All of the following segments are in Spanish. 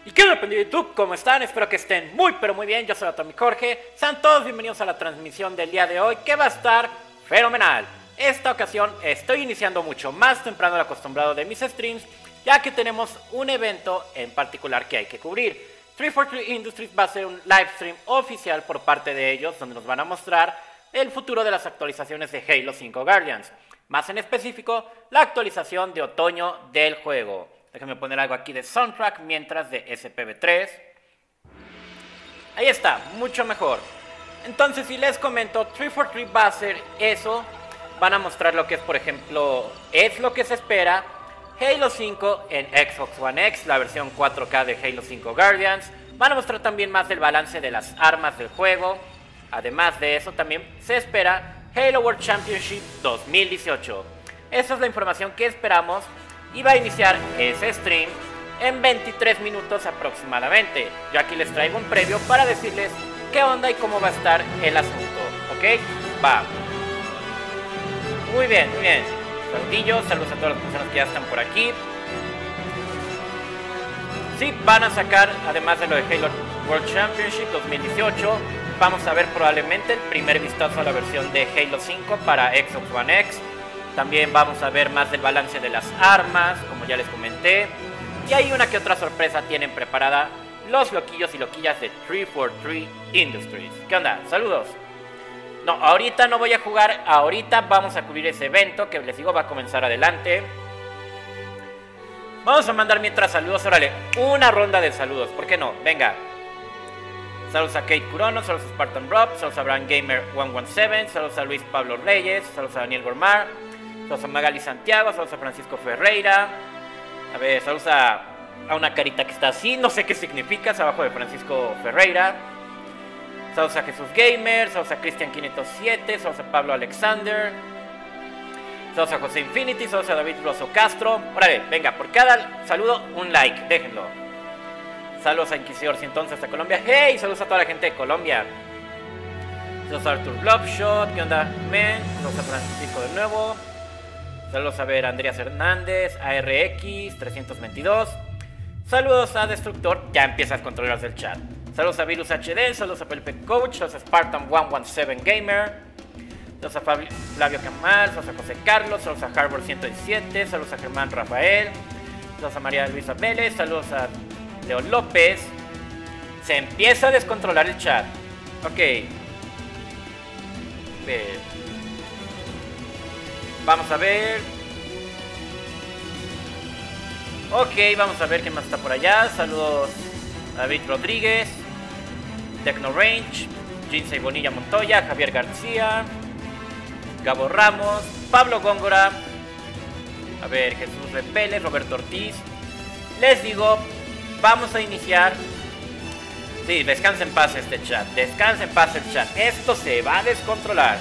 ¿Y qué onda, de YouTube? ¿Cómo están? Espero que estén muy pero muy bien. Yo soy Atomicjorge. Sean todos bienvenidos a la transmisión del día de hoy, que va a estar fenomenal. Esta ocasión estoy iniciando mucho más temprano de lo acostumbrado de mis streams, ya que tenemos un evento en particular que hay que cubrir. 343 Industries va a ser un live stream oficial por parte de ellos, donde nos van a mostrar el futuro de las actualizaciones de Halo 5 Guardians. Más en específico, la actualización de otoño del juego. Déjenme poner algo aquí de soundtrack mientras de SPV3. Ahí está, mucho mejor. Entonces, si les comento, 343 va a hacer eso. Van a mostrar lo que es, por ejemplo, es lo que se espera Halo 5 en Xbox One X, la versión 4K de Halo 5 Guardians. Van a mostrar también más del balance de las armas del juego. Además de eso, también se espera Halo World Championship 2018. Esa es la información que esperamos. Y va a iniciar ese stream en 23 minutos aproximadamente. Yo aquí les traigo un previo para decirles qué onda y cómo va a estar el asunto. ¿Ok? Va. Muy bien, muy bien. Saludillos, saludos a todas las personas que ya están por aquí. Sí, van a sacar, además de lo de Halo World Championship 2018, vamos a ver probablemente el primer vistazo a la versión de Halo 5 para Xbox One X. También vamos a ver más del balance de las armas, como ya les comenté. Y hay una que otra sorpresa tienen preparada los loquillos y loquillas de 343 Industries. ¿Qué onda? Saludos. No, ahorita no voy a jugar, ahorita vamos a cubrir ese evento que les digo va a comenzar adelante. Vamos a mandar mientras saludos, órale, una ronda de saludos, ¿por qué no? Venga. Saludos a Kate Curono, saludos a Spartan Rob, saludos a Brand Gamer 117, saludos a Luis Pablo Reyes, saludos a Daniel Gormar, saludos a Magali Santiago, saludos a Francisco Ferreira. A ver, saludos a una carita que está así, no sé qué significa, es abajo de Francisco Ferreira. Saludos a Jesús Gamer, saludos a Cristian 507, saludos a Pablo Alexander, saludos a José Infinity, saludos a David Rosso Castro. Órale, venga, por cada saludo un like, déjenlo. Saludos a Inquisidor entonces hasta Colombia. Hey, saludos a toda la gente de Colombia. Saludos a Arthur Blobshot, ¿qué onda, men? Saludos a Francisco de nuevo. Saludos a ver Andreas Hernández, ARX 322. Saludos a Destructor, ya empiezas a controlar del chat. Saludos a Virus HD, saludos a Felipe Coach, saludos a Spartan 117 Gamer. Saludos a Flavio Camal, saludos a José Carlos, saludos a Harbor 117, saludos a Germán Rafael, saludos a María Luisa Vélez, saludos a Leo López. Se empieza a descontrolar el chat. Ok. Vamos a ver. Ok, vamos a ver qué más está por allá. Saludos a David Rodríguez, Tecno Range, Jinsei Bonilla Montoya, Javier García, Gabo Ramos, Pablo Góngora, a ver, Jesús Repeles, Roberto Ortiz. Les digo, vamos a iniciar. Sí, descansa en paz este chat, descansa en paz el chat. Esto se va a descontrolar.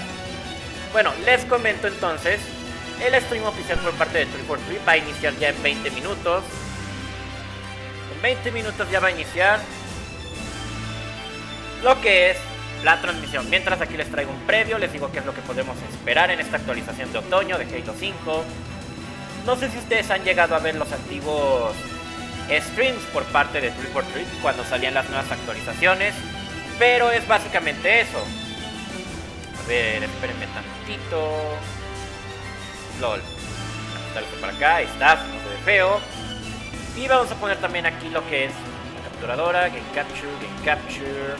Bueno, les comento entonces. El stream oficial por parte de 343 va a iniciar ya en 20 minutos. En 20 minutos ya va a iniciar lo que es la transmisión. Mientras aquí les traigo un previo, les digo qué es lo que podemos esperar en esta actualización de otoño de Halo 5. No sé si ustedes han llegado a ver los antiguos streams por parte de 343 cuando salían las nuevas actualizaciones, pero es básicamente eso. A ver, espérenme tantito. LOL. Está esto para acá, ahí está, no se ve feo. Y vamos a poner también aquí lo que es la capturadora, Game Capture.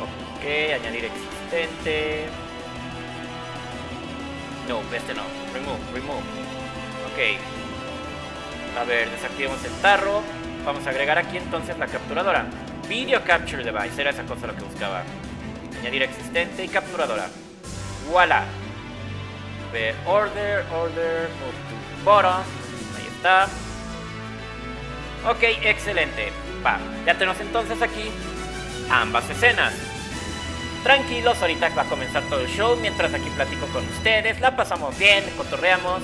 Ok, añadir existente. No, este no. Remove. Ok. A ver, desactivemos el tarro. Vamos a agregar aquí entonces la capturadora. Video Capture Device, era esa cosa lo que buscaba. Añadir existente y capturadora. Voilà. Order, move to bottom. Ahí está. Ok, excelente. Va, ya tenemos entonces aquí ambas escenas. Tranquilos, ahorita va a comenzar todo el show. Mientras aquí platico con ustedes, la pasamos bien, cotorreamos.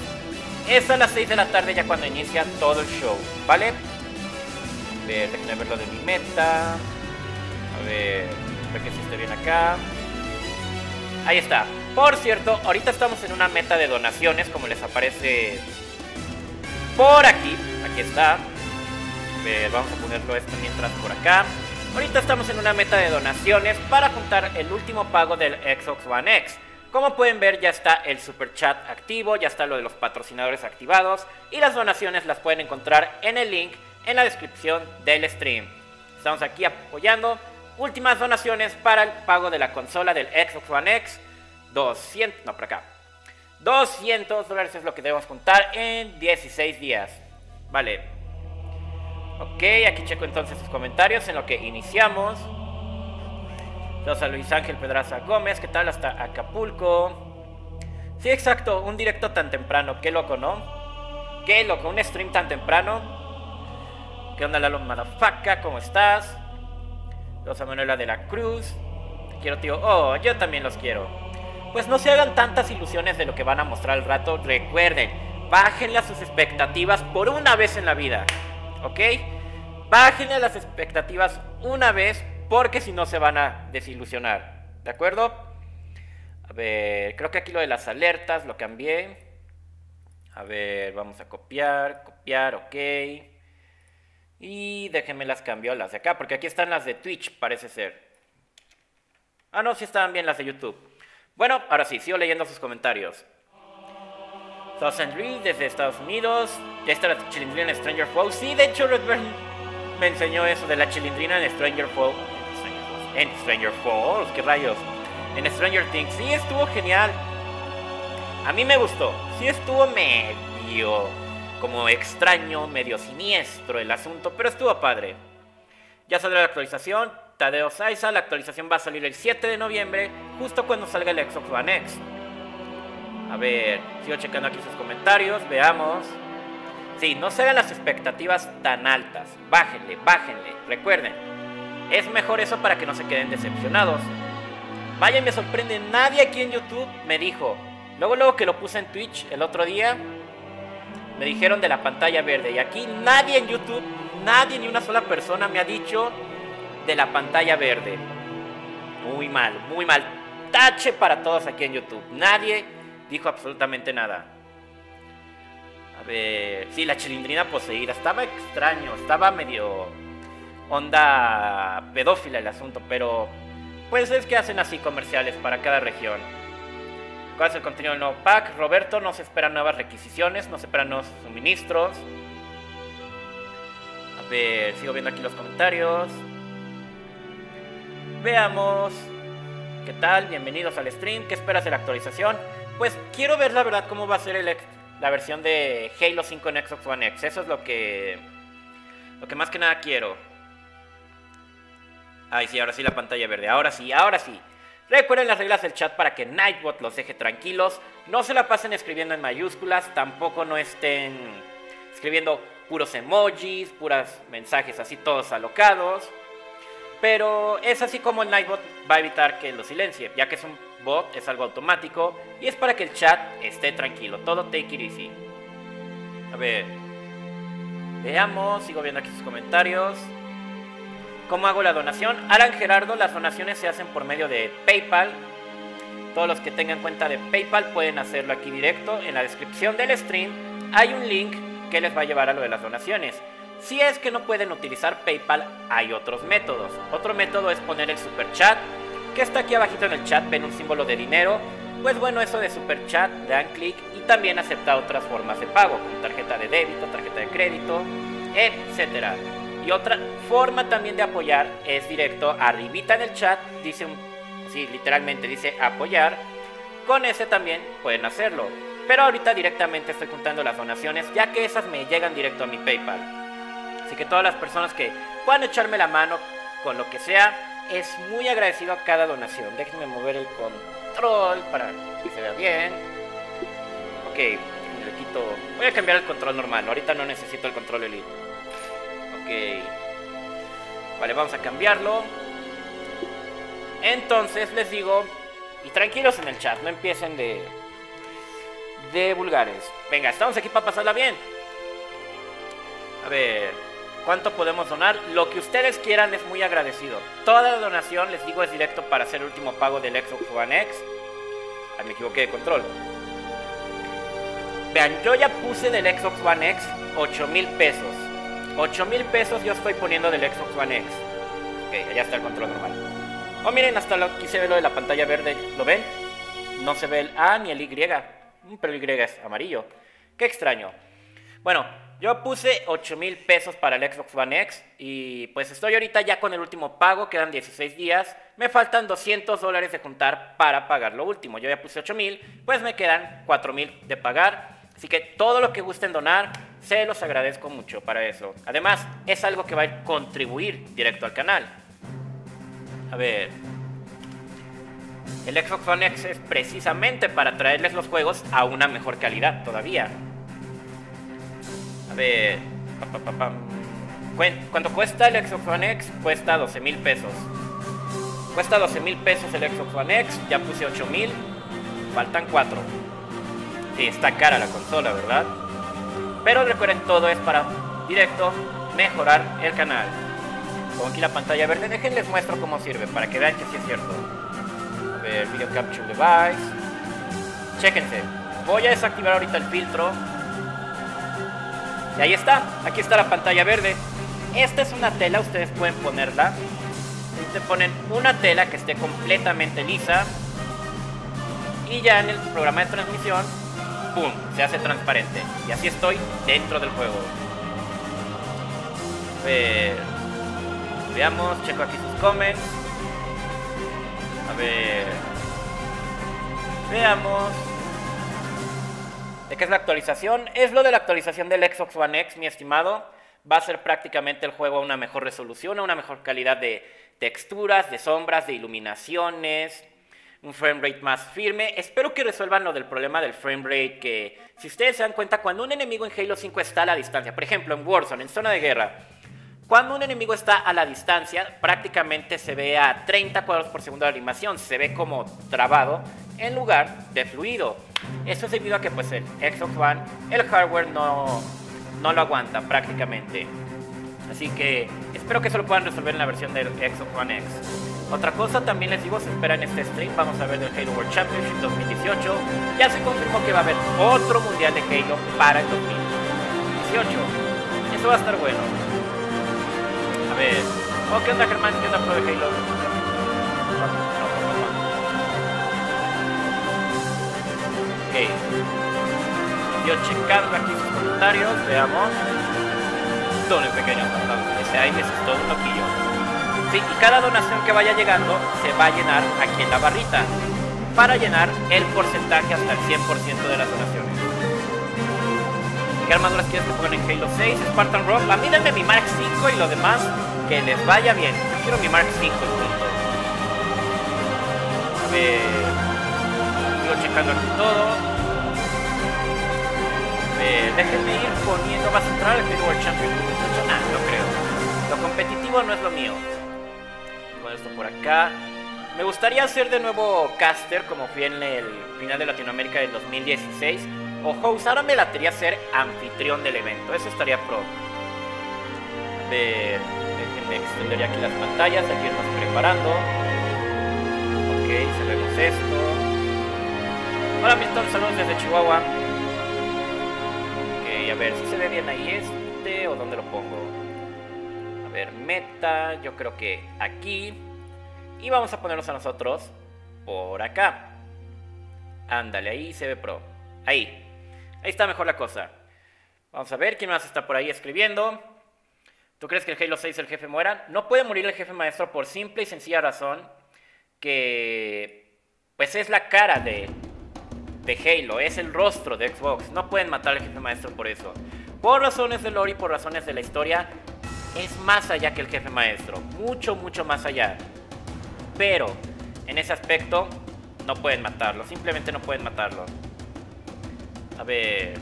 Es a las 6 de la tarde ya cuando inicia todo el show, ¿vale? A ver, déjenme ver lo de mi meta. A ver que si esté bien acá. Ahí está. Por cierto, ahorita estamos en una meta de donaciones, como les aparece por aquí. Aquí está. Vamos a ponerlo esto mientras por acá. Ahorita estamos en una meta de donaciones para juntar el último pago del Xbox One X. Como pueden ver, ya está el super chat activo, ya está lo de los patrocinadores activados y las donaciones las pueden encontrar en el link en la descripción del stream. Estamos aquí apoyando últimas donaciones para el pago de la consola del Xbox One X. 200, no, por acá. $200 es lo que debemos juntar en 16 días. Vale. Ok, aquí checo entonces sus comentarios en lo que iniciamos. Saludos a Luis Ángel Pedraza Gómez, ¿qué tal? Hasta Acapulco. Sí, exacto, un directo tan temprano, qué loco, ¿no? Qué loco, un stream tan temprano. ¿Qué onda, Lalo Madafaca? ¿Cómo estás? Saludos a Manuela de la Cruz. Te quiero, tío. Oh, yo también los quiero. Pues no se hagan tantas ilusiones de lo que van a mostrar al rato. Recuerden, bájenle a sus expectativas por una vez en la vida, ¿ok? Bájenle a las expectativas una vez, porque si no se van a desilusionar, ¿de acuerdo? A ver, creo que aquí lo de las alertas lo cambié. A ver, vamos a copiar, ok. Y déjenme las cambio las de acá, porque aquí están las de Twitch, parece ser. Ah, no, sí estaban bien las de YouTube. Bueno, ahora sí, sigo leyendo sus comentarios. Thousand Reed desde Estados Unidos. Ya está la chilindrina en Stranger Falls. Sí, de hecho Redburn me enseñó eso de la chilindrina en Stranger Falls. En Stranger Falls, qué rayos. En Stranger Things, sí, estuvo genial. A mí me gustó. Sí, estuvo medio como extraño, medio siniestro el asunto, pero estuvo padre. Ya saldrá la actualización. Tadeo Saiza, la actualización va a salir el 7 de noviembre, justo cuando salga el Xbox One X. A ver, sigo checando aquí sus comentarios, veamos. Sí, no se hagan las expectativas tan altas. Bájenle, recuerden. Es mejor eso para que no se queden decepcionados. Vaya, me sorprende, nadie aquí en YouTube me dijo. Luego que lo puse en Twitch el otro día, me dijeron de la pantalla verde. Y aquí nadie en YouTube, nadie, ni una sola persona me ha dicho de la pantalla verde. Muy mal, muy mal. Tache para todos aquí en YouTube. Nadie dijo absolutamente nada. A ver, sí, la chilindrina poseída. Estaba extraño, estaba medio onda pedófila el asunto, pero pues es que hacen así comerciales para cada región. ¿Cuál es el contenido del nuevo pack? Roberto, no se esperan nuevas requisiciones, no se esperan nuevos suministros. A ver, sigo viendo aquí los comentarios. Veamos. ¿Qué tal? Bienvenidos al stream. ¿Qué esperas de la actualización? Pues quiero ver la verdad cómo va a ser la versión de Halo 5 en Xbox One X. Eso es lo que más que nada quiero. Ay, sí, ahora sí la pantalla verde. Ahora sí. Recuerden las reglas del chat para que Nightbot los deje tranquilos. No se la pasen escribiendo en mayúsculas. Tampoco no estén escribiendo puros emojis, puros mensajes así todos alocados. Pero es así como el Nightbot va a evitar que lo silencie, ya que es un bot, es algo automático y es para que el chat esté tranquilo, todo take it easy. A ver, veamos, sigo viendo aquí sus comentarios. ¿Cómo hago la donación? Alan Gerardo, las donaciones se hacen por medio de PayPal. Todos los que tengan cuenta de PayPal pueden hacerlo aquí directo. En la descripción del stream hay un link que les va a llevar a lo de las donaciones. Si es que no pueden utilizar PayPal, hay otros métodos. Otro método es poner el super chat, que está aquí abajito en el chat, ven un símbolo de dinero. Pues bueno, eso de super chat, le dan clic y también acepta otras formas de pago, como tarjeta de débito, tarjeta de crédito, etcétera. Y otra forma también de apoyar es directo, arribita en el chat, dice sí, literalmente dice apoyar. Con ese también pueden hacerlo. Pero ahorita directamente estoy juntando las donaciones, ya que esas me llegan directo a mi PayPal. Así que todas las personas que puedan echarme la mano con lo que sea, es muy agradecido a cada donación. Déjenme mover el control para que se vea bien. Ok, le quito. Voy a cambiar el control normal. Ahorita no necesito el control Elite. Ok. Vale, vamos a cambiarlo. Entonces les digo, y tranquilos en el chat, no empiecen de vulgares. Venga, estamos aquí para pasarla bien. A ver, ¿cuánto podemos donar? Lo que ustedes quieran, es muy agradecido. Toda la donación, les digo, es directo para hacer el último pago del Xbox One X. Ay, me equivoqué de control. Vean, yo ya puse del Xbox One X 8,000 pesos. 8,000 pesos yo estoy poniendo del Xbox One X. Ok, allá está el control normal. Oh, miren, hasta aquí se ve lo de la pantalla verde. ¿Lo ven? No se ve el A ni el Y. Pero el Y es amarillo. Qué extraño. Bueno, yo puse 8,000 pesos para el Xbox One X. Y pues estoy ahorita ya con el último pago. Quedan 16 días. Me faltan $200 de juntar para pagar lo último. Yo ya puse 8,000. Pues me quedan 4,000 de pagar. Así que todo lo que gusten donar, se los agradezco mucho para eso. Además, es algo que va a contribuir directo al canal. A ver. El Xbox One X es precisamente para traerles los juegos a una mejor calidad todavía. A ver. ¿Cuánto cuesta el Xbox One X? Cuesta 12,000 pesos. Cuesta 12,000 pesos el Xbox One X. Ya puse 8,000. Faltan 4. Sí, está cara la consola, ¿verdad? Pero recuerden, todo es para directo mejorar el canal. Pongo aquí la pantalla verde. Déjenles muestro cómo sirve para que vean que sí es cierto. A ver, Video Capture Device. Chéquense. Voy a desactivar ahorita el filtro. Y ahí está. Aquí está la pantalla verde. Esta es una tela, ustedes pueden ponerla. Ustedes ponen una tela que esté completamente lisa. Y ya en el programa de transmisión, ¡pum!, se hace transparente. Y así estoy dentro del juego. A ver. Veamos, checo aquí sus comments. A ver. Veamos. ¿De qué es la actualización? Es lo de la actualización del Xbox One X, mi estimado. Va a ser prácticamente el juego a una mejor resolución, a una mejor calidad de texturas, de sombras, de iluminaciones. Un framerate más firme. Espero que resuelvan lo del problema del framerate, que si ustedes se dan cuenta, cuando un enemigo en Halo 5 está a la distancia, por ejemplo en Warzone, en zona de guerra, cuando un enemigo está a la distancia, prácticamente se ve a 30 cuadros por segundo de animación, se ve como trabado en lugar de fluido. Eso es debido a que pues el Xbox One, el hardware no lo aguanta prácticamente. Así que espero que eso lo puedan resolver en la versión del Xbox One X. Otra cosa, también les digo, se espera en este stream, vamos a ver del Halo World Championship 2018. Ya se confirmó que va a haber otro mundial de Halo para el 2018. Eso va a estar bueno. A ver. Oh, ¿qué onda, Germán? ¿Qué onda, pro de Halo? Ok. Yo checando aquí sus comentarios, veamos. Donen pequeños, ese aire es todo un loquillo. Sí, y cada donación que vaya llegando se va a llenar aquí en la barrita para llenar el porcentaje hasta el 100% de las donaciones. ¿Qué armaduras quieres que pongan en Halo 6? Spartan Rock. A mí denme mi Mark 5 y lo demás que les vaya bien. Yo quiero mi Mark 5 y punto. A ver. Sigo checando aquí todo. A ver, déjenme ir poniendo. ¿Vas a entrar al Halo World Championship? Nah, no creo. Lo competitivo no es lo mío. Esto por acá. Me gustaría ser de nuevo caster, como fui en el final de Latinoamérica del 2016. O host, ahora me latería ser anfitrión del evento. Eso estaría pro. A ver, déjenme extender aquí las pantallas, aquí irnos preparando. Ok, cerremos esto. Hola Milton, saludos desde Chihuahua. Ok, a ver si se ve bien ahí este o dónde lo pongo. A ver, meta, yo creo que aquí. Y vamos a ponernos a nosotros por acá. Ándale, ahí se ve pro. Ahí está mejor la cosa. Vamos a ver quién más está por ahí escribiendo. ¿Tú crees que el Halo 6 el jefe muera? No puede morir el jefe maestro por simple y sencilla razón que pues es la cara de Halo, es el rostro de Xbox. No pueden matar al jefe maestro por eso. Por razones de lore y por razones de la historia, es más allá que el jefe maestro. Mucho, mucho más allá. Pero en ese aspecto no pueden matarlo. Simplemente no pueden matarlo. A ver.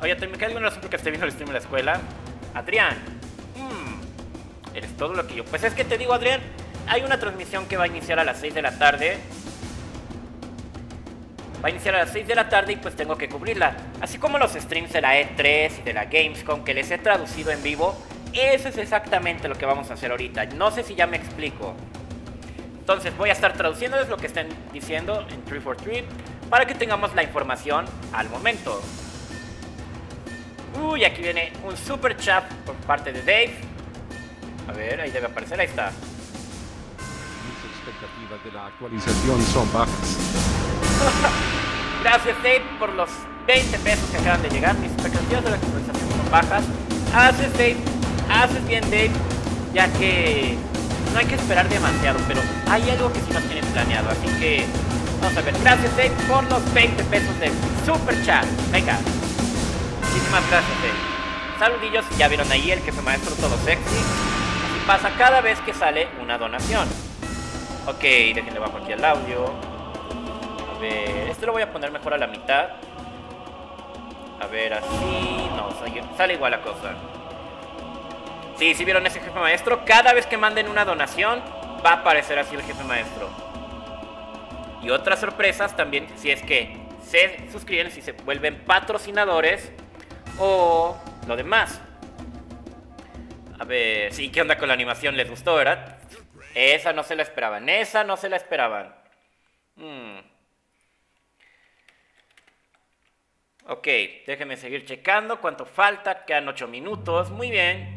Oye, ¿me queda alguna razón porque estoy viendo el stream en la escuela? Adrián. Eres todo lo que yo. Pues es que te digo, Adrián, hay una transmisión que va a iniciar a las 6 de la tarde. Va a iniciar a las 6 de la tarde y pues tengo que cubrirla. Así como los streams de la E3 y de la Gamescom que les he traducido en vivo. Eso es exactamente lo que vamos a hacer ahorita. No sé si ya me explico. Entonces voy a estar traduciéndoles lo que estén diciendo en 343 para que tengamos la información al momento. Uy, aquí viene un super chat por parte de Dave. A ver, ahí debe aparecer, ahí está. Mis expectativas de la actualización son bajas. Gracias, Dave, por los 20 pesos que acaban de llegar. Mis expectativas de la actualización son bajas. Haces, Dave, haces bien, Dave, ya que no hay que esperar demasiado, pero hay algo que sí nos tienen planeado, así que vamos a ver. Gracias, Dave, por los 20 pesos de super chat. Venga, muchísimas gracias, Dave. Saludillos, ya vieron ahí el jefe maestro todo sexy. Así pasa cada vez que sale una donación. Ok, déjenle bajo aquí el audio. A ver, este lo voy a poner mejor a la mitad. A ver, así. No, sale igual la cosa. Sí, si vieron ese jefe maestro, cada vez que manden una donación va a aparecer así el jefe maestro. Y otras sorpresas también, si es que se suscriben, si se vuelven patrocinadores o lo demás. A ver, sí, ¿qué onda con la animación? ¿Les gustó, verdad? Esa no se la esperaban, esa no se la esperaban. Ok, déjenme seguir checando cuánto falta. Quedan 8 minutos, muy bien.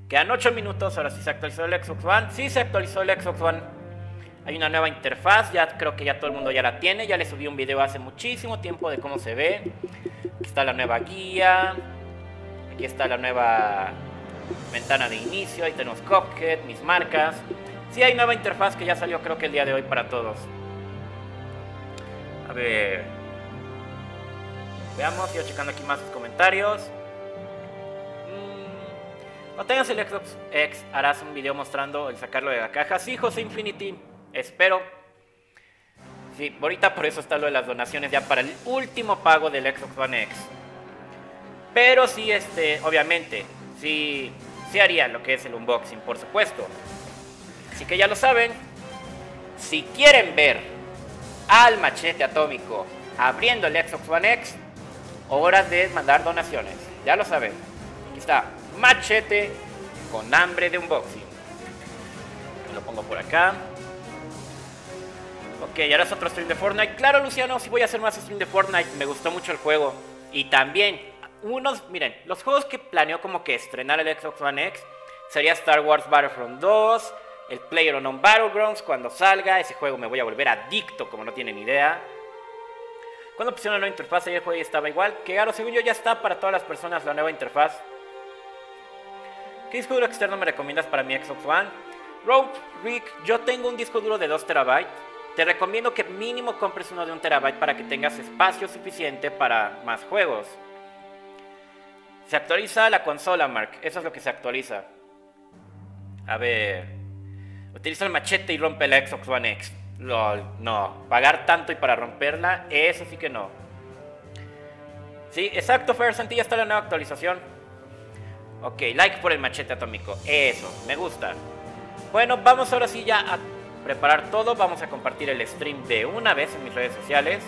Quedan 8 minutos, ahora sí se actualizó el Xbox One. Sí se actualizó el Xbox One. Hay una nueva interfaz, ya creo que ya todo el mundo ya la tiene. Ya le subí un video hace muchísimo tiempo de cómo se ve. Aquí está la nueva guía. Aquí está la nueva ventana de inicio. Ahí tenemos Cuphead, mis marcas. Sí hay nueva interfaz que ya salió creo que el día de hoy para todos. A ver, veamos, sigo checando aquí más sus comentarios. No tengas el Xbox X, harás un video mostrando el sacarlo de la caja. Sí, José Infinity, espero. Sí, ahorita por eso está lo de las donaciones ya para el último pago del Xbox One X. Pero sí, obviamente, sí haría lo que es el unboxing, por supuesto. Así que ya lo saben. Si quieren ver al machete atómico abriendo el Xbox One X, hora de mandar donaciones. Ya lo saben. Aquí está, machete con hambre de unboxing. Lo pongo por acá. Ok, ahora es otro stream de Fortnite. Claro, Luciano, si voy a hacer más stream de Fortnite. Me gustó mucho el juego. Y también, miren, los juegos que planeo como que estrenar el Xbox One X sería Star Wars Battlefront 2, el PlayerUnknown's Battlegrounds. Cuando salga ese juego me voy a volver adicto, como no tienen idea. Cuando pusieron la nueva interfaz, ayer el juego ya estaba igual. Que claro, según yo ya está para todas las personas la nueva interfaz. ¿Qué disco duro externo me recomiendas para mi Xbox One? Rogue Rick, yo tengo un disco duro de 2 TB. Te recomiendo que mínimo compres uno de 1 TB para que tengas espacio suficiente para más juegos. Se actualiza la consola, Mark. Eso es lo que se actualiza. A ver. Utiliza el machete y rompe la Xbox One X. No. Pagar tanto y para romperla, eso sí que no. Sí, exacto, Fer Santi, ya está la nueva actualización. Ok, like por el machete atómico. Eso, me gusta. Bueno, vamos ahora sí ya a preparar todo. Vamos a compartir el stream de una vez en mis redes sociales.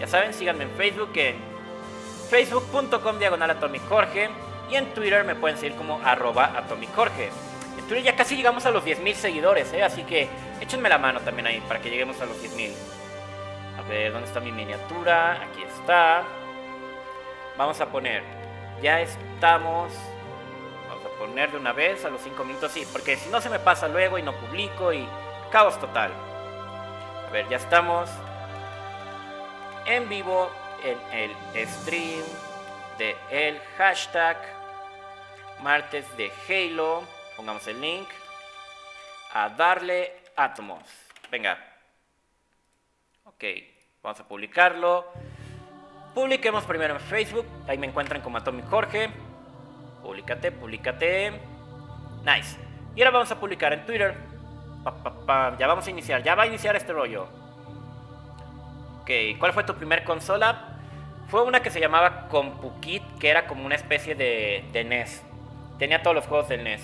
Ya saben, síganme en Facebook en facebook.com/Atomicjorge. Y en Twitter me pueden seguir como @Atomicjorge. En Twitter ya casi llegamos a los 10.000 seguidores, así que échenme la mano también ahí para que lleguemos a los 10.000. A ver, ¿dónde está mi miniatura? Aquí está. Vamos a poner, ya estamos. Vamos a poner de una vez a los 5 minutos, sí, porque si no se me pasa luego y no publico y caos total. A ver, ya estamos en vivo en el stream de el hashtag martes de Halo. Pongamos el link. A darle átomos. Venga. Ok, vamos a publicarlo. Publiquemos primero en Facebook. Ahí me encuentran como Atomicjorge. Públicate. Nice. Y ahora vamos a publicar en Twitter. Ya vamos a iniciar. Ya va a iniciar este rollo. Ok, ¿cuál fue tu primer consola? Fue una que se llamaba CompuKit, que era como una especie de NES. Tenía todos los juegos del NES.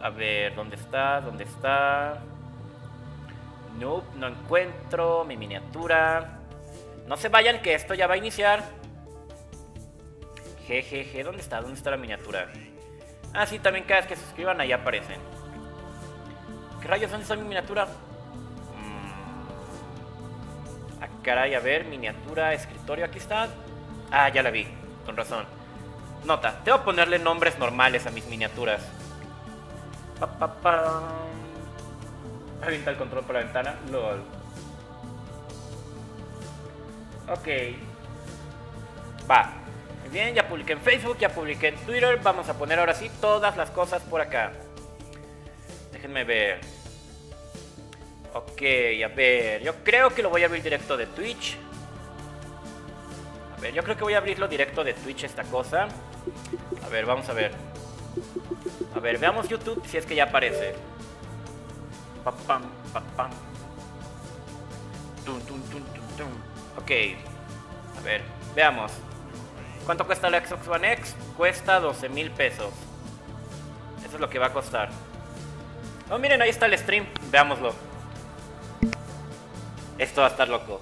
A ver, ¿dónde está? Nope, no encuentro mi miniatura. No se vayan que esto ya va a iniciar. Jejeje, ¿dónde está? ¿Dónde está la miniatura? Ah, sí, también cada vez que se suscriban ahí aparecen. ¿Qué rayos? ¿Dónde está mi miniatura? Ah, caray, a ver, miniatura, escritorio, aquí está. Ah, ya la vi, con razón. Nota, tengo que ponerle nombres normales a mis miniaturas. Avienta el control por la ventana. LOL. Ok. Va. Muy bien, ya publiqué en Facebook, ya publiqué en Twitter. Vamos a poner ahora sí todas las cosas por acá. Déjenme ver. Ok, a ver. Yo creo que lo voy a abrir directo de Twitch. A ver, yo creo que voy a abrirlo directo de Twitch esta cosa. A ver, vamos a ver. A ver, veamos YouTube si es que ya aparece. Papam, papam. Ok. A ver, veamos. ¿Cuánto cuesta la Xbox One X? Cuesta 12,000 pesos. Eso es lo que va a costar. Oh, miren, ahí está el stream. Veámoslo. Esto va a estar loco.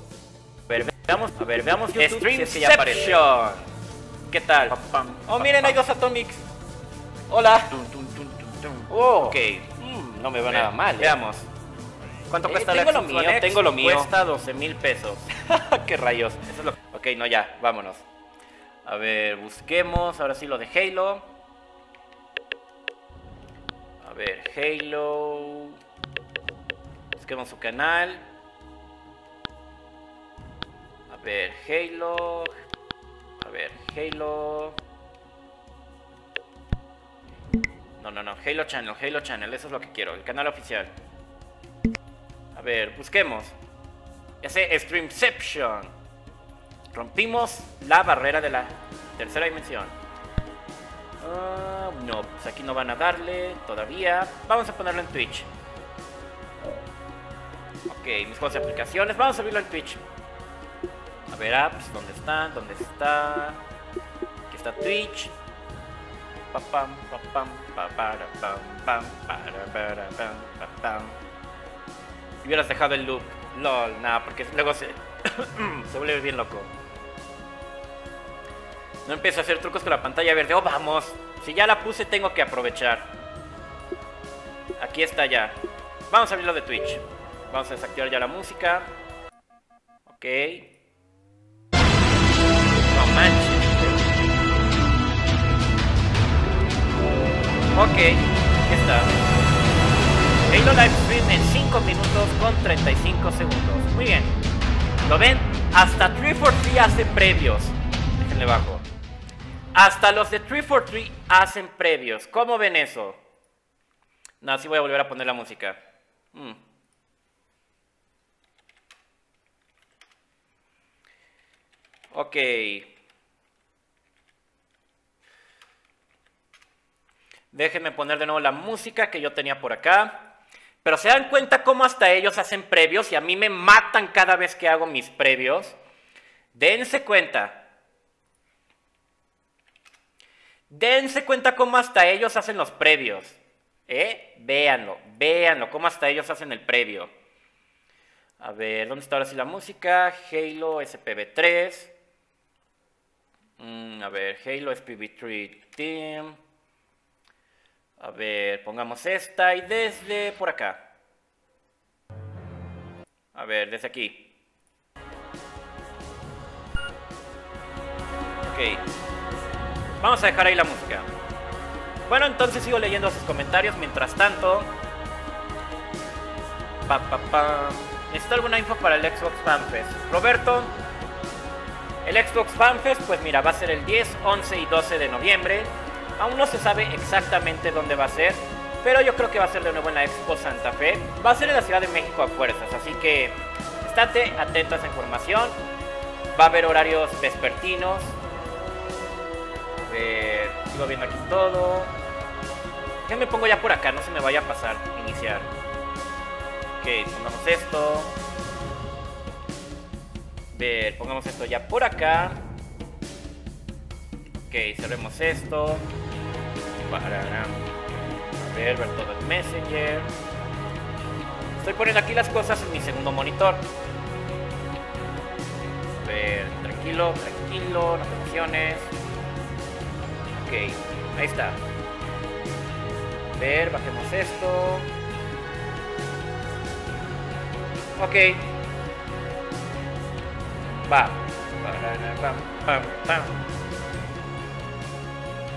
A ver, veamos YouTube si es que ya aparece. ¿Qué tal? Oh, miren, hay dos Atomics. Hola. Oh, ok. No me va nada mal. Veamos. ¿Cuánto cuesta la Xbox One X? Tengo lo mío. Cuesta 12,000 pesos. ¿Qué rayos? Eso es lo... Ok, no, ya, vámonos. A ver, busquemos ahora sí lo de Halo. A ver, Halo. Busquemos su canal. A ver, Halo. A ver, Halo. No, Halo Channel, eso es lo que quiero, el canal oficial. A ver, busquemos. Ese Streamception. Rompimos la barrera de la tercera dimensión. No, pues aquí no van a darle todavía. Vamos a ponerlo en Twitch. Ok, mis juegos de aplicaciones. Vamos a subirlo en Twitch. A ver, apps, ¿dónde están? ¿Dónde está? Aquí está Twitch. Y hubieras dejado el loop. LOL, nada, porque luego se vuelve bien loco. No empiezo a hacer trucos con la pantalla verde. Oh, vamos. Si ya la puse, tengo que aprovechar. Aquí está ya. Vamos a abrirlo de Twitch. Vamos a desactivar ya la música. Ok. No manches. Ok, aquí está. Halo Livestream en 5 minutos con 35 segundos. Muy bien. ¿Lo ven? Hasta 343 hace previos. Déjenle bajo. Hasta los de 343 hacen previos. ¿Cómo ven eso? No, sí voy a volver a poner la música. Ok. Déjenme poner de nuevo la música que yo tenía por acá. Pero se dan cuenta cómo hasta ellos hacen previos y a mí me matan cada vez que hago mis previos. Dense cuenta. Dense cuenta cómo hasta ellos hacen los previos. Véanlo, cómo hasta ellos hacen el previo. A ver, ¿dónde está ahora sí la música? Halo SPV3. A ver, Halo SPV3 Team. A ver, pongamos esta y desde por acá. A ver, desde aquí. Ok. Vamos a dejar ahí la música. Bueno, entonces sigo leyendo sus comentarios. Mientras tanto... ¿Necesito alguna info para el Xbox Fan Fest? Roberto, el Xbox Fan Fest, pues mira, va a ser el 10, 11 y 12 de noviembre. Aún no se sabe exactamente dónde va a ser, pero yo creo que va a ser de nuevo en la Expo Santa Fe. Va a ser en la Ciudad de México a fuerzas, así que estate atento a esa información. Va a haber horarios vespertinos. A ver, sigo viendo aquí todo. Ya me pongo ya por acá, no se me vaya a pasar iniciar. Ok, pongamos esto. A ver, pongamos esto ya por acá. Ok, cerremos esto. A ver todo el Messenger. Estoy poniendo aquí las cosas en mi segundo monitor. A ver, tranquilo, no te emociones. Ok, ahí está. A ver, bajemos esto. Ok. Va.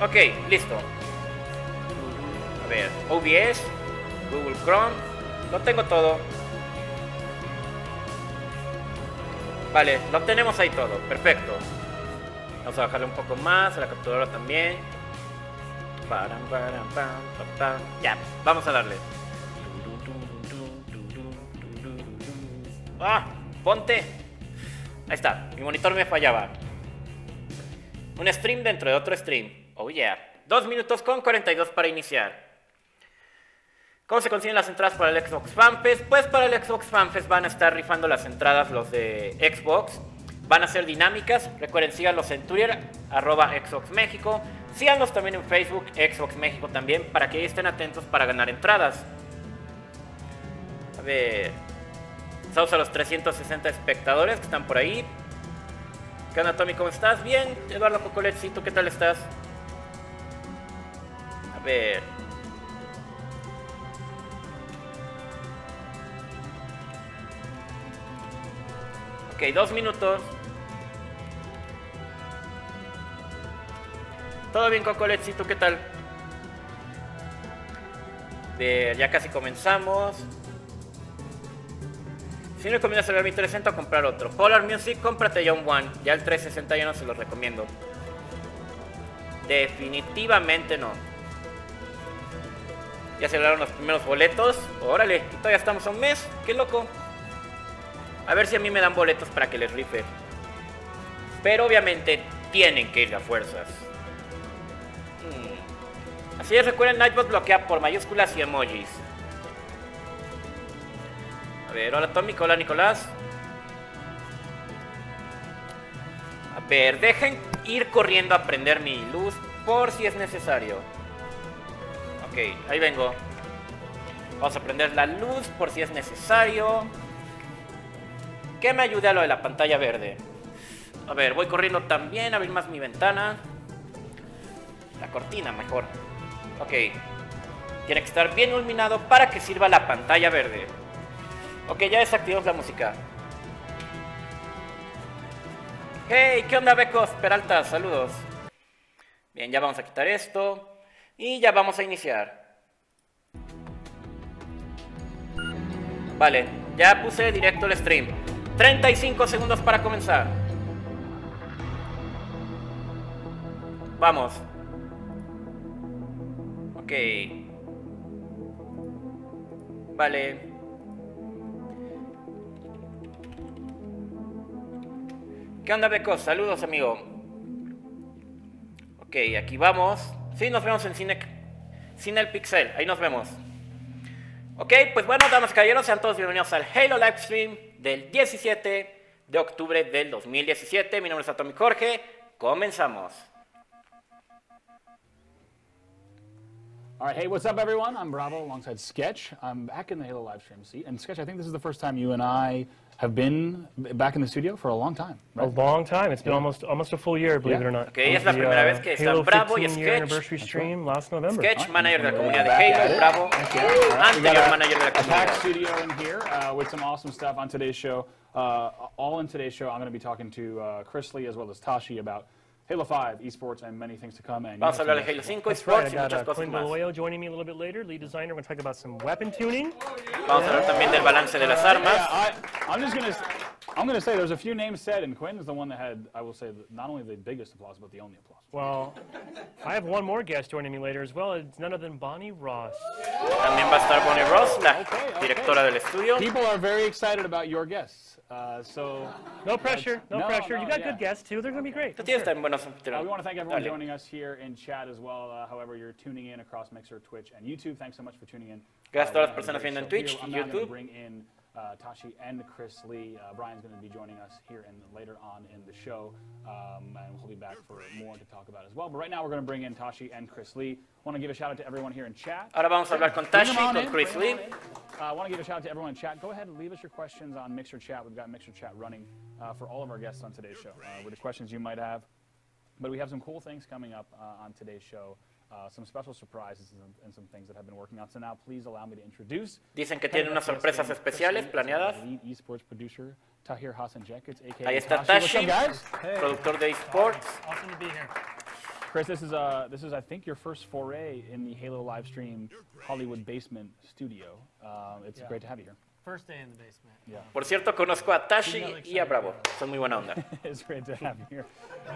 Ok, listo. A ver, OBS, Google Chrome, lo tengo todo. Vale, lo tenemos ahí todo, perfecto. Vamos a bajarle un poco más, a la capturadora también. Ya, vamos a darle. ¡Ah! ¡Ponte! Ahí está, mi monitor me fallaba. Un stream dentro de otro stream. Oh yeah. 2 minutos con 42 para iniciar. ¿Cómo se consiguen las entradas para el Xbox Fan Fest? Pues para el Xbox Fan Fest van a estar rifando las entradas los de Xbox. Van a ser dinámicas. Recuerden, síganlos en Twitter, @XboxMéxico. Síganlos también en Facebook, Xbox México también, para que estén atentos para ganar entradas. A ver. Saludos a los 360 espectadores que están por ahí. ¿Qué onda, Tommy? ¿Cómo estás? Bien, Eduardo Cocoletcito, ¿qué tal estás? A ver. Ok, 2 minutos. Todo bien, Cocoletcito, ¿qué tal? Ya casi comenzamos. Si no recomiendas el mi 360 o comprar otro. Polar Music, cómprate ya un One. Ya el 360 ya no se los recomiendo. Definitivamente no. Ya se lograron los primeros boletos. Órale, y todavía estamos a un mes. Qué loco. A ver si a mí me dan boletos para que les rife. Pero obviamente tienen que ir a fuerzas. Así es, recuerden, Nightbot bloquea por mayúsculas y emojis. A ver, hola Atomic, hola Nicolás. A ver, dejen ir corriendo a prender mi luz por si es necesario. Ok, ahí vengo. Vamos a prender la luz por si es necesario. Que me ayude a lo de la pantalla verde. A ver, voy corriendo también a abrir más mi ventana. La cortina mejor. Ok. Tiene que estar bien iluminado para que sirva la pantalla verde. Ok, ya desactivamos la música. Hey, ¿qué onda, Becos? Peralta, saludos. Bien, ya vamos a quitar esto. Y ya vamos a iniciar. Vale, ya puse directo el stream. 35 segundos para comenzar. Vamos. Ok. Vale. ¿Qué onda, Becos? Saludos, amigo. Ok, aquí vamos. Sí, nos vemos en Cine el Pixel. Ahí nos vemos. Ok, pues bueno, damas y caballeros, sean todos bienvenidos al Halo Livestream del 17 de octubre del 2017. Mi nombre es Atomicjorge. Comenzamos. All right, hey, what's up, everyone? I'm Bravo alongside Sketch. I'm back in the Halo Livestream seat. And Sketch, I think this is the first time you and I have been back in the studio for a long time, right? A long time. It's been almost a full year, believe it or not. Ok, es la primera vez que están Bravo y Halo 15 year Sketch. anniversary stream last November. Sketch, manager de la comunidad de Halo, Bravo, anterior manager de la Packed comunidad. studio in here with some awesome stuff on today's show. All in today's show, I'm going to be talking to Chris Lee as well as Tashi about Halo 5, esports, and many things to come. And Vamos a hablar de Halo 5, That's right. esports y I muchas got cosas Quinn más. Deloyo joining me a little bit later, lead designer. We're going to talk about some weapon tuning. Vamos a hablar también del balance de las armas. I'm going to say there's a few names said, and Quinn is the one that had, I will say, not only the biggest applause, but the only applause. Well, I have one more guest joining me later as well. It's none other than Bonnie Ross. También va a estar Bonnie Ross, la directora del estudio. People are very excited about your guests. So No pressure, no pressure. You got yeah. good guests too. They're going to be great. Tú tienes también buenos We anfitriones. want to thank everyone Dale. joining us here in chat as well. However, you're tuning in across Mixer, Twitch, and YouTube. Thanks so much for tuning in. Gracias a todas las we're personas having a viendo en great Twitch show y here. I'm now going to YouTube. bring in Tashi and Chris Lee. Brian's going to be joining us here later on in the show, and we'll be back for more to talk about as well. But right now, we're going to bring in Tashi and Chris Lee. I want to give a shout out to everyone here in chat. Ahora vamos a hablar con Bring Tashi, them on con in, Chris bring Lee. them on in. I want to give a shout out to everyone in chat. Go ahead and leave us your questions on Mixer Chat. We've got Mixer Chat running for all of our guests on today's show with the questions you might have. But we have some cool things coming up on today's show. some special surprises and some things that I've been working on. So now please allow me to introduce. Dicen que tienen unas sorpresas especiales planeadas. Lead esports producer Tahir Hassan-Jenkins, aka Ahí está Tashi. Tashi, What's up, guys? productor de esports. Awesome to be here. Chris, this is I think your first foray in the Halo live stream Hollywood basement studio. It's great to have you here. First day in the basement. Yeah. Por cierto, conozco a Tashi y a Bravo. Son muy buena onda. It's great to have you here.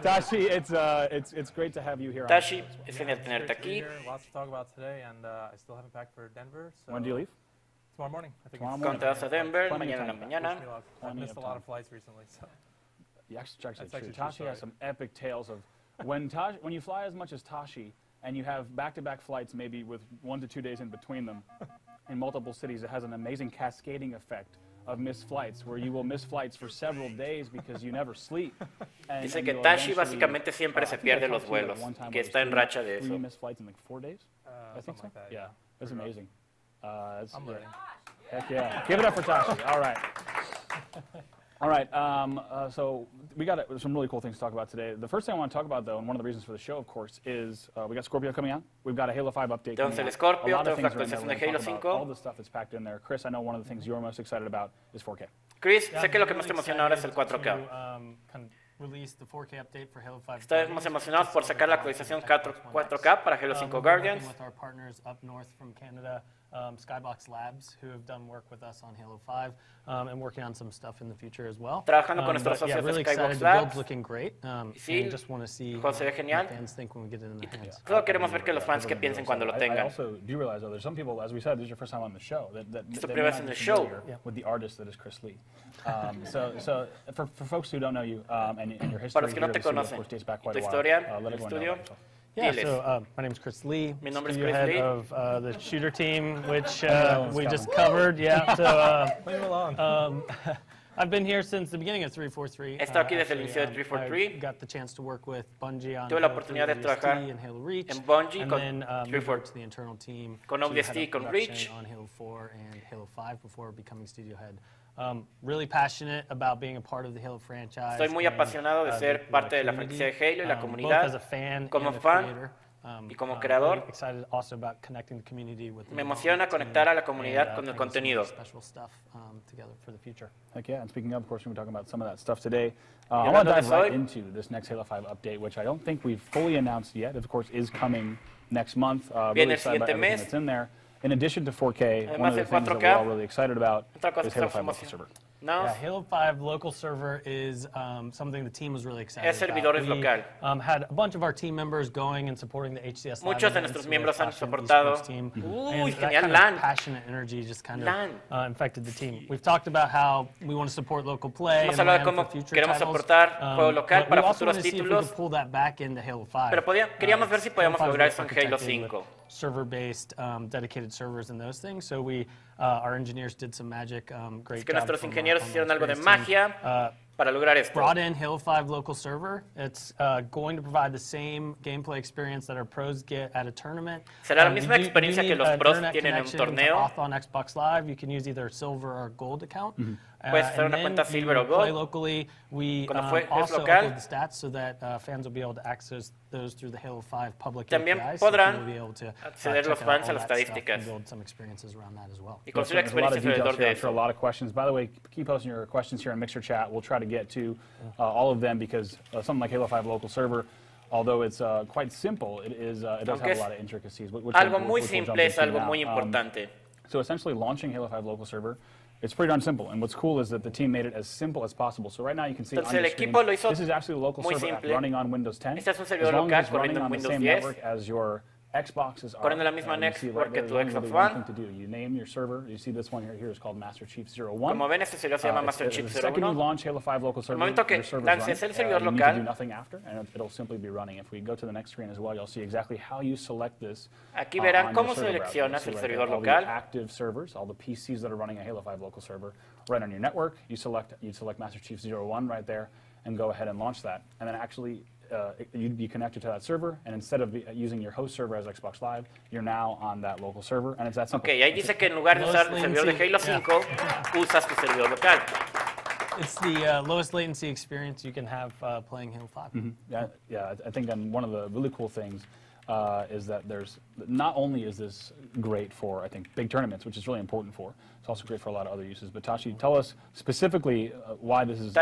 Tashi, it's great to have you here. Tashi, es genial tenerte Great to be aquí. here. Lots to talk about today, and I still haven't packed for Denver. So When do you leave? tomorrow morning. I think Tomorrow it's ¿Cuándo te vas a Denver? Plenty of Mañana en la time. mañana. wish me luck. I've Plenty missed of a lot time. of flights recently, so Yeah, actually That's true. actually true Tashi has story. some epic tales of when you fly as much as Tashi and you have back-to-back flights, maybe with 1 to 2 days in between them, in multiple cities, it has an amazing cascading effect of missed flights, where you will miss flights for several days because you never sleep. Dice que Tashi básicamente siempre se pierde los vuelos, que está en racha de eso. You miss flights in like 4 days? I think something so. like that. Yeah, that's amazing. I'm learning. Heck yeah. Give it up for Tashi. All right. All right. So we got some really cool things to talk about today. The first thing I want to talk about, though, and one of the reasons for the show, of course, is we got Scorpio coming out. We've got a Halo 5 update. Tenemos el coming out. Scorpio, A lot of tenemos la things are in there. actualización We're de gonna Halo talk about 5. all the stuff that's packed in there. Chris, I know one of the things you're most excited about is 4K. Chris, Yeah, sé que lo que I'm más te really emociona ahora es el excited 4K. to, release the 4K update for Halo 5 Estamos emocionados por sacar la actualización 4K para Halo 5 Guardians. With our partners up north from Canada, Skybox Labs, who have done work with us on Halo 5 and working on some stuff in the future as well. Trabajando con nuestros But, yeah, socios de really Skybox excited. The Labs. build's looking great, Sí, and just want to see juego se ve genial. what fans think when we get it in their hands. Solo queremos ver que los fans que piensen cuando lo I tengan. also do realize, though, there's some people, as we said, this is your first time on the show, that tu may primera not vez en be el show. familiar with the artist that is Chris Lee. So for folks who don't know you and your history, Para los que no here te at the studio, of conocen, course, dates back y quite tu a while. historia, Let el everyone know estudio. about yourself. Yeah, Diles. so my name is Chris Lee, Mi nombre es studio Chris head Lee. of the shooter team, which one's we just coming. covered. Yeah, so Leave it alone. I've been here since the beginning of 343. He estado aquí desde el Actually, inicio de 343. I got the chance to work with Bungie on Tuve la Halo oportunidad de 3 trabajar ODST and Halo Reach, en Bungie and con then moved 343. over to the internal team Con to ODST, head up con production Reach. on Halo 4 and Halo 5 before becoming studio head. Really passionate about being a part of the Halo franchise. Estoy muy and, apasionado de ser the parte de la community, franquicia de Halo y la both comunidad. as a fan Como and a fan creator. y como creador. Really excited also about connecting the community with the Me emociona conectar a la comunidad and, con el bringing some contenido. Special stuff together for the future. Heck yeah, and speaking of course, we're talking about some of that stuff today. I hablando want to de dive eso right hoy. into this next Halo 5 update, which I don't think we've fully announced yet. It, of course, is coming next month. Viene Really el excited about siguiente everything mes. that's in there. In addition to 4K, Además one of the del things that 4K, we're all really excited about Otra cosa is que Halo estamos 5 local server. No, Yeah, Halo 5 local server is something the team was really excited Es servidores about. local. Had a bunch of our team members going and supporting the HCS Live Muchos de events nuestros with miembros han passion soportado. esports team. Uy, And that genial, kind LAN. of passionate energy just kind LAN. of infected the team. We've talked about how we want to support local play Hemos and hablado de LAN cómo for future queremos titles. soportar juego local But para we also futuros wanted to see if we títulos. could pull that back into Halo 5. Pero queríamos ver si podíamos Halo 5 lograr is eso en protected Halo with 5. Server-based, dedicated servers and those things. So our engineers did some magic. Great Es que job nuestros from our ingenieros online hicieron algo de experience team. magia para lograr esto. Brought in Halo 5 local server. It's going to provide the same gameplay experience that our pros get at a tournament. Será la You misma do- experiencia you que need los an pros internet tienen en un connection to torneo. Auth on Xbox Live. You can use either silver or gold account. Puedes hacer And una then cuenta you silver o play gold. locally. We Cuando juegues also local, upload the stats so that fans will be able to access those through the Halo 5 public También APIs. podrán So we'll be able to acceder check los out fans all a las that stuff estadísticas. and build some experiences around that as well. Y construir There's a lot of experiencias details alrededor here. de I'm sure a eso. lot of questions. By the way, keep posting your questions here in Mixer Chat. We'll try to get to all of them because something like Halo 5 local server, although it's quite simple, it does have Aunque a es lot of intricacies. Which Algo we'll muy jump simple es into algo now. muy importante. So essentially launching Halo 5 local server, it's pretty darn simple. And what's cool is that the team made it as simple as possible. So right now you can see Entonces, on your el screen, equipo lo hizo this is actually a local muy server app simple. running on Windows 10. Este es un As servidor long local as it's running corriendo en on the Windows same 10. network as your Xboxes are. Corriendo en la misma you see network right there, que tu there's only Xbox one One. thing to do. You name your server. You see this one here is called Master Chief 01. Como ven, este servidor se llama Master Chief The second you 01. launch Halo 5 local server, momento que your server's lances running. el servidor You need to local, do nothing after, and it'll simply be running. If we go to the next screen as well, you'll see exactly how you select this. Aquí verán on cómo your server browser. You'll seleccionas see el right servidor there all local. the active servers, all the PCs that are running a Halo 5 local server, right on your network. You select Master Chief 01 right there, and go ahead and launch that. And then actually, you'd be connected to that server, and instead of using your host server as Xbox Live, you're now on that local server, and it's that simple. Ok, ahí dice que en lugar de usar el servidor de Halo 5, usas tu servidor local. It's the lowest latency experience you can have playing Halo 5. Yeah, I think one of the really cool things is that there's not only is this great for, I think, big tournaments, which is really important for, it's also great for a lot of other uses. But Tashi, tell us specifically why this is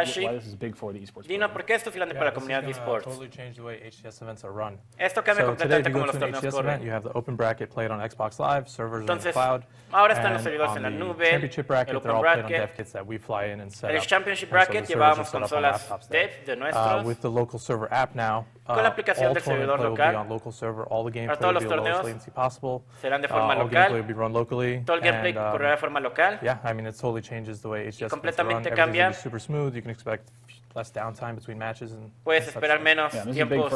big for the esports. Dino, ¿por qué esto es grande para la comunidad de esports? Totally change the way HCS events are run. Esto cambia completamente como los torneos HCS corren. event, you have the open bracket played on Xbox Live, servers in the Entonces, cloud. ahora están los servidores en la nube, Championship bracket, el they're open all played on bracket. dev kits that we fly in and set El up. Championship And so bracket the servers llevábamos are set up on consolas laptops dev there. de nuestros. With the local server app now, Con la aplicación all del tournament servidor play will be local. on local server. All the gameplay todos will los be the lowest torneos latency possible. serán de forma all local. gameplay will be run locally. Todo el gameplay and, correrá de forma local. Yeah, I mean, it totally changes the way HCS completamente run. cambia. Everything's super smooth. You can expect less downtime between matches. And Puedes such esperar stuff. menos tiempos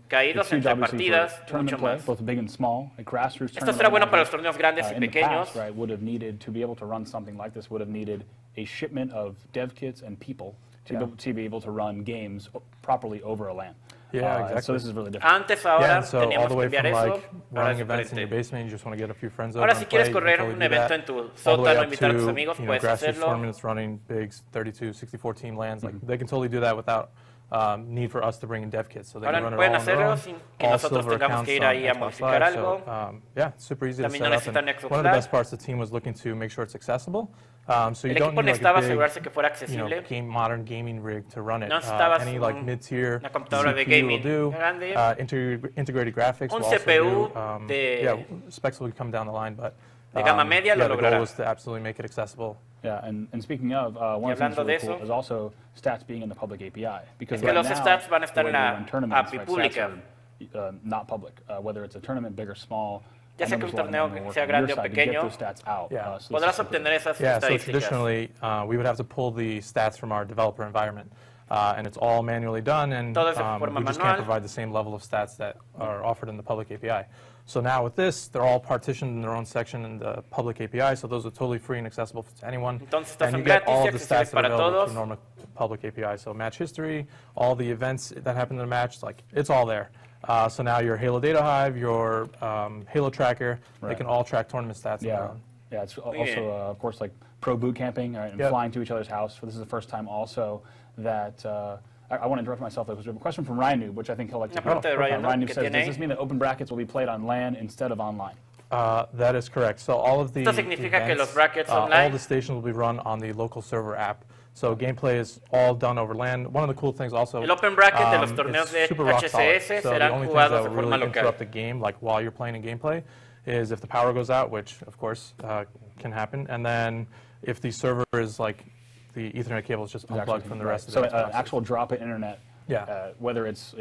caídos entre partidas, mucho más. Both big and small, like grassroots. Esto será bueno para los torneos grandes y pequeños. Right, would have needed to be able to run something like this. Would have needed a shipment of dev kits and people to be able to run games properly over a LAN. Yeah, exactly. So this is really different. Antes, ahora so all teníamos the que way enviar from eso. like Ahora running es events in your diferente. basement, you just want to get a few friends over Ahora and si play, quieres you can correr totally un do evento that. en tu All the way sótano, up invitar a tus to, amigos, puedes grassroots hacerlo. tournaments running big 32, 64 team LANs. Like they can totally do that without need for us to bring in dev kits. So they Ahora can run it pueden all on their hacerlo own. sin que All nosotros silver tengamos accounts que ir on ahí a Xbox modificar Live. algo. So yeah, super easy to También set no up. necesitan And Xbox one of the Live. best parts, the team was looking to make sure it's accessible. So you El don't equipo need necesitaba like a asegurarse big, que fuera accesible. modern gaming rig to run it. No necesitabas Any like mid-tier una computadora de CPU will gaming do. grande. Integrated graphics Un will also CPU do. de- Yeah, specs will come down the line, but de gama media lo the logrará. goal was to absolutely make it accessible. Yeah, and speaking of, one of the things hablando really de cool eso, is also stats being in the public API. Because es que right los now, stats van a estar the way en la we run tournaments, API right, pública. stats are, not public. Whether it's a tournament, big or small, Ya sea que un torneo sea grande o pequeño, podrás obtener esas Yeah, so estadísticas. traditionally, we would have to pull the stats from our developer environment. And it's all manually done, and Todo es de forma we just manual. can't provide the same level of stats that are offered in the public API. So now with this, they're all partitioned in their own section in the public API, so those are totally free and accessible to anyone. Entonces, estas And you son get gratis all y of the accesibles stats that are para available todos. through normal public API. So match history, all the events that happen in the match, like it's all there. So now your Halo Data Hive, your Halo Tracker, they can all track tournament stats on their own. Yeah, it's also, of course, like pro boot camping and flying to each other's house. This is the first time also that, I want to interrupt myself, because we have a question from Ryan Noob, which I think he'll like to Una pregunta de Ryan Ryan Noob, Noob que says, tiene does ahí. this mean that open brackets will be played on LAN instead of online? That is correct. So all of the Esto significa que events, los brackets all online- the stations will be run on the local server app. So gameplay is all done over LAN. One of the cool things also, El open bracket de los it's torneos de super rock solid. HCS So the serán only things jugados that de will forma really local. interrupt the game, like while you're playing in gameplay, is if the power goes out, which of course can happen, and then if the server is like the Ethernet cable is just unplugged from the rest of so the Xboxes. actual drop-in internet. Yeah. Whether it's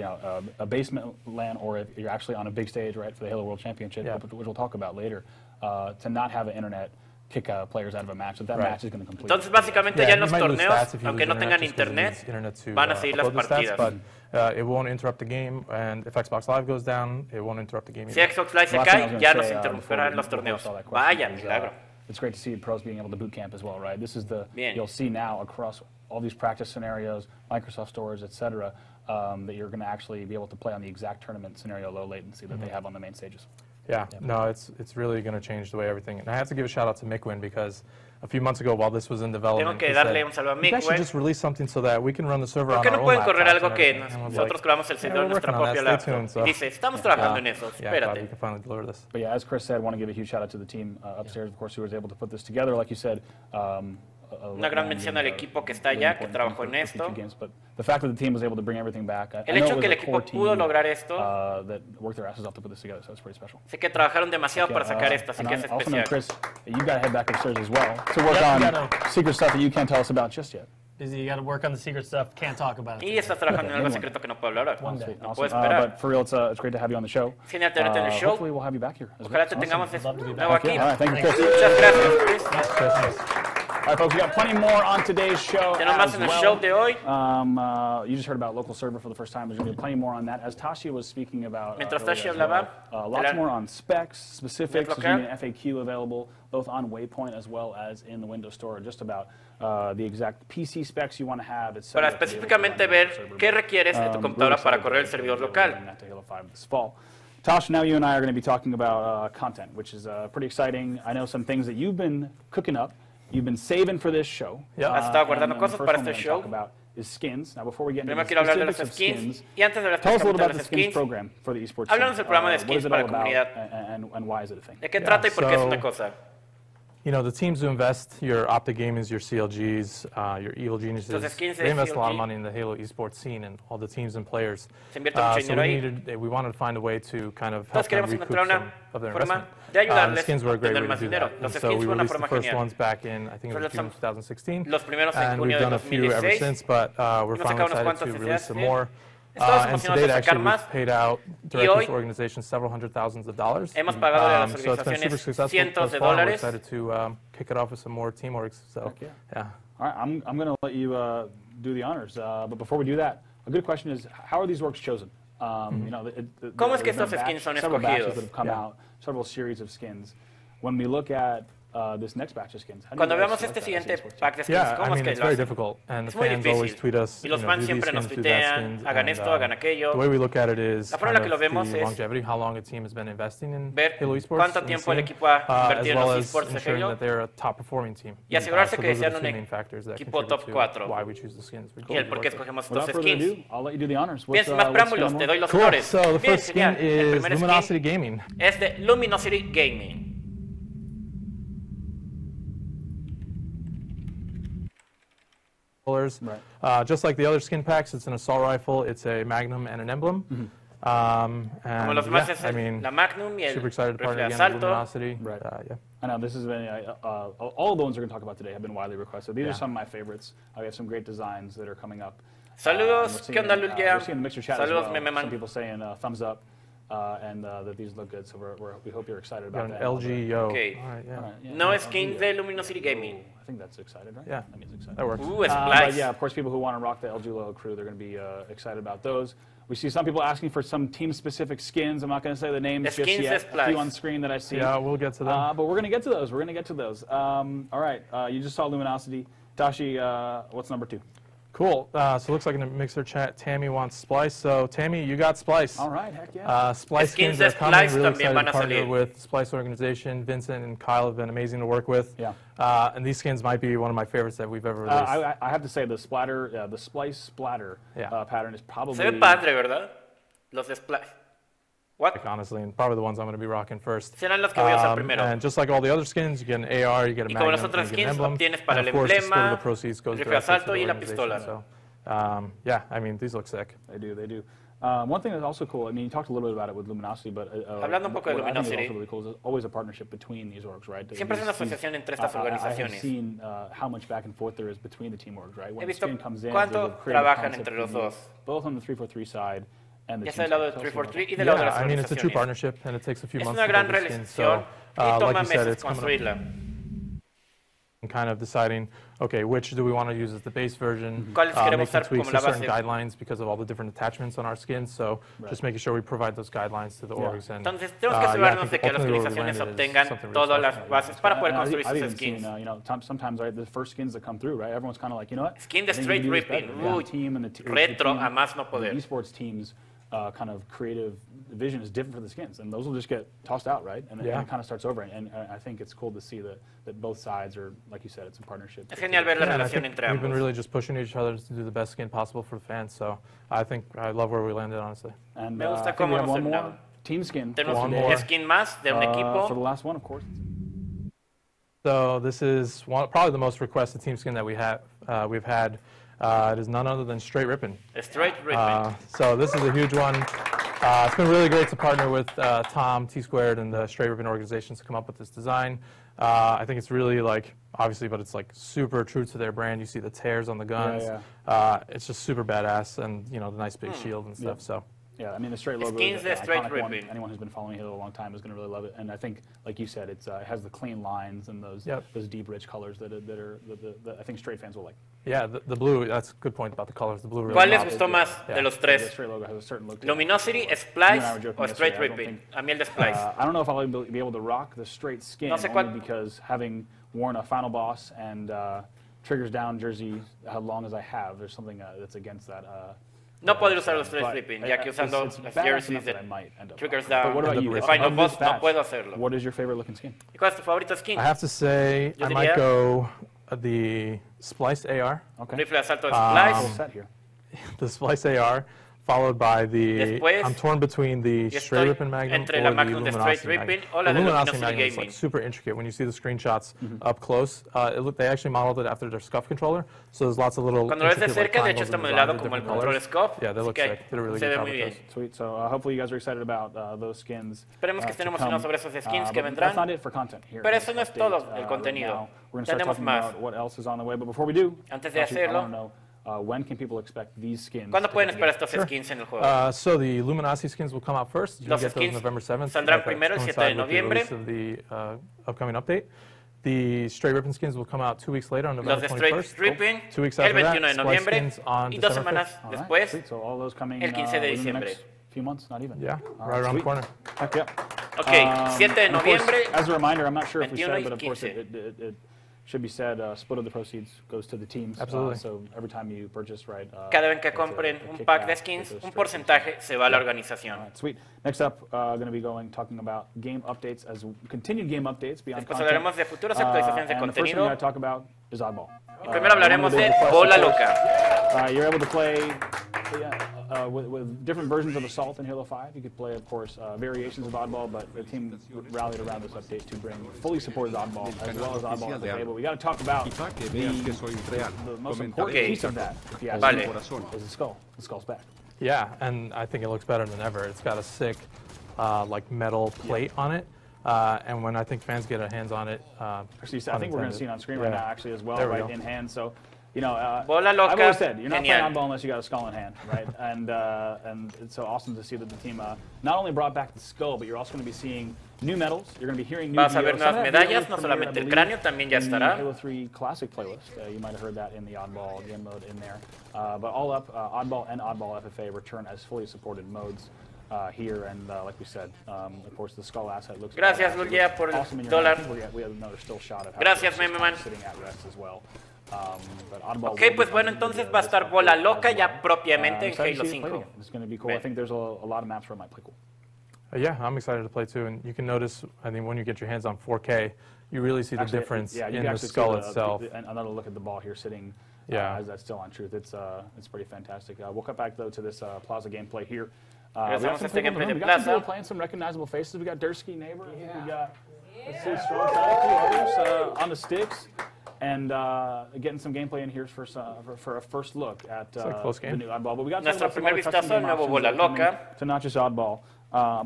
a basement LAN or if you're actually on a big stage, right, for the Halo World Championship, which we'll talk about later, to not have an internet kick players out of a match, that match is going to complete. Entonces, básicamente, ya en los you might lose torneos, stats if you aunque lose no tengan just 'cause it internet, needs internet to, van a seguir las upload the stats, partidas. but it won't interrupt the game, and if Xbox Live goes down, it won't interrupt the game Si either. Xbox Live se Last thing I was cae, gonna ya nos say, interrumpirán los before we torneos. saw that question Vaya, is, milagro. it's great to see pros being able to boot camp as well, right? This is Bien. you'll see now across all these practice scenarios, Microsoft stores, et cetera, that you're going to actually be able to play on the exact tournament scenario, low latency that they have on the main stages. Yeah, no, it's really going to change the way everything. And I have to give a shout out to Micwin, because a few months ago, while this was in development, Tengo que he darle said, un saludo a "You guys should Micwin. just release something so that we can run the server ¿Por on qué our no own pueden correr laptops algo and que everything?" And I was nosotros like, creamos el servidor en we're nuestra working on propia that. Stay laptop? tuned, so- Y dice, estamos trabajando en eso, Yeah, glad we espérate. can finally deliver this. But yeah, as Chris said, I want to give a huge shout out to the team upstairs, of course, who was able to put this together. Like you said, Una gran mención al equipo que está allá, que trabajó en esto. But the fact that the team was able to bring everything back, I El know hecho it que el was a core equipo pudo team lograr esto, that worked their asses off to put this together, so it's pretty special. sé que trabajaron demasiado para sacar esto, así And que es I also know, especial. Chris, you've got to head back upstairs as well to work Yep, on you gotta- secret stuff that you can't tell us about just yet. Busy, you got to work on the secret stuff. Can't talk about it. Y estás trabajando en algo secreto que no puedo hablar ahora. Sweet, No awesome. puedo esperar. But for real, it's great to have you on the show. Genial tenerte en el show. Hopefully we'll have you back here. as well. Ojalá te Awesome. tengamos de Love to be nuevo back. aquí. All right, thank you, Chris. Muchas gracias, Chris. All right, folks, we got plenty more on today's show Tenemos más as en el well. show de hoy. You just heard about local server for the first time. There's going to be plenty more on that. As Tashi was speaking about Mientras earlier Tashi as well, hablaba, lots more on specs, specifics. There's local. going to be an FAQ available both on Waypoint as well as in the Windows Store, just about the exact PC specs you want to have, etc. Para específicamente ver qué requieres de tu computadora para correr el servidor local. Halo 5 this fall. Tosh, now you and I are going to be talking about content, which is pretty exciting. I know some things that you've been cooking up. You've been saving for this show. Has estado guardando and cosas the first para one este we're gonna show. talk about is skins. Now, before we get into Primero the quiero hablar de los specifics of skins. Y antes de hablar tell us a little específicamente about de the los skins skins, program for the esports háblanos scene. del programa de What skins is it para all la about, comunidad. and why is it a thing? ¿De qué trata y por qué es so- una cosa? You know, the teams who invest, your Optic Gamers, your CLGs, your Evil Geniuses, Entonces, skins de they invest a lot CLG. of money in the Halo esports scene and all the teams and players. Se invierte mucho So dinero ahí. we wanted to find a way to kind of help Entonces them queremos recoup encontrar some una of their forma investment. de ayudarles The skins were a a great way obtener to más do dinero. that. Los And so skins we fue una released the forma first genial. ones back in, I think it was June Los 2016. Los primeros en And we've junio de done a few ever 2016. since, but we're Hemos finally sacado unos excited cuantos to desde release some hace. more. Estamos And to emocionados date, de sacar actually, más. we've paid out Y directly hoy to organizations several hundred thousands of dollars. hemos pagado a las So it's been super organizaciones successful cientos thus de far. We're dólares. excited to kick it off with some more team orgs. So, Heck yeah. yeah. All right, I'm going to let you do the honors. But before we do that, a good question is, how are these orgs chosen? You know, ¿Cómo es que there's estos skins son several batches escogidos? that have come out, several series of skins. When we look at this next batch of skins, how do Cuando you guys veamos select este that as siguiente esports pack de skins, Yeah, I ¿cómo es mean, que it's lo very hacen? difficult, and Es the muy fans always difícil. tweet us, Y los you know, fans do siempre these nos skins, do that tuitean, skins, hagan and, esto, hagan aquello. the way we look at it is La forma kind que lo of vemos the es longevity, how long a team has been investing in ver Halo esports, cuánto in the tiempo el scene, equipo ha as invertido en well los as esports de ensuring Halo that they're a top-performing team. y asegurarse So que those are sean the un two main factors that equipo contribute top 4. to why we choose the skins. Y el por qué escogemos estos Without further skins. ado, I'll let you do the honors. Bien, sin más preámbulos, te doy los Cool. honores. So the Bien, first skin genial. El is primer Luminosity skin Gaming. es de Luminosity Gaming. Right. Just like the other skin packs, it's an assault rifle, it's a magnum and an emblem. Como And los demás yeah, es I mean, la Magnum y el super excited to rifle partner de again with asalto. Luminosity. Right. Yeah. I know this has been, all the ones we're going to talk about today have been widely requested. These Yeah. are some of my favorites. We have some great designs that are coming up. Saludos, ¿qué onda, Lul We're seeing the mixer chat as Saludos, well. Meme Man. Some people saying thumbs up and that these look good, so we hope you're excited Got about an that. LG Yo. Okay. All right, yeah. All right, yeah. No LG, skins de Luminosity Gaming. I think that's excited, right? Yeah. That means excited. That works. But But Splice. yeah, of course, people who want to rock the LG logo crew, they're going to be excited about those. We see some people asking for some team-specific skins. I'm not going to say the names The just skins yet. de A Splice. few on screen that I see. Yeah, we'll get to them. But we're going to get to those. We're going to get to those. All right, you just saw Luminosity. Tashi, what's number 2? Cool. So it looks like in the mixer chat, Tammy wants Splice. So Tammy, you got Splice. All right, heck yeah. Splice Skins skins de are coming. Splice Really también excited van to a partner salir. with the Splice organization. Vincent and Kyle have been amazing to work with. Yeah. And these skins might be one of my favorites that we've ever released. I have to say the splatter, the Splice splatter Yeah. pattern is probably. Se ve padre, ¿verdad? Los de Splice. What? Like, honestly, and probably the ones I'm going to be rocking first. Serán los que voy a usar primero. And just like all the other skins, you get an AR, you get a Y como magnum, las otras and you get an skins, emblem. obtienes para And el of course, just emblema, the proceeds goes rifle de directly to asalto the y la organization. pistola. So, yeah, I mean, these look sick. They do, they do. One thing that's also cool, I mean, you talked a little bit about it with Luminosity, but Hablando un poco de what I think is Luminosity. also really cool is always a partnership between these orgs, right? Siempre es una asociación entre estas I have organizaciones. seen how much back and forth there is between the team orgs, right? When He the visto skin comes in, cuánto there's a creative trabajan concept entre los review, dos. both on the 343 side and the Ya team sea del lado de side. 343 y del lado de Yeah, las I mean, it's a true organizaciones. partnership, and it takes a few Es months una to gran build these skins. relación So, y like toma you said, meses it's coming up construirla. and kind of deciding, okay, which do we want to use as the base version, ¿Cuáles queremos making usar tweaks como la to certain base? guidelines because of all the different attachments on our skins. So just making sure we provide those guidelines to the orgs. And, Entonces tenemos que yeah, I asegurarnos think de que las ultimately where we organizaciones landed is obtengan something really todas las special. bases para poder And construir I've sus even seen, skins. you know, sometimes, right, the first skins that come through, right, everyone's kind of like, you know what? Skin de I think straight we can do this ripping. better. Uy, The team and the retro team, a más no poder. The esports teams kind of creative vision is different for the skins, and those will just get tossed out, right? And Yeah. it kind of starts over, and I think it's cool to see that both sides are, like you said, it's a partnership. Es genial ver la Yeah, and I relación think entre we've been ambos. really just pushing each other to do the best skin possible for the fans. So I think I love where we landed, honestly. And Me gusta I think we cómo have nos one more terminamos. team skin. for Tenemos One today. more. un skin más de un For the equipo. last one, of course. So this is probably the most requested team skin that we've had. It is none other than Straight Rippin'. Straight ripping. So this is a huge one. It's been really great to partner with Tom, T-Squared, and the Straight Rippin' organizations to come up with this design. I think it's really like, obviously, but it's like super true to their brand. You see the tears on the guns. It's just super badass, and you know the nice big shield and stuff. So. Yeah, I mean, the straight logo Skins is de an straight iconic one. ripping. Anyone who's been following Halo a long time is going to really love it. And I think, like you said, it has the clean lines and those deep, rich colors that I think straight fans will like. Yeah, the blue, that's a good point about the colors. The blue really ¿Cuál les pops. gustó más de los The tres? straight logo has a certain look to it. Luminosity, You Splice and I were joking o Straight yesterday, I don't ripping. think- A mí el de Splice. I don't know if I'll be able to rock the straight skin No sé only cuál- because having worn a Final Boss and Triggers Down jersey how long as I have, there's something that's against that. No poder usar los Straight But ripping, ya que usando it's las badass jerseys enough de that I might end up Triggers rocking it. But Down, what about you? de Of Final this Boss, no batch, puedo hacerlo. What is your favorite looking skin? ¿Y cuál es tu favorito skin? I have to say, Yo I might diría- go the spliced AR, Rifle de asalto de Full Splice. set here. the spliced AR, followed by the. Después, I'm torn between the Stray estoy Ripping Magnum entre or la the Magnum de Straight Luminosity Ripping Magnum. o la The de Luminosity Luminosity Magnum is Gaming. like super intricate. When you see the screenshots up close, they actually modeled it after their SCUF controller. So there's lots of little. Cuando lo ves de intricate, cerca, de like, hecho está triangles and modelado designs of como el different control colors. SCUF. Yeah, they look así que sick. Did a really se good ve job muy with bien. those. Sweet. So hopefully you guys are excited about those skins. Esperemos que estén to emocionados come. sobre esos skins que But vendrán. that's not it for content here. Pero in eso this no es update. todo el Right contenido. now, we're going to start Tenemos talking más. about what else is on the way. But before we do, Antes de actually, I hacerlo, want to know when can people expect these skins? ¿Cuándo to pueden get esperar released? estos skins en el juego? So the Luminosity skins will come out first. You Los can get those skins November 7th. saldrán That primero el 7 de coincide with the noviembre. release of the upcoming update. The Stray Ripping skins will come out 2 weeks later on Los November de Straight 21st. Ripping 2 weeks el after that, 21 de Splice noviembre skins on y 2 December semanas 5th. All right, después sweet. So all those coming el 15 de within the diciembre. next few months, not even. Yeah, All right around sweet. the corner. Heck yeah. Ok, 7 de and of course, noviembre. as a reminder, I'm not sure if we 21 said, but y of course 15. it should be said, split of the proceeds goes to the teams. Absolutely. So every time you purchase, right? Cada vez que it's a compren un kickback, pack de it's skins, a un straight porcentaje se va a la All organización. right, sweet. Next up, going to be talking about game updates continued game updates beyond Después content. hablaremos de futuras actualizaciones de And the first one we contenido. got to talk about is Oddball. Primero hablaremos de one of the big Bola requests, of Loca. course, you're able to play with different versions of Assault in Halo 5. You could play, of course, variations of Oddball, but the team rallied around this update to bring fully supported Oddball as well as Oddball at the table. We got to talk about Quizá que veas que soy real. the most Comentaré important piece esta of that, if you ask Vale. me, corazón. is the skull. The skull's back. Yeah, and I think it looks better than ever. It's got a sick, like metal plate on it, and when I think fans get their hands on it, Actually, I think we're going to see it on screen right Yeah. now, actually, as well, There we right go. in hand. So, you know, Bola Loca, I've always said you're not genial. playing Oddball unless you got a skull in hand, right? And it's so awesome to see that the team not only brought back the skull, but you're also going to be seeing new medals. You're going to be hearing new Vas a ver videos. Some nuevas of that video medallas, no premiered, solamente I el believe, cráneo, también ya in the estará. Halo 3 Classic playlist. You might have heard that in the Oddball game mode in there. But all up, Oddball and Oddball FFA return as fully supported modes. Here and like we said, of course the skull asset looks Gracias, fantastic. Lulea, Looks por el awesome in your dólar. hand. I think we have another still shot of how Gracias, it's Meme Man. sitting at rest as well. But Oddball Ok, will pues be bueno, coming entonces to va a this estar update Bola as Loca ya well. propiamente en Excited to Halo see it play 5. again. It's going to be cool. I Bien. think there's a lot of maps where it might play cool. Yeah, I'm excited to play too, and you can notice, I think, when you get your hands on 4K, you really see the Actually, difference yeah, you in can the actually skull see itself. another look at the ball here sitting Yeah. as that's still on truth. It's pretty fantastic. We'll cut back though to this Plaza gameplay here. Regresamos We a got some este people in the gameplay room. de We got some Plaza. people playing some recognizable faces. We got Dursky, Neighbor. I think we got let's see, Strong Side, a few others on the sticks. And getting some gameplay in here for a first look at a close the game. new Oddball. But we got Nuestro some primer other custom vistazo game al nuevo options Bola that are coming Loca. to not just Oddball,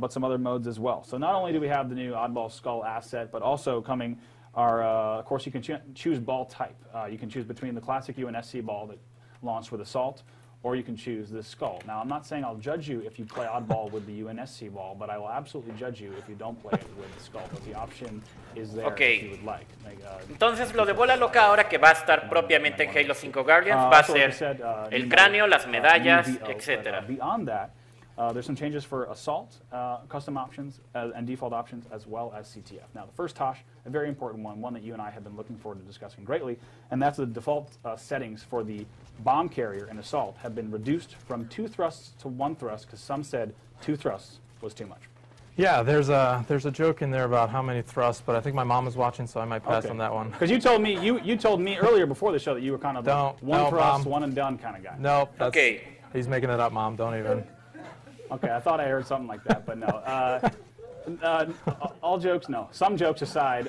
but some other modes as well. So not only do we have the new Oddball Skull asset, but also coming are, of course, you can choose ball type. You can choose between the classic UNSC ball that launched with Assault, or you can choose this skull. Now, I'm not saying I'll judge you if you play Oddball with the UNSC ball, but I will absolutely judge you if you don't play it with the skull. But the option is there Okay. if you would like. Entonces lo de Bola Loca ahora que va a estar propiamente en Halo 5 Guardians va a Also, like I ser said, el new cráneo, medals, las medallas, new VO, but, etc. beyond that, there's some changes for Assault, custom options, and default options, as well as CTF. Now, the first, Tosh, a very important one that you and I have been looking forward to discussing greatly, and that's the default settings for the bomb carrier in Assault have been reduced from 2 thrusts to 1 thrust, because some said 2 thrusts was too much. Yeah, there's a joke in there about how many thrusts, but I think my mom is watching, so I might pass on that one. Because you told me you told me earlier before the show that you were kind of one thrust, Mom. one and done kind of guy. Nope. Okay. He's making it up, Mom. Don't even. Okay, I thought I heard something like that, but no. All jokes, no. Some jokes aside,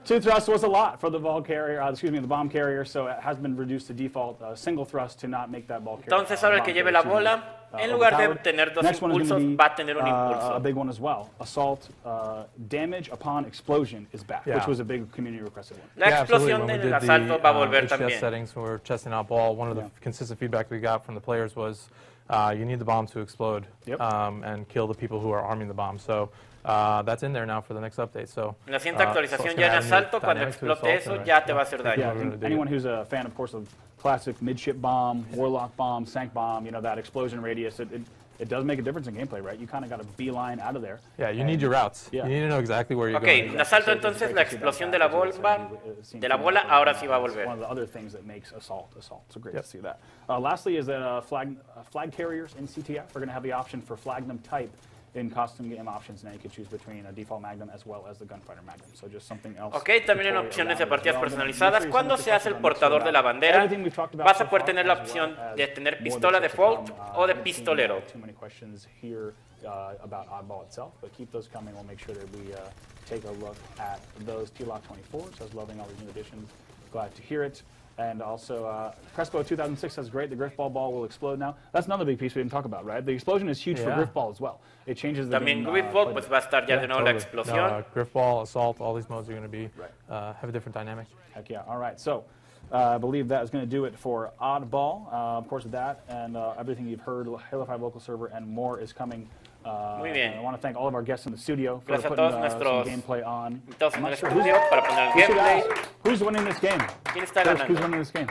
2 thrusts was a lot for the ball carrier. The bomb carrier, so it has been reduced to default single thrust to not make that ball carrier. Entonces ahora el que lleve la bola, en lugar de tener dos Next one is gonna impulsos, be, va a tener un a impulso. big one as well. Assault damage upon explosion is back, which Yeah. was a big community requested one. La Yeah, absolutely. explosión When we del did asalto va a volver HTS también. settings when we were testing out ball, one of the consistent feedback we got from the players was you need the bomb to explode and kill the people who are arming the bomb. So that's in there now for the next update. So En la siguiente actualización it's ya en gonna add a new asalto, cuando dynamic to explote assault eso, and ya te va a hacer daño. Yeah, We're gonna dig anyone it. who's a fan, of course, of classic midship bomb, warlock bomb, sank bomb, you know, that explosion radius, it does make a difference in gameplay, right? You kind of got a beeline out of there. Yeah, you need your routes. Yeah. You need to know exactly where you're Ok, going. en asalto entonces la explosión de la bomba, de la bola, ahora sí va a volver. One of the other things that makes Assault. So great to see that. Lastly is that flag carriers in CTF are going to have the option for Flagnum type in custom game options. Now you can choose between a default Magnum as well as the Gunfighter Magnum. So just something else. Ok, también en opciones de partidas personalizadas, cuando seas el portador de la bandera, vas a poder tener la opción de tener pistola default o de pistolero. Too many questions here about Oddball itself, but keep those coming. We'll make sure that we take a look at those. T-Lock 24 says loving all these new additions. Glad to hear it. And also, Crespo 2006 says great. The Griffball ball will explode now. That's another big piece we didn't talk about, right? The explosion is huge for Griffball as well. It changes the También game. Griffball, pues va a estar ya de nuevo la explosión. No, Griffball, Assault, all these modes are going to be have a different dynamic. Heck yeah. All right. So I believe that is going to do it for Oddball. Of course, that and everything you've heard, Halo 5 local server and more is coming. Muy bien. I want to thank all of our guests in the studio for Gracias a putting todos nuestros some gameplay on. invitados en el estudio para poner el gameplay. Who's winning this game? ¿Quién está First, who's ganando? winning this game?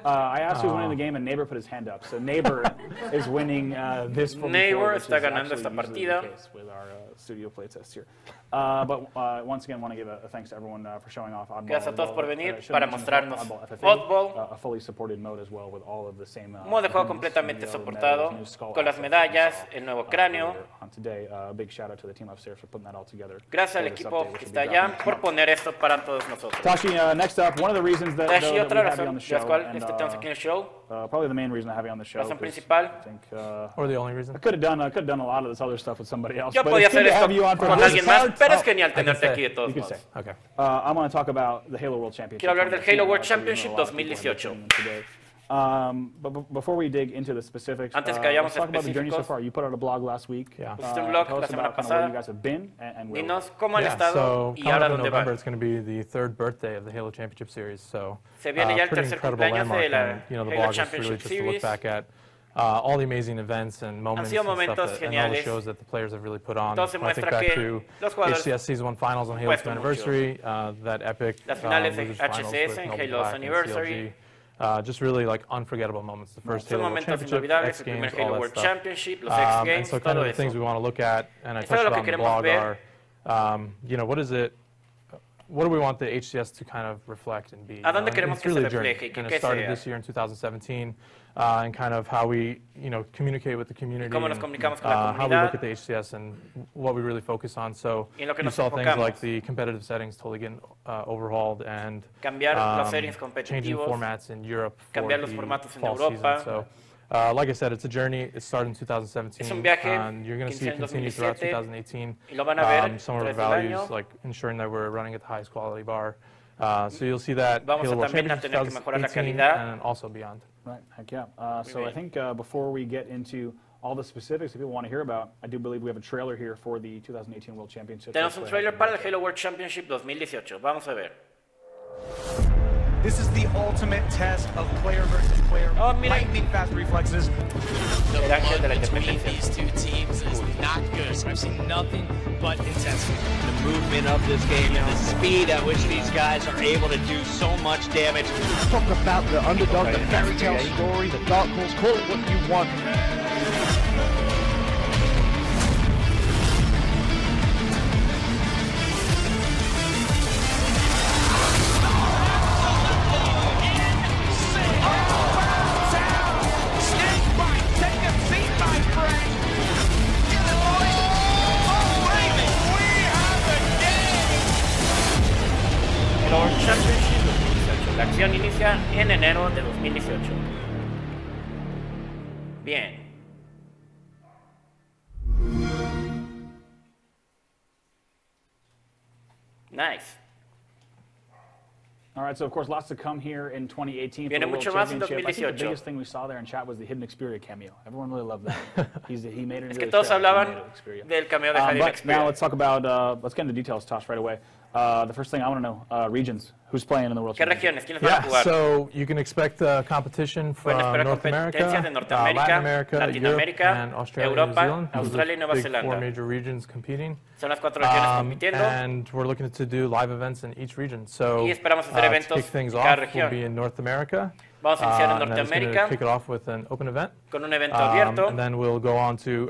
I asked who's winning the game, and Neighbor put his hand up. So Neighbor is winning this. Neighbor está ganando esta partida. With our studio playtest here. But once again, want to give a thanks to everyone for showing off Oddball. Gracias a todos por venir para mostrarnos Oddball, Oddball. a fully supported mode as well with all of the same. Modo de juego completamente soportado, con las medallas, el nuevo cráneo. Today, big shout out to the team upstairs for putting that all together. Gracias al equipo que está allá por poner esto para todos nosotros. Tashi, next up, one of the reasons that, Tashi, we otra have you on razón the de show, las cuales and, tenemos aquí en el show, probably the main reason I have you on the show. razón 'cause principal. I think, Or the only reason? I could have done a lot of this other stuff with somebody else. Yo but podía it's good hacer to have esto you on for con this alguien más, part. pero es genial I can tenerte say. aquí de todos You can modos. say. Okay. I want to talk about the Halo World Championship. Quiero hablar del Halo World Championship A lot of people have been 2018. tuning in today. But before we dig into the specifics, Antes que vayamos let's talk about the journey so específicos. far. You put out a blog last week. Yeah. Pusiste un blog Tell la us semana about kind of where pasada. you guys have been and where. Dinos cómo han Yeah, estado so y coming ahora up in dónde November, van. it's going to be the third birthday of the Halo Championship Series. So Se viene ya el pretty tercer incredible cumpleaños landmark. de la And, the Halo blog is really Championship just to look Series. back at all the amazing events and moments sido and stuff momentos that, and all the geniales. shows that the players have really put on. Todo se When I think muestra back que to los jugadores HCS Season 1 Finals on Halo's puesto anniversary, that epic Las finales de Losers Finals HCS with en Noble Halo's Black and Anniversary. CLG. Just really like unforgettable moments. The first Son Halo World momentos Championship, inolvidables, X el primer Games, Halo all that World stuff. Championship, los X And Games, so kind todo of the things eso. we want to look at, and I Eso es touched lo on que the queremos blog ver. what is it? What do we want the HCS to kind of reflect and be? ¿A dónde And queremos it's que se really a journey. refleje y que And qué it started sea? this year in 2017, and kind of how we, communicate with the community, cómo nos and, comunicamos con la how we comunidad. look at the HCS and what we really focus on. So Y en lo que you nos saw things enfocamos. like the competitive settings totally getting overhauled and Cambiar los settings changing competitivos, formats in Europe for cambiar los the formatos en fall Europa. season. So, like I said, it's a journey. It started in 2017. Es un viaje and you're going que to see it inició en continue throughout 2017, 2018. y lo van a ver Some of our tras el values, año. like ensuring that we're running at the highest quality bar. So you'll see that Vamos Halo a World también a Championship tener que mejorar la 2018 calidad. and also beyond. Right, heck yeah. So I bien. think before we get into all the specifics that people want to hear about, I do believe we have a trailer here for the 2018 World Championship. Tenemos un trailer para el Halo World Championship 2018. Vamos a ver. This is the ultimate test of player versus player. Oh, mira. Lightning fast reflexes. El ángel de la Between independencia. these two teams is not good. I've seen nothing but intensity. The movement of this game and the speed at which these guys are able to do so much damage. Talk about the underdog, the fairy tale story, the dark horse, call it what you want. Halo World Championship 2018. La acción inicia en enero de 2018. Bien. Nice. All right, so of course, lots to come here in 2018 for Viene the World mucho más en Championship. I think the 2018. biggest thing we saw there in chat was the hidden Xperia cameo. Everyone really loved that. He made it Es into que the todos show. He hablaban made it Xperia. del cameo de Javier But now Xperia. let's talk about, let's get into details, Tosh, right away. The first thing I want to know, regions. Who's playing in the World ¿Qué Championship? regiones? ¿Quiénes van a Yeah, jugar? so you can expect competition from Pueden esperar North America, competencias de Norteamérica, Latin America, Latinoamérica, Europe, and Australia, Europa, New Zealand. Those are Australia y Nueva big Zelanda. four major regions competing. Son las 4 regiones compitiendo. And we're looking to do live events in each region. So Y esperamos hacer to eventos kick things en cada off, we'll región. be in North America. Vamos a iniciar en And then it's going to Norteamérica kick it off with an open event. con un evento abierto. And then we'll go on to,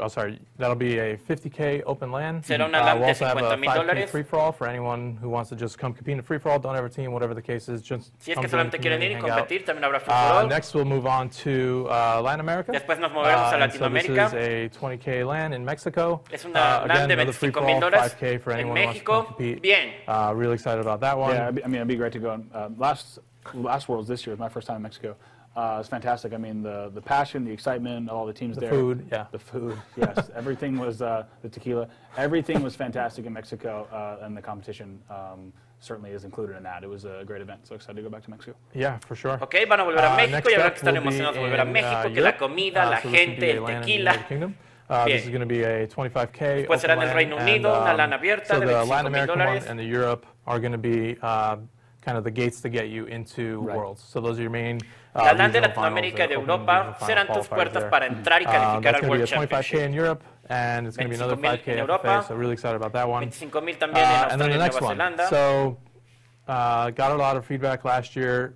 that'll be a 50K open LAN. Será una LAN We'll de also have a 50,000 5K dólares. free-for-all for anyone who wants to just come compete in a free-for-all, don't have a team, whatever the case is, just Si es come que join solamente the quieren ir y community, hang out. competir, también habrá free for all. Next, we'll move on to Latin America. Después nos moveremos a And so Latinoamérica. this is a 20K LAN in Mexico. Es una LAN Again, de another 25,000 free-for-all, dólares 5K for en anyone who wants to México. come compete. Bien. Really excited about that one. Yeah, I mean, it'd be great to go. Last Worlds this year was my first time in Mexico. It's fantastic. I mean, the passion, the excitement, all the teams there. The food, yeah. The food, yes. Everything was, the tequila, everything was fantastic in Mexico, and the competition certainly is included in that. It was a great event, so excited to go back to Mexico. Yeah, for sure. Ok, van a volver a México Next y habrá up que estar will be emocionados de volver a in, México, que la Europe. comida, la So this will gente, be a el LAN in the tequila. United Kingdom. Bien. This is going to be a 25K Después será en open el LAN, Reino and, Unido, una LAN abierta so de the 25,000 Latin American one dólares. and the Europe are going to be kind of the gates to get you into Worlds. So those are your main La LAN de regional finals, Latinoamérica y de open Europa regional final serán tus qualifiers puertas there. para entrar y calificar That's al going to be World a 25K in Championship. Europe, and it's going to be another 25,000 5K en FFA, Europa, so really excited about that one. 25,000 también en And then Australia the y next Nueva one. Zelanda. So, got a lot of feedback last year.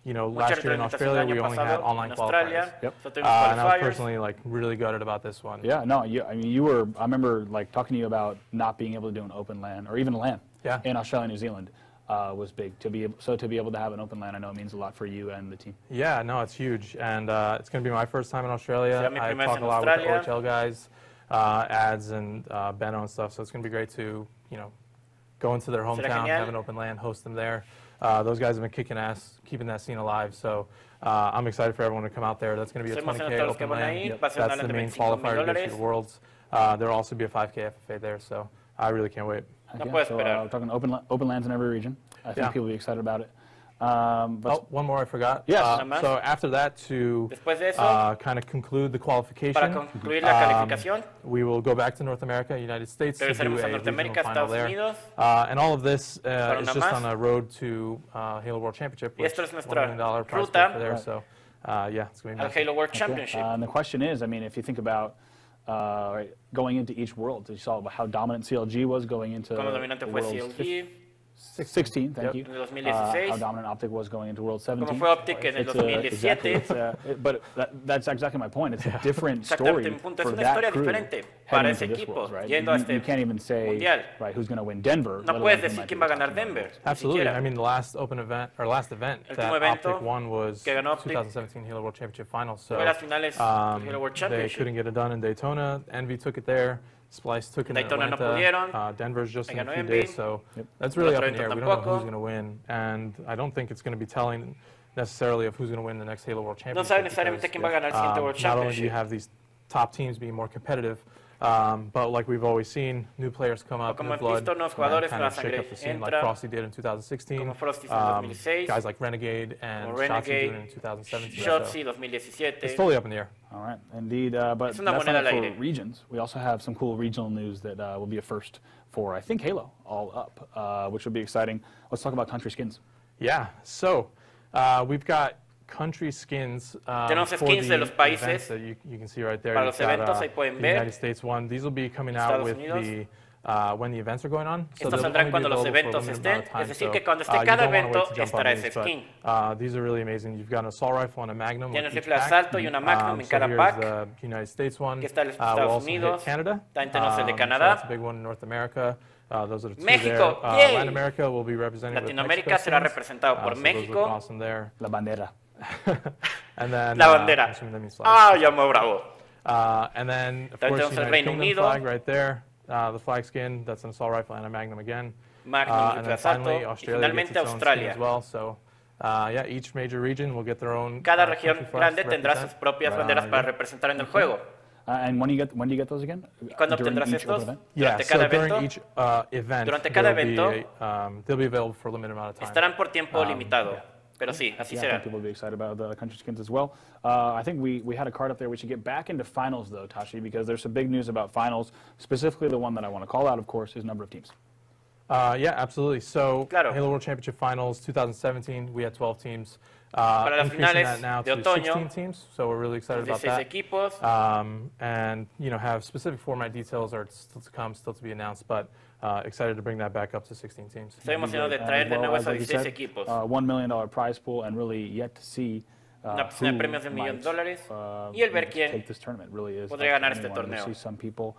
You know, Mucha last year in retroalimentación Australia, el we año only pasado had online en Australia. qualifiers. Yep. So tuvimos And I was qualifiers. personally like really gutted about this one. Yeah, no, I mean, you were, I remember like talking to you about not being able to do an open LAN, or even a LAN in Australia and New Zealand was big. To be able to have an open LAN, I know it means a lot for you and the team. Yeah, no, it's huge. And it's going to be my first time in Australia. Será mi I primera talk vez en a lot with the Australia. OHL guys, Ads and Benno and stuff, so it's going to be great to, you know, go into their Será hometown, genial. have an open LAN, host them there. Those guys have been kicking ass, keeping that scene alive, so I'm excited for everyone to come out there. That's going to be a Estoy emocionado de 20K todos los que open van a LAN. ir. Va a ser una That's LAN the de main 25,000 qualifier to get you dólares. to Worlds. There'll also be a 5K FFA there, so I really can't wait. No Yeah, puedo so, esperar. we're talking open LANs in every region. I think Yeah. people will be excited about it. But One more I forgot. Yes. Nada más. So after that, to Después de eso, kind of conclude the qualification, para concluir la calificación, we will go back to North America, United States, to do a regresaremos a regional Norteamérica, final Estados there. Unidos. And all of this Para is una just más. on a road to Halo World Championship, Y which esto es $1 nuestra million prize ruta pool for there. So yeah, it's going to be al massive. Halo World Okay. Championship. And the question is, I mean, if you think about going into each world, you saw how dominant CLG was going into Como dominante the fue World's CLG, 16, thank you. en el 2016. How dominant Optic was going into World 17. Como fue Optic en el It's 2017. exactly, but that's exactly my point. It's a different story Exactamente, mi punto. Es for una that historia crew diferente heading para into ese this equipo, World, right? yendo a este You can't even say mundial. right who's going to win Denver. No let puedes alone who decir might quién be va a the ganar top Denver. Worlds. Ni Absolutely. siquiera. I mean, the last event El that último evento Optic won was que ganó Optic 2017 Halo World Championship Finals. So fue las finales del Halo World they Championship. couldn't get it done in Daytona. Envy took it there. Splice took it in Daytona no Atlanta. pudieron. Denver's just in a Ganó few Envy. days, so that's really El up otro in the air. evento We don't know tampoco. who's going to win, and I don't think it's going to be telling necessarily of who's going to win the next Halo World No Championship. sabe necesariamente because, quién va a ganar el siguiente World not only do you Championship. have these top teams being more competitive, but like we've always seen, new players come up, Como new hemos blood, visto, nuevos and jugadores, kind nueva of shake sangre up the scene like entra. Frosty did in 2016. Como Frosty hizo en 2016. Guys like Renegade and Como Shotzi doing it Renegade, in 2017. Shotzi So 2017. it's totally up in the air. All right, indeed. But Es una that's moneda not al for aire. regions. We also have some cool regional news that will be a first for, I think, Halo All Up, which will be exciting. Let's talk about country skins. Yeah, so we've got country skins Tenemos for skins the de los países. events that you can see right there. Para You've los got, eventos, ahí pueden the ver. United States one. These will be coming out Estados with Unidos. the when the events are going on. So Estos they'll saldrán only be cuando los available for a eventos limited estén, amount of time. es decir, So, que cuando esté you cada don't wanna evento, wait to jump on estará these, ese but, skin. these are really amazing. You've got an assault rifle and a magnum. with Tienes each rifle de pack. asalto y una Magnum en So cada here's pack. the United States one. Aquí está el We'll Estados also hit Unidos. Canada. También tenemos el de So Canadá. that's a big one in North America. Those are the two México, there. yay. Latin America will be represented with Latinoamérica Mexico será skins. representado por So those México. look awesome there. La bandera. And then, La bandera. I'm assuming that means flag. Ah, llamó bravo. And then, of También course, tenemos el United Reino Kingdom Unido. flag right there. The flag skin, that's an assault rifle and a magnum again. Magnum, And rifle de then finally, asalto. Y Australia gets finalmente its own skin Australia. as well. So, yeah, each major region will get their own. Cada country región flags grande to tendrá represent. sus propias banderas para Yeah. representar en el juego. And when do you get those again? ¿Cuándo During obtendrás each estos? event? Yeah, Durante so cada during evento. each event, Durante cada they'll be available for a limited amount of time. Estarán por tiempo limitado. yeah. Pero sí, así Yeah, I será. think people will be excited about the country skins as well. I think we had a card up there. We should get back into finals, though, Tashi, because there's some big news about finals. Specifically, the one that I want to call out, of course, is number of teams. Yeah, absolutely. So, Claro. Halo World Championship Finals 2017, we had 12 teams. Para las Increasing finales that now de to otoño, 16 teams, so we're really excited about 16 that. equipos. And have specific format details are still to come, still to be announced, but excited to bring that back up to 16 teams. Estoy emocionado de As traer de well, nuevo as esos like you 16 said, equipos. $1 million prize pool, and really yet to see Una piscina de premios de $1.000.000 y el ver quién take this tournament really is podría ganar este anyone. We torneo. see some people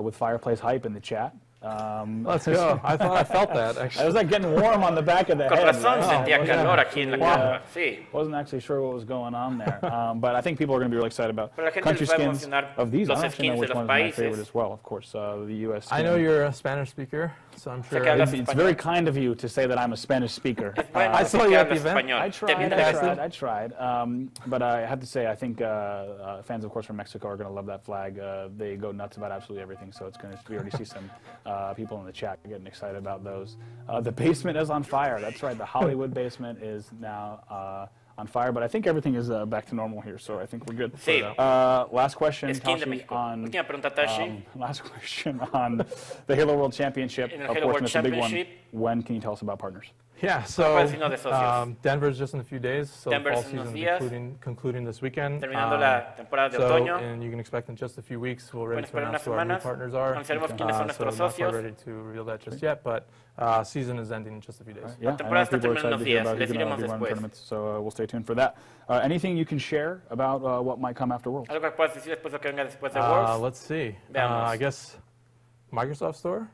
with fireplace hype in the chat. Let's go. I thought I felt that, actually. I was like getting warm on the back of the Con head. razón sentía calor aquí en la cámara. Sí. Wasn't actually sure what was going on there, but I think people are going to be really excited about Pero la gente country les va a skins emocionar of these. I los don't actually know skins de which los one is my países. favorite as well. Of course, the U.S. I know you're a Spanish speaker, so I'm sure. que hablas It's español. very kind of you to say that I'm a Spanish speaker. Bueno, I sé saw que you at hablas the event. español. I Te vi en el evento. I tried. But I have to say, I think fans, of course, from Mexico are going to love that flag. They go nuts about absolutely everything, so it's going to. We already see some people in the chat getting excited about those. The basement is on fire. That's right. The Hollywood basement is now on fire, but I think everything is back to normal here, so I think we're good. Sí. Last question, Skin de Tashi, México. on Última pregunta, Tashi. last question on the Halo World Championship. In the Of Halo course, World it's a big one. Championship. When can you tell us about partners? Yeah, so puedes decirnos de socios? Denver's just in a few days, so the Denver's fall en unos season días. concluding this weekend. Terminando la temporada de So, otoño. and you can expect in just a few weeks we'll ready Pueden to esperar announce unas who our new semanas. partners are. Anunciaremos quiénes son So nuestros not quite socios. ready to reveal that just yet, but season is ending in just a few days. Yeah, temporada I know está people are terminando excited to hear días. about Les who's going diremos to be running después. tournaments, so we'll stay tuned for that. Anything you can share about what might come after Worlds? Algo que puedas decir después de lo que venga después de Worlds. Let's see. Veamos. I guess Microsoft Store?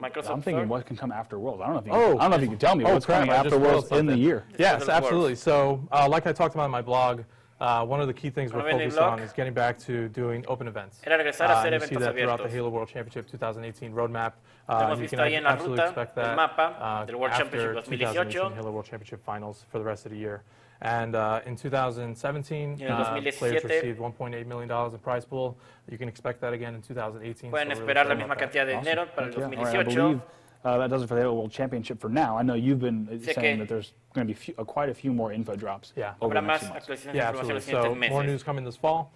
Microsoft I'm thinking Store. what can come after Worlds. I don't know if you, Oh. I don't know if you can tell me what's crap, coming I after just Worlds spoiled in the something. year. Yes, of the absolutely. Worlds. So, like I talked about in my blog, one of the key things we're Cuando ven el focused blog, on is getting back to doing open events. Era regresar a hacer You see eventos that throughout the abiertos. Halo World Championship 2018 roadmap. Hemos You visto can ahí en la absolutely ruta, expect el that mapa del World Championship after 2018. 2018 Halo World Championship finals for the rest of the year. And in 2017, Y en el players 2017, received $1.8 million in prize pool. You can expect that again in 2018. Pueden so we're esperar la really misma excited about cantidad de Awesome. dinero para el Heck yeah. All right, I 2018. believe that does it for the Halo World Championship for now. I know you've been Sé saying que that there's going to be quite a few more info drops Yeah. over Habrá the más next few months. actualizaciones de Yeah, información en los absolutely. So siguientes more meses. news coming this fall.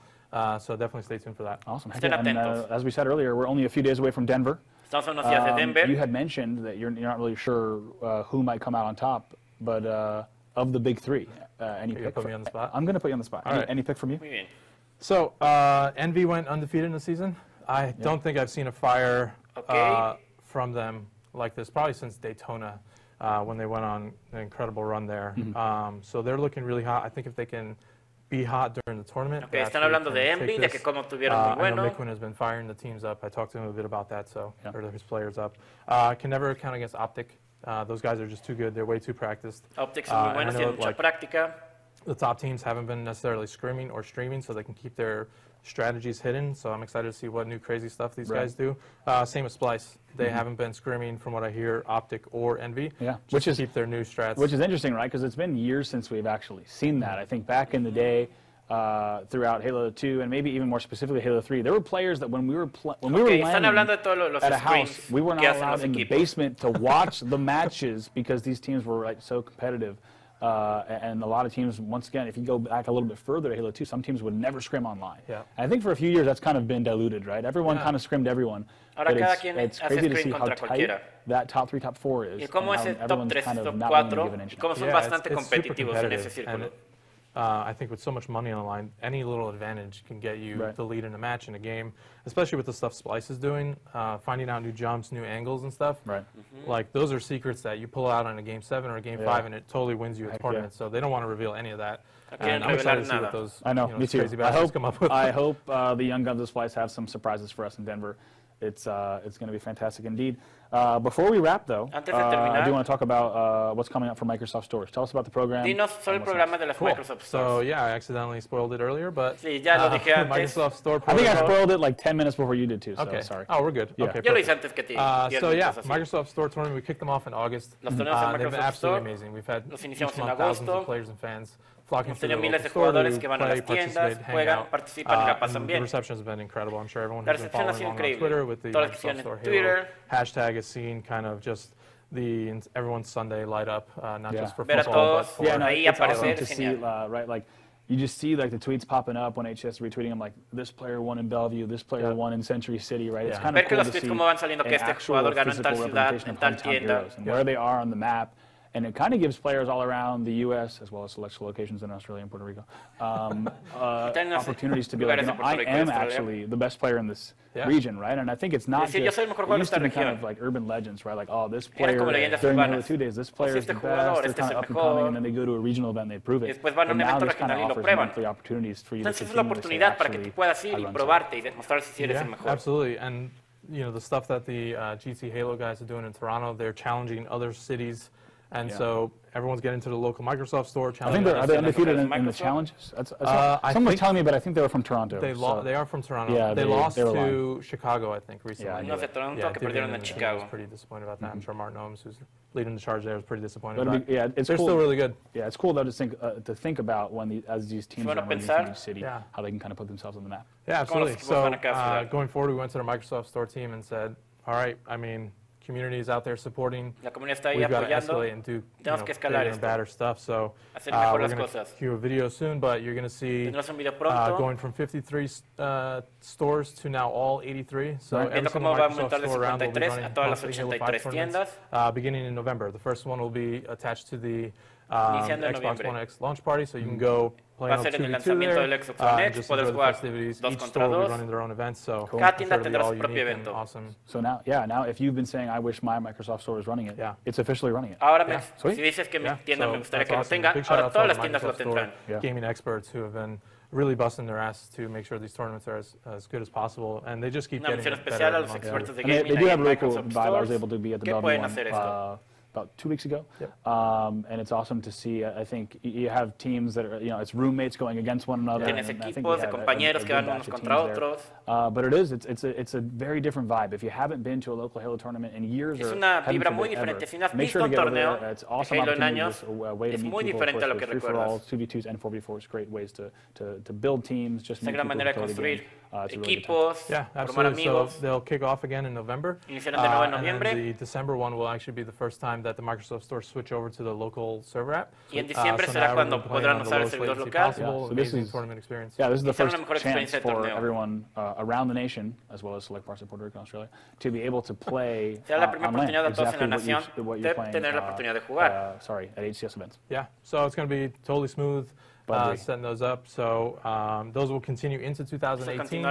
So definitely stay tuned for that. Awesome. Heck Estén yeah. And, atentos. as we said earlier, we're only a few days away from Denver. Estamos a unos días de Denver. You had mentioned that you're not really sure who might come out on top, but of the big three, any You're gonna pick? put me on the spot? I'm going to put you on the spot. All right. Any pick from you? Muy bien. So, Envy went undefeated in the season. I don't think I've seen a fire Okay. from them like this, probably since Daytona, when they went on an incredible run there. So they're looking really hot. I think if they can be hot during the tournament. Okay, they están actually hablando can de take Envy, de que this. cómo tuvieron muy I bueno. know Miquin has been firing the teams up. I talked to him a bit about that, so Yeah. or his players up. Can never count against Optic. Those guys are just too good. They're way too practiced. Optics son muy and I buenos, know, tienen mucha like, práctica. the top teams haven't been necessarily scrimming or streaming, so they can keep their strategies hidden. So I'm excited to see what new crazy stuff these Right. guys do. Same with Splice. They haven't been scrimming, from what I hear, Optic or Envy. Yeah, just which to is- keep their new strats. Which is interesting, right? Because it's been years since we've actually seen that. I think back in the day, throughout Halo 2 and maybe even more specifically Halo 3, there were players that when we were Okay, están hablando de todos los at a house, screens we were que not hacen allowed los in the equipos. basement to watch the matches because these teams were like so competitive. And a lot of teams, once again, if you go back a little bit further to Halo 2, some teams would never scrim online. Yeah. And I think for a few years that's kind of been diluted, right? Everyone Yeah. kind of scrimmed everyone. Ahora But cada it's, quien it's hace crazy to scrim see how contra tight cualquiera. that top 3, top 4 is. Y cómo and ese how top everyone's 3, kind of top not willing to 4, give an inch. y cómo son Yeah, bastante it's super competitivos en ese competitive, and círculo. I think with so much money on the line, any little advantage can get you Right. the lead in a match, in a game, especially with the stuff Splice is doing, finding out new jumps, new angles and stuff. Right. Like, those are secrets that you pull out on a Game 7 or a Game 5, and it totally wins you a Heck tournament. So they don't want to reveal any of that. quieren And I'm excited to revelar see what nada. those I know, me too. crazy I bastards hope, come up with. I hope the Young Guns of Splice have some surprises for us in Denver. It's going to be fantastic indeed. Before we wrap, though, Antes de I terminar, do want to talk about what's coming up for Microsoft Stores. Tell us about the program. Dinos sobre el and what's programa next. de las Cool. Microsoft So Stores. yeah, I accidentally spoiled it earlier, but Sí, ya lo dije antes. Microsoft Store I think I protocol- spoiled it like 10 minutes before you did too, so Okay. sorry. Oh, we're good. Yeah. Okay. Yo lo hice perfect. antes que ti. So yeah, así. Microsoft Store tournament, we kicked them off in August. Los torneos en They've been Microsoft absolutely Store amazing. We've had los each iniciamos en month thousands agosto. of players and fans flocking Hemos to the tenido miles local de store jugadores to que van a play, las tiendas, participate, hang juegan, out. participan y la pasan And bien. the reception has been incredible. I'm sure everyone La who's been recepción ha following sido along on increíble. Twitter with the Todas las que Microsoft siguen Store en Twitter. Halo hashtag has seen kind of just everyone's Sunday light up, not Yeah. just for Ver a football, but todos for Yeah, no, ahí it's awesome aparecer to es see, genial. right? Like, you just see like the tweets popping up when HS retweeting them, like this player won in Bellevue, this player Yeah. won in Century City, right? It's Yeah. kind Ver of que cool los to tweets see cómo van saliendo que an este actual jugador ganó en physical tal ciudad, representation en of tal hometown tienda. heroes and where they are on the map and it kind of gives players all around the U.S. as well as select locations in Australia and Puerto Rico opportunities to be like, I am actually the best player in this region, right? And I think it's not just, it used to be kind of like urban legends, right? Like, oh, this player during Halo 2 days, this player is the best, they're kind of up and coming, and then they go to a regional event and they prove it. And now this kind of offers monthly opportunities for you to continue to say, actually, absolutely. And you know, the stuff that the GT Halo guys are doing in Toronto, they're challenging other cities, and so everyone's getting to the local Microsoft store. I think they're undefeated in the challenges. Someone was telling me, but I think they were from Toronto. They are from Toronto. Yeah, they lost to Chicago, I think, recently. No sé, Toronto que perdieron en Chicago. I was pretty disappointed about that. I'm sure Martin Ohms, who's leading the charge there, was pretty disappointed. But they're cool. still really good. Yeah, it's cool though to think about when as these teams are emerging from each city, how they can kind of put themselves on the map. Yeah, absolutely. So going forward, we went to the Microsoft Store team and said, all right, I mean, community is out there supporting. We've got to escalate and do bigger and badder stuff. So we're going to cue a video soon, but you're going to see going from 53 stores to now all 83. So every single Microsoft store around will be running monthly Halo 5 tournaments beginning in November. The first one will be attached to the Xbox One X launch party, so you can go play on 2v2 there, just enjoy the festivities. Each store will be running their own events, so cada tienda tendrá su propio evento. Awesome. So now, now if you've been saying, I wish my Microsoft Store is running it, it's officially running it. Ahora, si dices que mi tienda me gustaría que lo tenga, ahora todas las tiendas lo tendrán. Gaming experts who have been really busting their ass to make sure these tournaments are as good as possible, and they just keep getting better. They do have a really cool vibe. I was able to be at the Belgium one about 2 weeks ago, and it's awesome to see. I think you have teams that are, it's roommates going against one another. Tienes equipos de compañeros que van unos contra otros. But it's a very different vibe. If you haven't been to a local Halo tournament in years or haven't ever, make sure to get over there. It's awesome opportunities, a way to meet people. Of course, 3-for-all, 2v2s, and 4v4s, great ways to build teams. Just meet people to play the game. Equipos, yeah, absolutely. So they'll kick off again in November. And then the December one will actually be the first time that the Microsoft Store switch over to the local server app. Y en diciembre será cuando podrán usar el servidor local. So this is tournament experience. Yeah, this is the first chance for everyone around the nation, as well as select parts of Puerto Rico and Australia, to be able to play online exactly what you're playing. Sorry, at HCS events. Yeah, so it's going to be totally smooth. Setting those up, so those will continue into 2018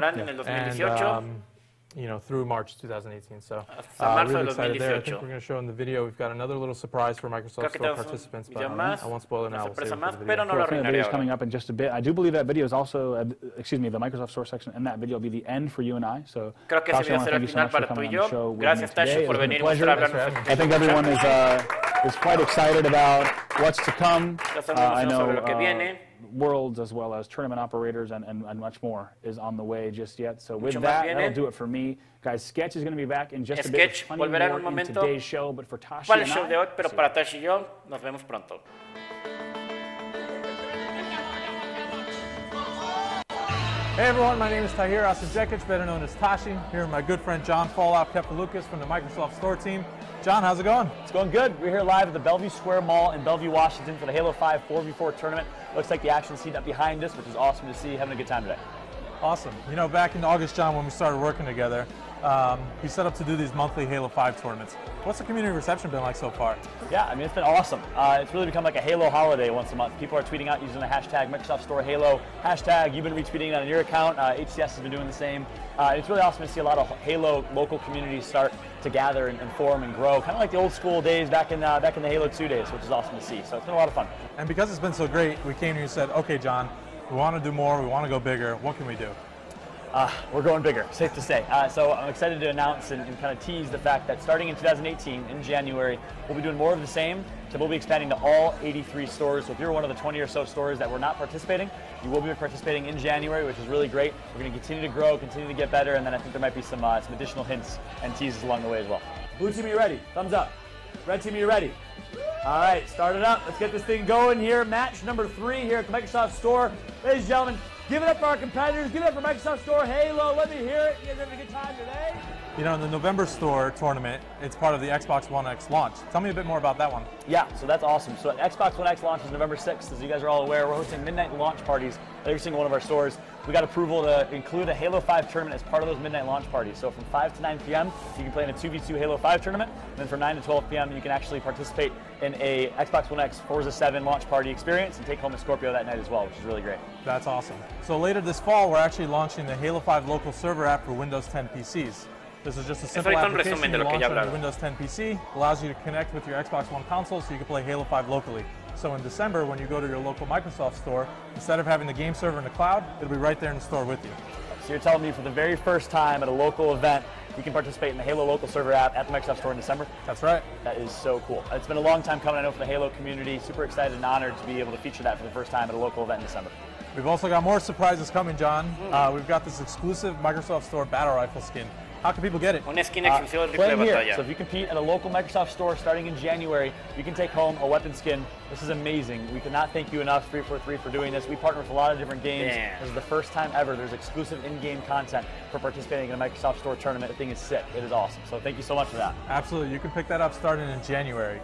and through March 2018 . So really excited there. I think we're going to show in the video. We've got another little surprise for Microsoft Store participants, but I won't spoil it now. We'll save it for the video. The video is coming up in just a bit. I do believe that video is also, the Microsoft Store section, and that video will be the end for you and I. So Tasha, I want to thank you so much for coming on the show with me today. It's been a pleasure. I think everyone is quite excited about what's to come. I know Worlds as well as tournament operators and much more is on the way just yet. So with that, that'll do it for me. Guys, Sketch is going to be back in just a bit. Plenty more in today's show, but for Tashi and I, de hoy, pero para Tashi y yo, nos vemos pronto. Hey everyone, my name is Tahir Asajekic, better known as Tashi. Here with my good friend John Fallout Kefalukas from the Microsoft Store team. John, how's it going? It's going good. We're here live at the Bellevue Square Mall in Bellevue, Washington for the Halo 5 4v4 tournament. Looks like the action scene up behind us, which is awesome to see. Having a good time today. Awesome. You know, back in August, John, when we started working together, we set up to do these monthly Halo 5 tournaments. What's the community reception been like so far? Yeah, I mean, it's been awesome. It's really become like a Halo holiday once a month. People are tweeting out using the hashtag Microsoft Store Halo hashtag. You've been retweeting it on your account. HCS has been doing the same. It's really awesome to see a lot of Halo local communities start to gather and form and grow, kind of like the old school days back in the Halo 2 days, which is awesome to see. So it's been a lot of fun. And because it's been so great, we came here and said, okay, John, we want to do more, we want to go bigger. What can we do? We're going bigger, safe to say. So I'm excited to announce and kind of tease the fact that starting in 2018, in January, we'll be doing more of the same. So we'll be expanding to all 83 stores. So if you're one of the 20 or so stores that were not participating, you will be participating in January, which is really great. We're going to continue to grow, continue to get better, and then I think there might be some additional hints and teases along the way as well. Blue team, are you ready? Thumbs up. Red team, are you ready? All right, start it up. Let's get this thing going here. Match number 3 here at the Microsoft Store. Ladies and gentlemen, give it up for our competitors. Give it up for Microsoft Store Halo. Let me hear it. You guys having a good time today? You know, in the November store tournament, it's part of the Xbox One X launch. Tell me a bit more about that one. Yeah, so that's awesome. So Xbox One X launches November 6th. As you guys are all aware, we're hosting midnight launch parties at every single one of our stores. We got approval to include a Halo 5 tournament as part of those midnight launch parties. So from 5 to 9 p.m., you can play in a 2v2 Halo 5 tournament. And then from 9 to 12 p.m., you can actually participate in a Xbox One X Forza 7 launch party experience and take home a Scorpio that night as well, which is really great. That's awesome. So later this fall, we're actually launching the Halo 5 local server app for Windows 10 PCs. This is just a simple application you launch on your Windows 10 PC, allows you to connect with your Xbox One console so you can play Halo 5 locally. So in December, when you go to your local Microsoft store, instead of having the game server in the cloud, it'll be right there in the store with you. So you're telling me for the very first time at a local event, you can participate in the Halo local server app at the Microsoft Store in December? That's right. That is so cool. It's been a long time coming, I know, for the Halo community. Super excited and honored to be able to feature that for the first time at a local event in December. We've also got more surprises coming, John. We've got this exclusive Microsoft Store battle rifle skin. How can people get it? Una skin exclusiva del Playing rifle de here. batalla. So if you compete at a local Microsoft Store starting in January, you can take home a weapon skin. This is amazing. We cannot thank you enough, 343, for doing this. We partner with a lot of different games. Damn. This is the first time ever there's exclusive in-game content for participating in a Microsoft Store tournament. The thing is sick. It is awesome. So thank you so much for that. Absolutely. You can pick that up starting in January.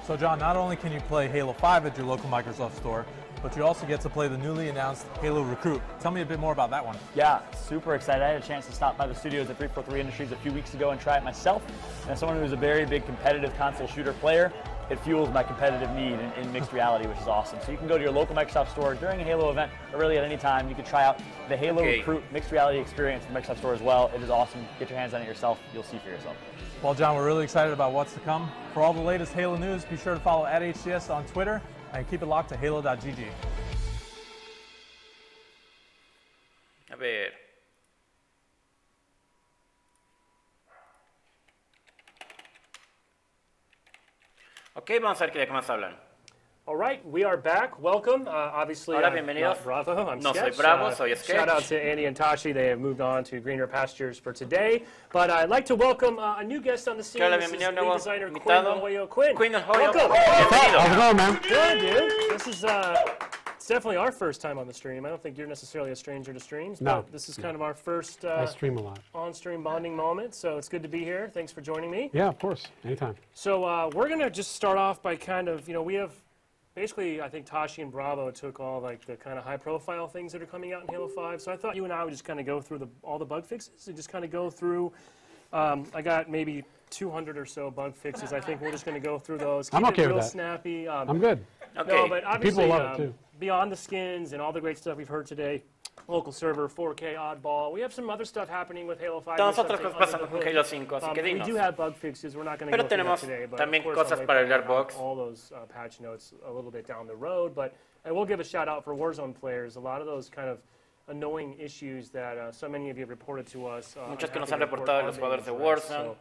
So John, not only can you play Halo 5 at your local Microsoft Store, but you also get to play the newly announced Halo Recruit. Tell me a bit more about that one. Yeah, super excited. I had a chance to stop by the studios at 343 Industries a few weeks ago and try it myself. And as someone who's a very big competitive console shooter player, it fuels my competitive need in mixed reality, which is awesome. So you can go to your local Microsoft Store during a Halo event, or really at any time. You can try out the Halo Recruit mixed reality experience in the Microsoft Store as well. It is awesome. Get your hands on it yourself. You'll see for yourself. Well, John, we're really excited about what's to come. For all the latest Halo news, be sure to follow @HCS on Twitter and keep it locked to halo.gg. A ver. Ok, vamos a ver de qué más hablan. All right, we are back. Welcome. Obviously, Hola, I'm bienvenidos. not Bravo. I'm No Sketch. soy Bravo, soy Sketch. Shout out to Andy and Tashi. They have moved on to greener pastures for today. But I'd like to welcome a new guest on the scene. Hola, This is bienvenido, lead nuevo designer invitado. Quinn Quinn Hoyo. welcome. Bienvenido. How's it going, man? Good, dude. This is it's definitely our first time on the stream. I don't think you're necessarily a stranger to streams. No. But this is kind of our first I stream a lot. on-stream bonding moment. So it's good to be here. Thanks for joining me. Yeah, of course. Anytime. So we're going to just start off by kind of, we have basically, I think Tashi and Bravo took all like the kind of high-profile things that are coming out in Halo 5. So I thought you and I would just kind of go through all the bug fixes and just kind of go through. I got maybe 200 or so bug fixes. I think we're just going to go through those. Keep I'm okay it real with that. snappy. I'm good. Okay. No, but obviously, People love it too. Beyond the skins and all the great stuff we've heard today, local server, 4K, oddball. We have some other stuff happening with Halo 5. Tenemos otras cosas pasando con Halo 5, así que We dinos. do have bug fixes. We're not going to Pero go through that tenemos today. But también of course, cosas I'll para wait arreglar bugs. all those patch notes a little bit down the road. But I will give a shout out for Warzone players. A lot of those kind of annoying issues that so many of you have reported to us. Muchos que nos han reportado los jugadores de Warzone. So,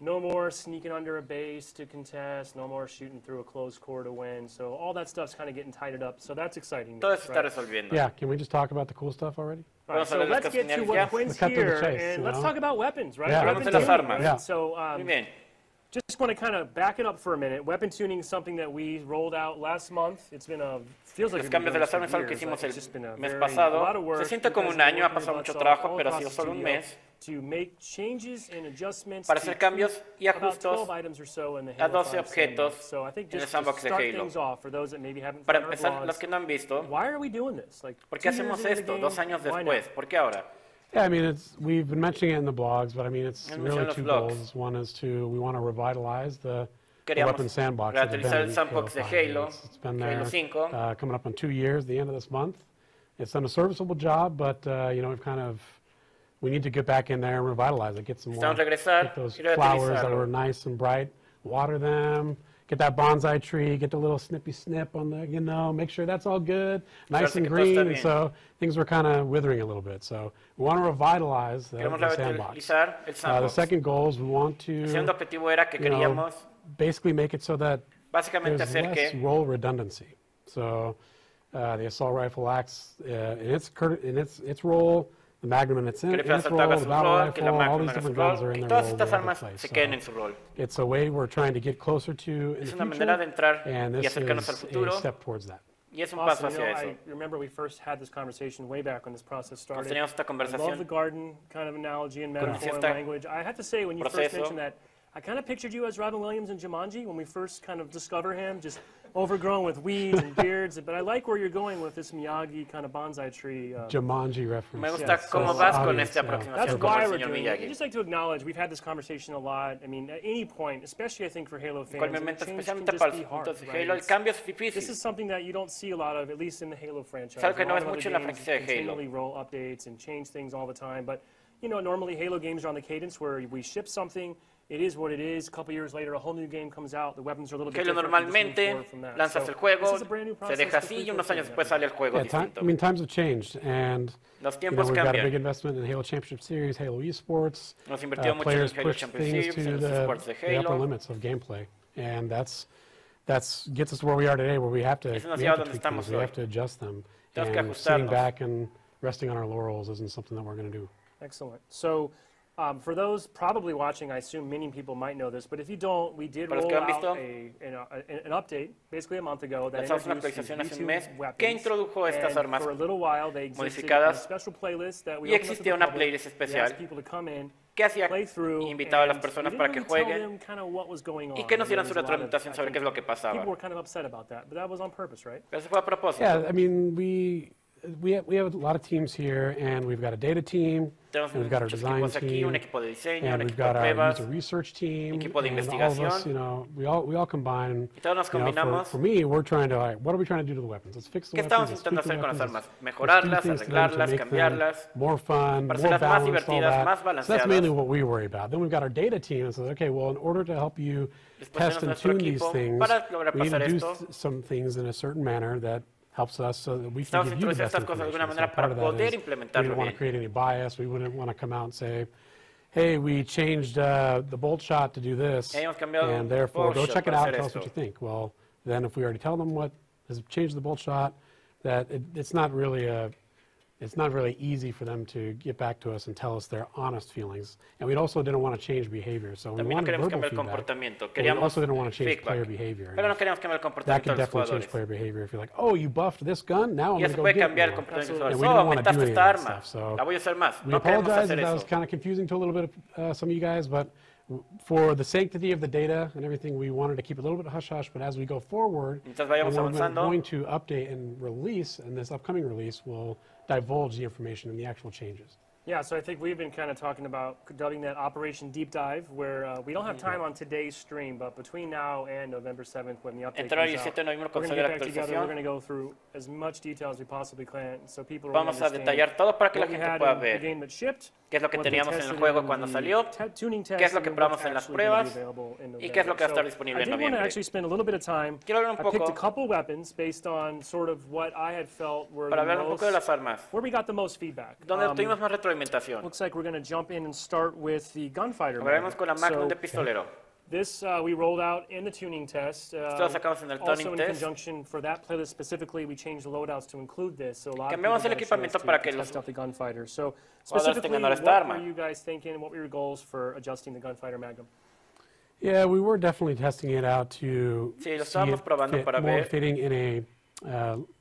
no more sneaking under a base to contest. No more shooting through a closed core to win. So all that stuff's kind of getting tightened up. So that's exciting. Todo eso está resolviendo. Yeah, can we just talk about the cool stuff already? All right, so let's get to what Quinn's here, and let's talk about weapons, right? Yeah. Weapon Vamos a las tuning, armas. right? Yeah. So Muy bien. just want to kind of back it up for a minute. Weapon tuning is something that we rolled out last month. It's been feels like Los we've been cambios de doing las this for armas es algo que years. hicimos It's just been a el mes a pasado. lot of work. Se siente como You un guys año, have ha been pasado working mucho your butts trabajo, off pero ha all sido across solo the un studio mes to make changes and adjustments para to hacer cambios y about ajustos 12 items or so in the a Halo 12 5 objetos sandbox. So I think en el just to sandbox de start Halo. things off for those that maybe haven't Para found our empezar, los blogs, que no han visto, why are we doing this? Like, ¿por 2 qué years hacemos into the esto game, 2 años why now? después? ¿Por qué ahora? Yeah, I mean, we've been mentioning it in the blogs, but I mean, it's En really los two blogs. goals. One is we want to revitalize the Queríamos weapon sandbox. that had been reutilizar el in sandbox de 5. Halo, It's been Halo there 5. coming up on 2 years, the end of this month. It's done a serviceable job, but we need to get back in there and revitalize it, get some more, Necesitamos regresar get those y flowers that reutilizarlo. were nice and bright, water them, get that bonsai tree, get the little snippy snip on the, make sure that's all good, nice Cerciorarse and que todo está green. And bien. so things were kind of withering a little bit. So we want to revitalize the Queremos sandbox. revitalizar el The sandbox. second goal is we want El to segundo objetivo era que queríamos basically make it so that básicamente there's hacer less que role redundancy. So the assault rifle acts in its role, the Magnum in its que le role, asalto the haga su battle rol, que la rifle, all máquina these haga su different guns are rol, in y their todas role estas all over armas the place. se queden So en su rol. it's a way we're trying to get closer to in Es the una future, manera de entrar and y this acercarnos al is a futuro. step towards that. Y es un paso Awesome. hacia eso. I remember we first had this conversation way back when this process started. Teníamos esta I love the conversación. garden kind of analogy and metaphor and esta language. I have to say, when you first proceso. mentioned that, I kind of pictured you as Robin Williams in Jumanji when we first kind of discover him, just overgrown with weeds and beards. But I like where you're going with this Miyagi kind of bonsai tree. Jumanji reference. Me gusta cómo vas con esta That's aproximación como why el we're señor doing it. I'd Miyagi. just like to acknowledge we've had this conversation a lot. I mean, at any point, especially I think for Halo fans, Actualmente, change can especialmente just para be los hard. puntos de Right? Halo, el cambio es This difícil. is something that you don't see a lot of, at least in the Halo franchise. Es algo que A no lot ves of mucho other en la games franquicia de Halo. continually roll updates and change things all the time. But, you know, normally Halo games are on the cadence where we ship something, it is what it is. A couple years later, a whole new game comes out. The weapons are a little bit Halo different. You just move normalmente forward from that. lanzas So el juego, this is a brand new se process deja así y unos años después sale el juego distinto. I mean, times have changed, and Los you know, tiempos we've got a cambian. big investment in Halo Championship Series, Halo Esports. Hemos invertido mucho en Players el Halo push Championship things Series, to en los esports de the upper Halo. limits of gameplay, and that's gets us to where we are today, where we have to, Eso nos we lleva have to donde tweak estamos things, we hoy. have to adjust them, Tenemos que and sitting ajustarnos. back and resting on our laurels isn't something that we're going to do. Excellent. So, for those probably watching, I assume many people might know this, but if you don't, we did Para los roll que han out visto, an update, basically a month ago, that lanzamos una introduced actualización these hace un two mes weapons. que introdujo estas And armas for a little while, they existed in a modificadas special playlist that we y opened up to existía the una public. playlist We especial asked people to come in, que hacía play through, invitaba a las and personas we para didn't que really tell jueguen them kind of what was going on. y que nos dieran There su was a lot of, retroalimentación I sobre qué es lo que think, pasaba. people were kind of upset about that, but that was on purpose, right? Pero eso fue a propósito. Yeah, I mean, we have a lot of teams here, and we've got a data team, Tenemos and we've got our muchos design equipos aquí, un team, equipo de diseño, and un we've equipo got de our pruebas, user research team, equipo de and all of us, investigación. you know, we all combine. Y todos nos You know, combinamos. for me, we're trying to, like, what are we trying to do to the weapons? Let's fix the ¿Qué weapons. estamos Let's intentando tweak the hacer con las weapons, armas? let's do Mejorarlas, things to them to arreglarlas, make them cambiarlas, more fun, para more hacerlas más balanced, all divertidas, más that. So that's balanceadas. mainly what we worry about. Then we've got our data team that says, okay, well, in order to help you Después test tenemos and nuestro tune these equipo things, para lograr we need to pasar do esto. some things in a certain manner that helps us so that we can Estamos give you the introduciendo best estas cosas de alguna information. manera So part para of that poder is we implementarlo don't want to bien. create any bias. We wouldn't want to come out and say, hey, we changed the bolt shot to do this, Hemos cambiado and therefore bolt go shot check it para out hacer and tell us esto. what you think. Well, then if we already tell them what has changed the bolt shot, that it's not really easy for them to get back to us and tell us their honest feelings. And we also didn't want to change behavior. So we También no wanted queremos verbal cambiar el feedback, comportamiento, but we queríamos also didn't want to change feedback. player behavior. Pero no queríamos cambiar el That comportamiento could de los definitely change jugadores. player behavior if you're like, oh, you buffed this gun, now I'm Ya going se to go puede get cambiar el more. comportamiento de los And jugadores. we didn't Oh, want me to do quitaste any esta of that arma. stuff. So La voy a usar más. we No queremos apologize hacer if that was eso. kind of confusing to a little bit of some of you guys, but for the sanctity of the data and everything, we wanted to keep it a little bit hush-hush, but as we go forward, Mientras vayamos and we're avanzando, going to update and release, and this upcoming release will divulge the information and the actual changes. Yeah, so I think we've been kind of talking about dubbing that Operation Deep Dive, where we don't have time on today's stream, but between now and November 7th, when the update Entre hoy y comes 7 de noviembre, out, we're cuando going to sale get la back together. We're actualización, going to go through as much detail as we possibly can, so people will vamos a understand detallar todo para que la what we gente had pueda in the ver game that shipped, qué es lo que what they teníamos en el tested juego in cuando the salió, tuning test, qué es lo que and what's probamos en las actually gonna be pruebas available in y qué es lo que va a estar November. disponible I en did want to noviembre. actually spend a little bit of time. Quiero hablar un I picked a poco couple weapons based on sort of what I had felt were para the hablar un poco de las armas, where we got the most feedback. donde obtuvimos más retroalimentación. Looks like we're going to jump in and start with the gunfighter. Hablaremos con la Magnum So, de pistolero. this we rolled out in the tuning test. Esto lo sacamos en el Also tuning in test. conjunction for that playlist specifically, we changed the loadouts to include this. So a lot of Cambiamos people el got a equipamiento chance para to que los test out the gunfighter. So jugadores specifically, tengan esta what arma. were you guys thinking? What were your goals for adjusting the gunfighter Magnum? Yeah, we were definitely testing it out to Sí, lo see estábamos it probando fit para more ver fitting in a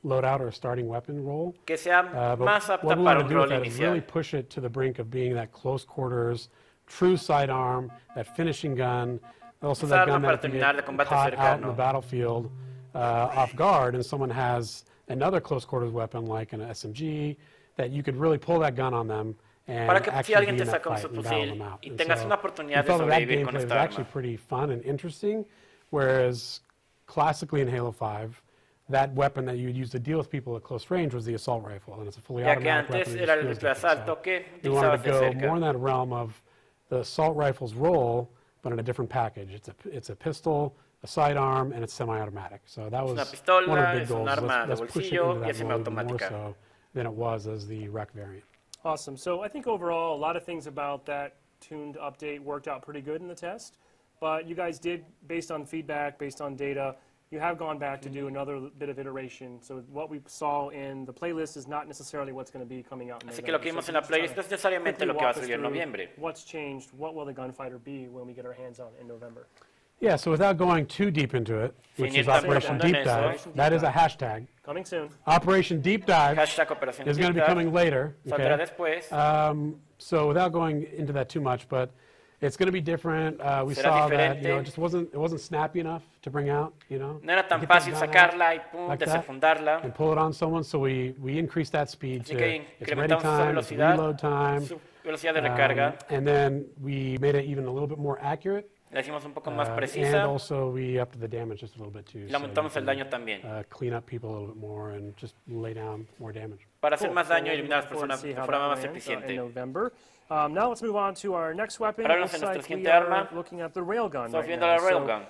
loadout or starting weapon role. que sea But más apta what we para want un to do with rol that is really inicial. push it to the brink of being that close quarters, true sidearm, that finishing gun, also Esa that arma gun para that if you terminar de get combate caught out in the cercano. battlefield off guard and someone has another close quarters weapon like an SMG, that you could really pull that gun on them and Para que si actually alguien be te in that saca un fight and battle subfusil them out. y And tengas so una we oportunidad de felt that sobrevivir con gameplay was esta actually arma. pretty fun and interesting, whereas classically in Halo 5, that weapon that you would use to deal with people at close range was the assault rifle, and it's a fully Ya que automatic antes weapon. era It el just rifle de feels different. asalto que We wanted utilizabas to de go cerca. more in that realm of the assault rifle's role, but in a different package. It's a pistol, a sidearm, and it's semi-automatic. So that was una pistola, one of the big es un goals. arma de Let's push it bolsillo into y that es mode more semiautomática. so than it was as the rec variant. Awesome. So I think overall, a lot of things about that tuned update worked out pretty good in the test. But you guys did, based on feedback, based on data, you have gone back to do another bit of iteration. So what we saw in the playlist is not necessarily what's going to be coming out in Así November. que lo que vimos en la playlist no es necesariamente lo que va a salir en noviembre. What's changed? What will the gunfighter be when we get our hands on it in November? Yeah, so without going too deep into it, which is Operation Deep Dive, that is a hashtag. Coming soon. Operation Deep Dive Operación is going to be coming later. Saldrá Okay? después. So without going into that too much, but it's going to be different. We saw that it just wasn't snappy enough to bring out. No era tan fácil sacarla y pum, desenfundarla. And pull it on someone, so we increased that speed Así to que its ready time, its reload time, velocidad de recarga. and then we made it even a little bit more accurate. La hicimos un poco más And precisa. also we upped the damage just a little bit too. Y aumentamos el daño también. Clean up people a little bit more and just lay down more damage. Para hacer más daño y eliminar a las personas de forma más eficiente. Now let's move on to our next weapon. Ahora vamos a nuestra siguiente arma. Looking at the railgun. Estamos viendo la railgun.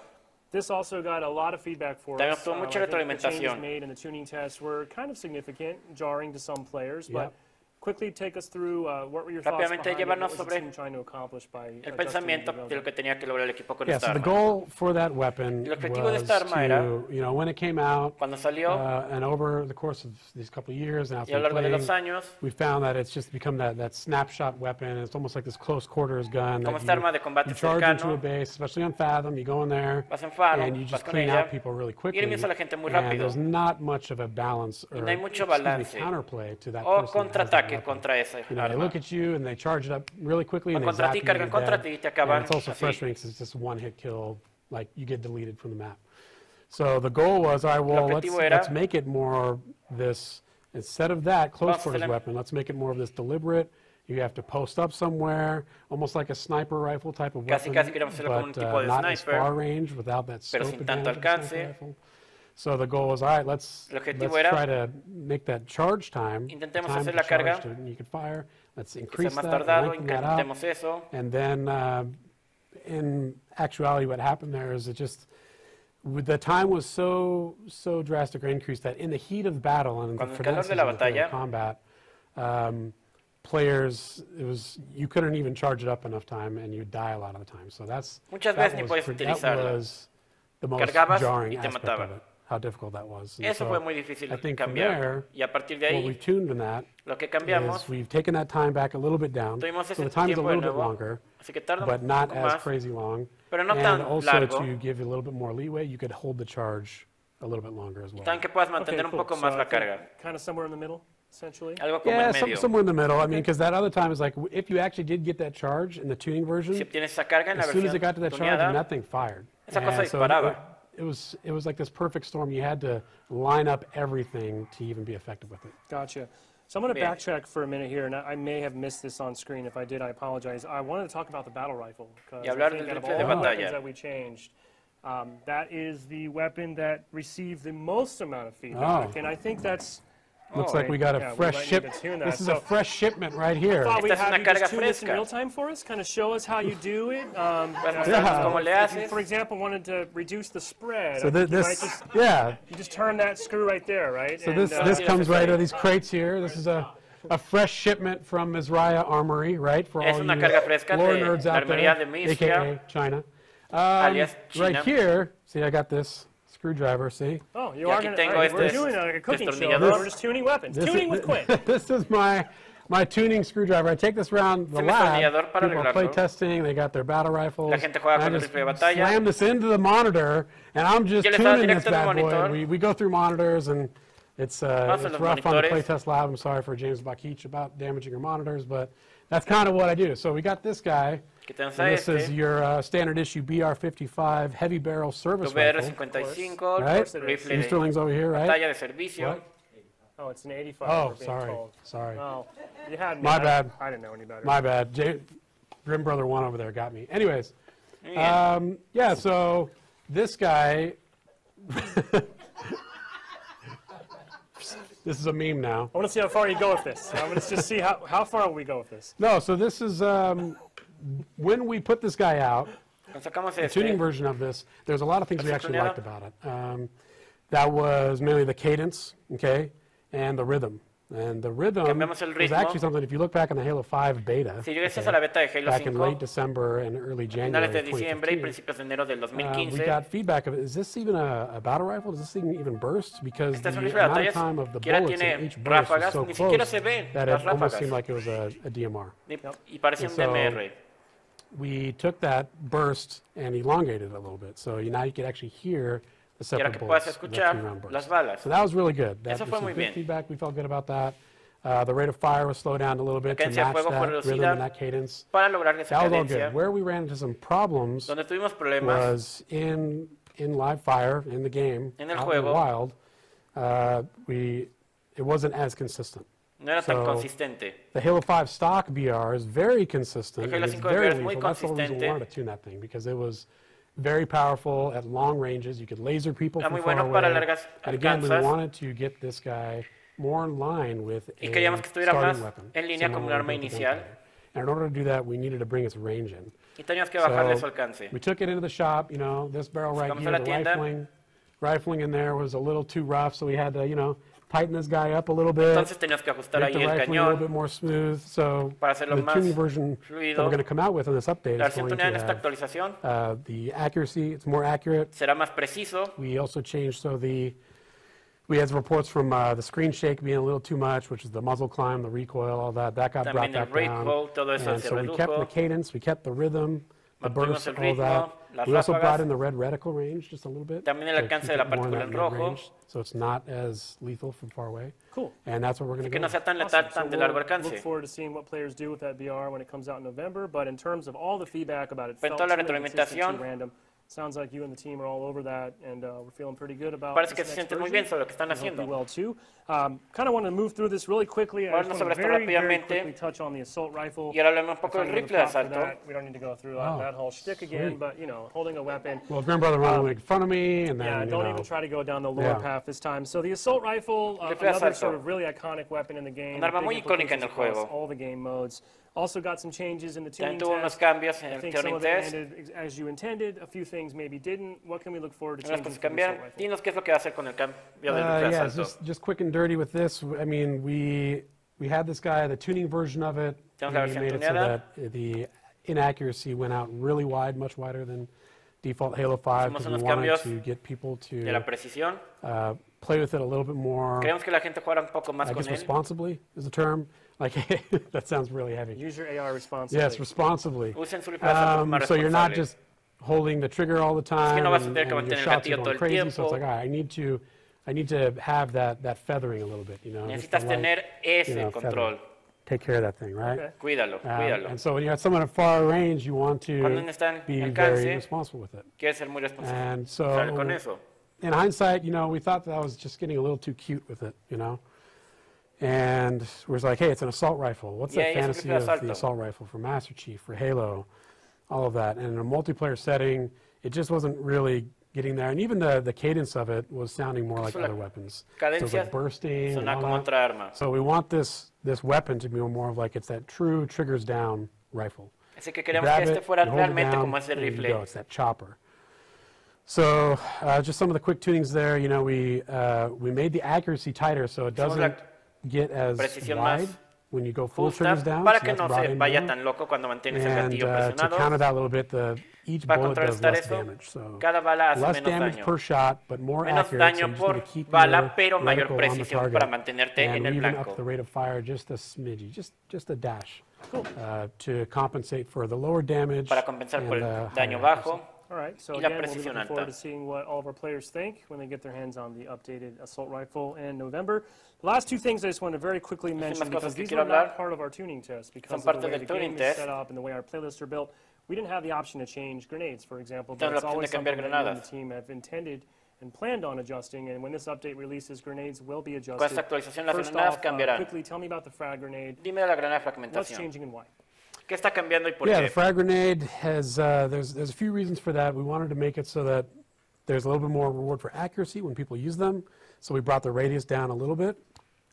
This also got a lot of feedback for También us. obtuvo mucha The changes retroalimentación. made in the tuning tests were kind of significant, jarring to some players, but quickly take us through what were your thoughts behind it, what was the team trying to accoush by El pensamiento de lo que tenía que lograr el equipo con Yeah, esta so the arma. goal for that weapon El objetivo de was esta arma era, to, when it came out, cuando salió, and over the course of these couple of years, now it's y a lo been largo de playing, los años, we found that it's just become that snapshot weapon. It's almost like this close quarters gun. como That esta arma de combate you charge into a cercano, base, especially on Fathom. You go in there vas en faro, and you vas just con clean ella, out people really y quickly. eliminas a la gente muy And rápido. there's not much of a balance or No hay mucho excuse me, balance counterplay to that o person that has that contraataque weapon. contra esa They arma. look at you and they charge it up really quickly and Van they contra zap ti, you, cargan you're contra dead. ti y te And acaban it's also así. frustrating because it's just one hit kill, like you get deleted from the map. So the goal was, all right, well, let's make it more this, instead of that close quarters weapon, let's make it more of this deliberate. You have to post up somewhere, almost like a sniper rifle type of weapon, Casi queremos hacerlo como un but tipo de not as sniper, far range without that pero scope sin tanto advantage of a alcance. sniper rifle. So the goal was, all right, let's try to make that charge time, Intentemos time hacer to la charge carga, to, you could fire. Let's que sea increase más that, tardado, lengthen that up. incrementemos eso. And then in actuality, what happened there is the time was so drastically increased that in the heat of battle and the frenesis of the combat, players, you couldn't even charge it up enough time, and you'd die a lot of the time. So that was the most jarring aspect of it, how difficult that was. Eso fue muy difícil I think from cambiar. there, Y a partir de what ahí, we've tuned in that lo que cambiamos, is we've taken that time back a little bit down, so the time is a little bit longer, but not as crazy long, and also to give you a little bit more leeway, you could hold the charge a little bit longer as well. También que puedas mantener un poco más la carga. Kind of somewhere in the middle, essentially. Algo como en medio. Somewhere in the middle. I mean, because that other time is like, if you actually did get that charge in the tuning version, Si obtienes esa carga en la as soon as versión it got to that charge, tuneada, that thing fired. esa cosa And so disparaba. it was like this perfect storm. You had to line up everything to even be effective with it. Gotcha. So I'm going to backtrack for a minute here, and I may have missed this on screen. If I did, I apologize. I wanted to talk about the battle rifle, because I think out of all the weapons that we changed, that is the weapon that received the most amount of feedback, and I think that's... Looks like we got a fresh shipment. This is a fresh shipment right here. I thought we'd have you just tune this in real time for us, kind of show us how you do it. If you, for example, wanted to reduce the spread, so you just turn that screw right there, right? So this comes right out of these crates here. This is a fresh shipment from Mizraya Armory, right? For all you lore nerds out there, aka China. Right here, see, I got this screwdriver, see? Oh, you are going to, we're doing a cooking show, we're just tuning weapons. Tuning with Quinn. This is my tuning screwdriver. I take this around the lab, people are play testing, they got their battle rifles, and I just slam this into the monitor, and I'm just tuning this bad boy. We go through monitors, and it's rough on the playtest lab. I'm sorry for James Bakich about damaging your monitors, but that's kind of what I do. So we got this guy. And this is your standard issue BR-55 heavy barrel service rifle. Right? Easterlings over here, right? What? Oh, it's an 85. Oh, sorry. Oh, you had me. My bad. I didn't know any better. My bad. Grim Brother 1 over there got me. Anyways, yeah, so this guy, this is a meme now. I want to see how far you go with this. I want to just see how far will we go with this. No, so this is, when we put this guy out, the tuning version of this, there's a lot of things we actually liked about it. That was mainly the cadence, okay, and the rhythm. And the rhythm was actually something, if you look back on the Halo 5 beta, back in late December and early January of 2015, we got feedback of it. Is this even a battle rifle? Does this thing even burst? Because the amount of time of the bullets in each burst was so close that it almost seemed like it was a DMR. we took that burst and elongated it a little bit. So now you can actually hear the separate bullets. Las balas. So that was really good. That Eso was fue some muy good bien. feedback. We felt good about that. The rate of fire was slowed down a little bit to match that rhythm and that cadence. Para lograr esa That was all cadencia. good. Where we ran into some problems Donde tuvimos problemas was in live fire, in the game, En el out in the juego. wild, it wasn't as consistent. no era tan So, consistente. The Halo 5 stock BR is very consistent. El Halo and it's 5 very BR es muy lethal. That's the whole reason we consistente. wanted to tune that thing, because it was very powerful at long ranges. You could laser people Era from muy far bueno away. para largas And again, we alcanzas. wanted to get this guy more in line with Y a queríamos que estuviera starting más weapon, en línea con un similar arma to the inicial. gunpowder. And in order to do that, we needed to bring its range in. Y teníamos que bajarle su So alcance. we took it into the shop, you know, this barrel right Sacamos a here, la the tienda. rifling in there was a little too rough, so we had to, you know, tighten this guy up a little bit. Entonces teníamos que ajustar Make ahí the el rifling a little cañón. bit more smooth. So Para hacerlo the más tuning version that fluido. we're going to come out with in this update La is versión going tuneada en to esta have actualización the accuracy. It's more accurate. será más preciso. We also changed we had some reports from the screen shake being a little too much, which is the muzzle climb, the recoil, all that. That got brought También el back down. recoil, todo eso And se so we kept the redujo. cadence, we kept the rhythm, the Mantuvimos burst, el all ritmo, that. las We also ráfagas. brought in the red reticle range just a little bit. También el to alcance keep de la it more in partícula that en mid rojo. range, so it's not as lethal from far away. Cool. And that's what we're going to Que go no with. sea tan letal, Awesome. tan de So largo we'll alcance. look forward to seeing what players do with that BR when it comes out in November. But in terms of all the feedback about it, Pero felt toda la too inconsistent, retroalimentación. too random. Sounds like you and the team are all over that, and we're feeling pretty good about Parece this que se next sienten muy version. bien sobre lo que están We hope you haciendo. will too. Kind of want to move through this really quickly. I Vamos just sobre want to esto very rápidamente. quickly touch on the assault rifle. Y ahora hablemos un poco I'll del find rifle de another prop for asalto. that. We don't need to go through Oh, that whole shtick again, sweet. but you know, holding a weapon. Well, Grandbrother wanted to make fun of me, and then, Yeah, you don't know, even try to go down the lore Yeah. path this time. So the assault rifle, Rifle de another asalto. sort of really iconic weapon in the game. Un arma big muy icónica en el implications across juego. all the game modes. Also got some changes in the tuning También tuvo unos test. cambios en I el think some tuning of it test. ended as you intended. A few things maybe didn't. What can we look forward to Unas changing cosas for the assault cambiaron. rifle? Dinos qué es lo que va a hacer con el cambio del rifle de yeah, asalto. just quick and dirty with this. I mean, we had this guy, the tuning version of it. Tenemos la We versión made it so tuneada. that the inaccuracy went out really wide, much wider than default Halo 5, Hicimos because we unos wanted cambios to get people De la to precisión. play with it a little bit more. Queremos que la gente jugara un poco más I con guess él. responsibly is the term. Like that sounds really heavy. Use your AR responsibly. Yes, responsibly. Usen su rifle de asalto más So you're not responsable. just holding the trigger all the time, no vas a and, tener que and your mantener el shots are gatillo todo going el crazy. So tiempo. it's like, all right, I need to have that feathering a little bit, you know. just Necesitas the light, tener ese you know, control. feathering. Take care of that thing, right? Okay. Cuídalo, cuídalo. And so when you have someone at far range, you want Cuando to uno está en be alcance, very responsible with it. Quieres ser muy responsable. And Sale con so eso. in hindsight, you know, we thought that was just getting a little too cute with it, you know. And we was like, hey, it's an assault rifle. What's Yeah, that es un fantasy rifle of de the asalto. assault rifle for Master Chief, for Halo, all of that. And in a multiplayer setting, it just wasn't really getting there. And even the cadence of it was sounding more like So la other weapons. So it was cadencia like bursting and Suena all como that. otra arma. So we want this weapon to be more of like it's that true triggers down rifle. Así que queremos Grab que este it, fuera you hold it realmente down, como ese and you rifle. go. It's that chopper. So just some of the quick tunings there. You know, we made the accuracy tighter so it Hicimos la doesn't get as precisión wide más when you go full justa triggers down. para so que that's no brought se in vaya more. tan loco cuando mantienes el And gatillo to presionado. counter that a little bit, each Para bullet does contrarrestar less eso, damage. So cada bala hace less menos damage daño. per shot, but more Menos accurate. So you daño just por need to keep bala, your pero mayor reticle on the precisión target. para mantenerte And en el even blanco. up the rate of fire just a smidgy, just a dash, to compensate for the lower damage Para compensar por and el the daño higher bajo. All right, so Y la again, we'll be precisión looking forward alta. to seeing what all of our players think when they get their hands on the updated assault rifle in November. The last two things I just want to very quickly mention, cosas because que these quiero were not hablar. part of our tuning test, because Son of parte the way del the tuning game is test. set up and the way our playlists are built. We didn't have the option to change grenades, for example, but Tenemos it's la opción always de cambiar something that you and granadas. the team have intended and planned on adjusting, and when this update releases, grenades will be adjusted. Con esta actualización las First granadas off, cambiarán. quickly, tell me about the frag grenade. Dime de la granada de What's fragmentación. changing and why? ¿Qué está cambiando y por Yeah, qué? the frag grenade has, there's a few reasons for that. We wanted to make it so that there's a little bit more reward for accuracy when people use them. So we brought the radius down a little bit.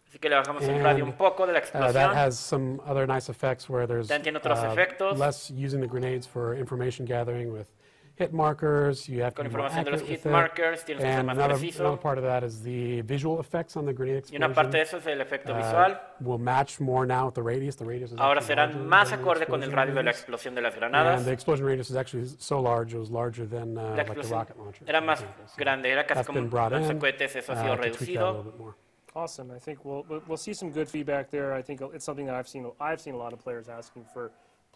Así que le bajamos el radio un poco de la That explosión. has some other nice effects where there's También tiene otros efectos. less using the grenades for information gathering with hit markers. You have to Con be more información de los accurate hit with it. markers, tienes que ser And más another preciso. part of that is the visual effects on the grenade Y explosion. una parte de eso es el efecto visual. Will match more now with the radius. The radius is Ahora actually serán larger más than the acorde con el explosion radio de la radius. explosión de las And granadas. the explosion radius is actually so large, it was larger than La like the explosión rocket launcher. era for más example. So grande, era casi that's como been brought los in, cohetes, eso ha sido to tweak that a little reducido. bit more. Awesome. I think we'll see some good feedback there. I think it's something that I've seen a lot of players asking for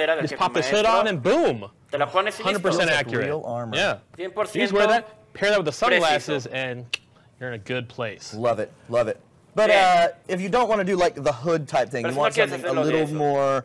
madera del Just jefe pop this hood maestro. on and boom. Te la pones y listo. 100% accurate. real armor. Yeah. 100% You just wear that, pair that with the sunglasses, preciso. and you're in a good place. Love it, love it. But Bien. if you don't want to do like the hood type thing, Pero you si want no quieres something a hacerlo de little eso. more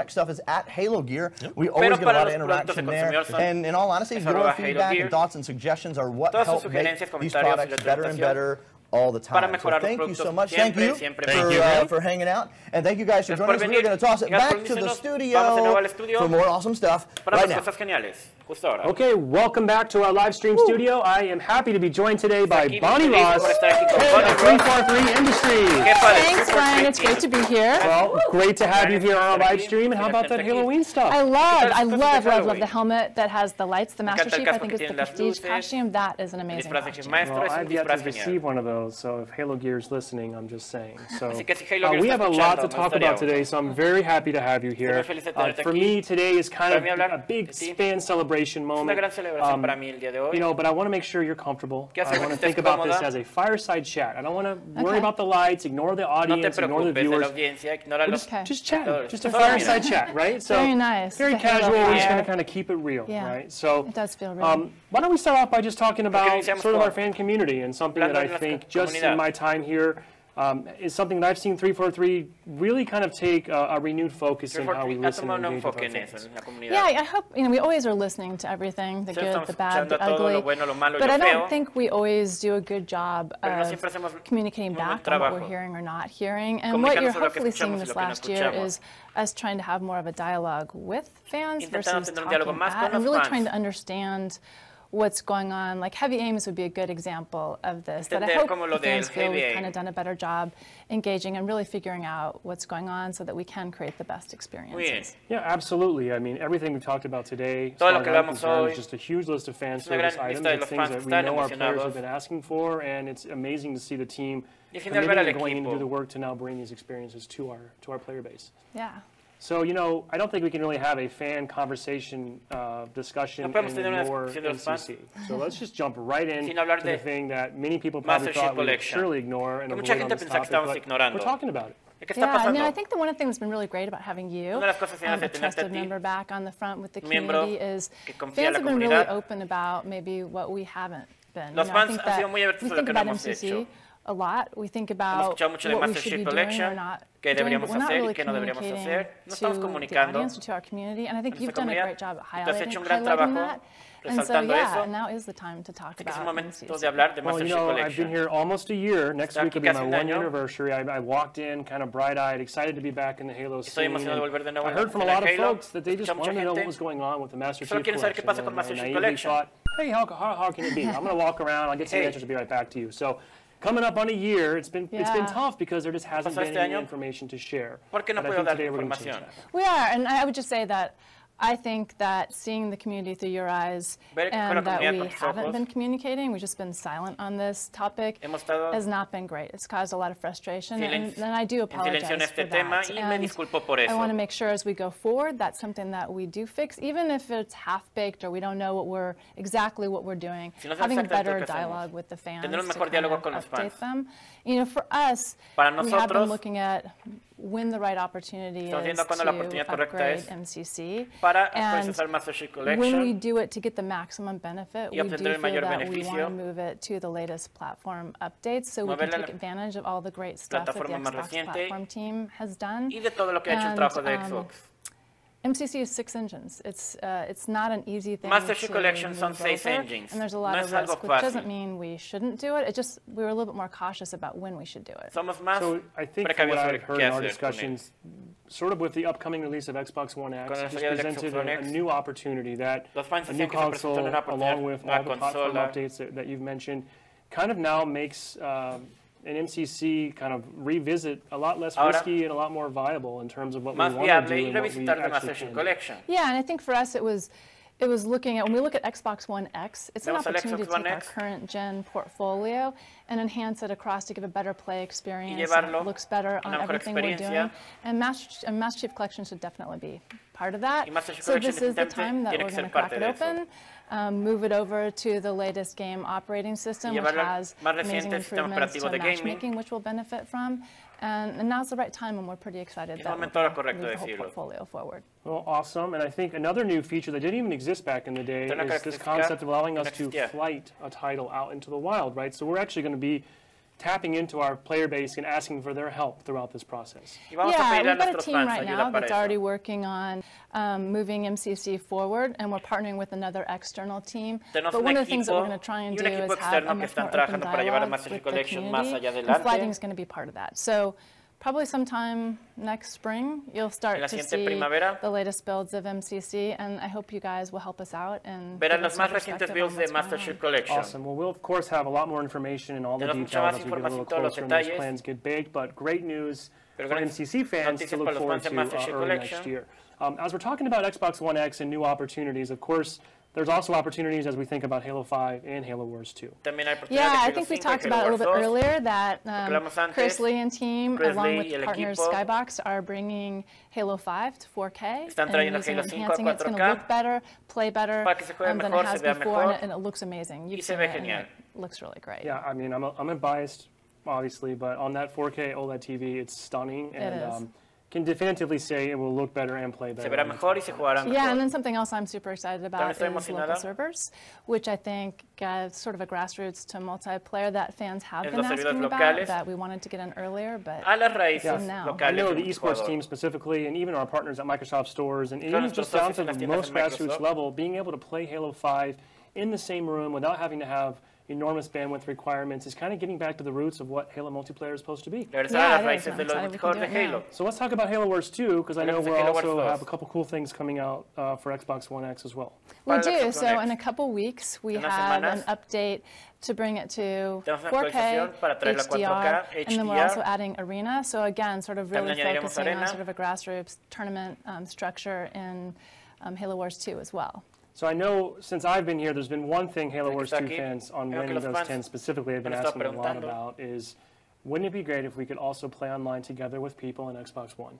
product stuff is at Halo Gear. We always get a lot of interaction there. And in all honesty, your feedback and thoughts and suggestions are what help make these products better and better all the time. So thank you so much. Thank you for hanging out. And thank you guys for joining us. We're going to toss it back to the studio for more awesome stuff right now. Okay, welcome back to our live stream studio. I am happy to be joined today by Bonnie Ross of 343 Industries. Thanks, Brian. It's great to be here. Well, great to have you here on our live stream. And how about that Halloween stuff? I love the helmet that has the lights, the Master Chief. I think it's the Prestige costume. That is an amazing costume. Well, I've yet to receive one of those, so if Halo Gear is listening, I'm just saying. So we have a lot to talk about today, so I'm very happy to have you here. For me, today is kind of a big fan celebration moment. You know, but I want to make sure you're comfortable. I want to think about this as a fireside chat. I don't want to worry about the lights, ignore the audience, ignore the viewers. Just chat, just a fireside chat, right? So very nice. Very casual. We're just going to kind of keep it real, right? So it does feel real. why don't we start off by just talking about sort of our fan community and something that I think just in my time here is something that I've seen 343 really kind of take a renewed focus in how we listen and engage with our fans. Yeah, I hope, you know, we always are listening to everything, the good, the bad, the ugly, but I don't think we always do a good job of communicating back on what we're hearing or not hearing. And what you're hopefully seeing this last year is us trying to have more of a dialogue with fans versus talking at, and really trying to understand what's going on. Like Heavy Aims would be a good example of this, that I hope the fans feel we've kind of done a better job engaging and really figuring out what's going on so that we can create the best experiences. Yeah, absolutely. I mean, everything we've talked about today is just a huge list of fan service items. It's things that we know our players have been asking for, and it's amazing to see the team committed going in to do the work to now bring these experiences to our player base. Yeah. So, you know, I don't think we can really have a fan conversation discussion in more MCC. So let's just jump right in to the thing that many people probably thought we would surely ignore and avoid on this topic, but we're talking about it. Yeah, I mean, I think that one of the things that's been really great about having you, a trusted member back on the front with the community, is fans have been really open about maybe what we haven't been. You know, I think that we think about MCC a lot. We think about what we should be doing or not doing, but we're not really communicating to the audience or to our community. And I think you've done a great job at highlighting that. And so, yeah, now is the time to talk about MCC. Well, you know, I've been here almost a year. Next week will be my 1 year anniversary. I walked in kind of bright-eyed, excited to be back in the Halo scene. I heard from a lot of folks that they just wanted to know what was going on with the Master Chief Collection. And I naively thought, hey, how can it be? I'm going to walk around. I'll get some answers to be right back to you. So coming up on a year, it's been tough because there just hasn't been any information to share. But I think today we're going to change that. We are, and I would just say that I think that seeing the community through your eyes and that we haven't been communicating, we've just been silent on this topic, has not been great. It's caused a lot of frustration, and I do apologize for that. And I want to make sure as we go forward, that's something that we do fix, even if it's half-baked or we don't know exactly what we're doing, having a better dialogue with the fans to kind of update them. You know, for us, we have been looking at when the right opportunity is to upgrade MCC, and when we do it to get the maximum benefit, we do feel that we want to move it to the latest platform updates so we can take advantage of all the great stuff that the Xbox platform team has done. MCC is 6 engines. It's not an easy thing Master Chief Collection son 6 engines. And there's a lot of risk, which doesn't mean we shouldn't do it. It just, we were a little bit more cautious about when we should do it. So I think from what I've heard in our discussions, sort of with the upcoming release of Xbox One X, just presented a new opportunity that a new console, along with all the platform updates that you've mentioned, kind of now makes an MCC kind of revisit a lot less risky and a lot more viable in terms of what we want to do and what we actually can do. Yeah, and I think for us it was looking at, when we look at Xbox One X, it's an opportunity to take our current gen portfolio and enhance it across to give a better play experience that looks better on everything we're doing. And Master Chief Collection should definitely be part of that. So this is the time that we're going to crack it open, move it over to the latest game operating system, which has amazing improvements to matchmaking, which we'll benefit from. And now's the right time, and we're pretty excited that we're going to move the whole portfolio forward. Well, awesome. And I think another new feature that didn't even exist back in the day is this concept of allowing us to flight a title out into the wild, right? So we're actually going to be tapping into our player base and asking for their help throughout this process. Yeah, we've got a team right now that's already working on moving MCC forward, and we're partnering with another external team. But one of the things that we're going to try and do is have a much more open dialogue with the community, and flagging is going to be part of that. So probably sometime next spring, you'll start to see the latest builds of MCC, and I hope you guys will help us out. And verán los más recientes builds de Master Chief Collection. Awesome. Well, we'll of course have a lot more information and all the details as we get a little closer and those plans get baked, but great news for MCC fans to look forward to early next year. As we're talking about Xbox One X and new opportunities, of course, there's also opportunities as we think about Halo 5 and Halo Wars 2. Yeah, I think we talked about it a little bit earlier that Chris Lee and team, along with partners Skybox, are bringing Halo 5 to 4K and using enhancing it. It's going to look better, play better than it has before, and it looks amazing. You've seen it, and it looks really great. Yeah, I mean, I'm biased, obviously, but on that 4K OLED TV, it's stunning. And, can definitively say it will look better and play better. Yeah, and then something else I'm super excited about is local servers, which I think is sort of a grassroots to multiplayer that fans have been asking about, that we wanted to get in earlier, but now. I know the esports team specifically, and even our partners at Microsoft stores, and even just down to the most grassroots level, being able to play Halo 5 in the same room without having to have enormous bandwidth requirements is kind of getting back to the roots of what Halo multiplayer is supposed to be. So let's talk about Halo Wars 2, because I know we also have a couple cool things coming out for Xbox One X as well. We do. So in a couple weeks, we have an update to bring it to 4K, HDR, and then we're also adding Arena. So again, sort of really focusing on sort of a grassroots tournament structure in Halo Wars 2 as well. So I know since I've been here, there's been one thing Halo Wars 2 fans on Windows 10 specifically have been asking a lot about is, wouldn't it be great if we could also play online together with people on Xbox One?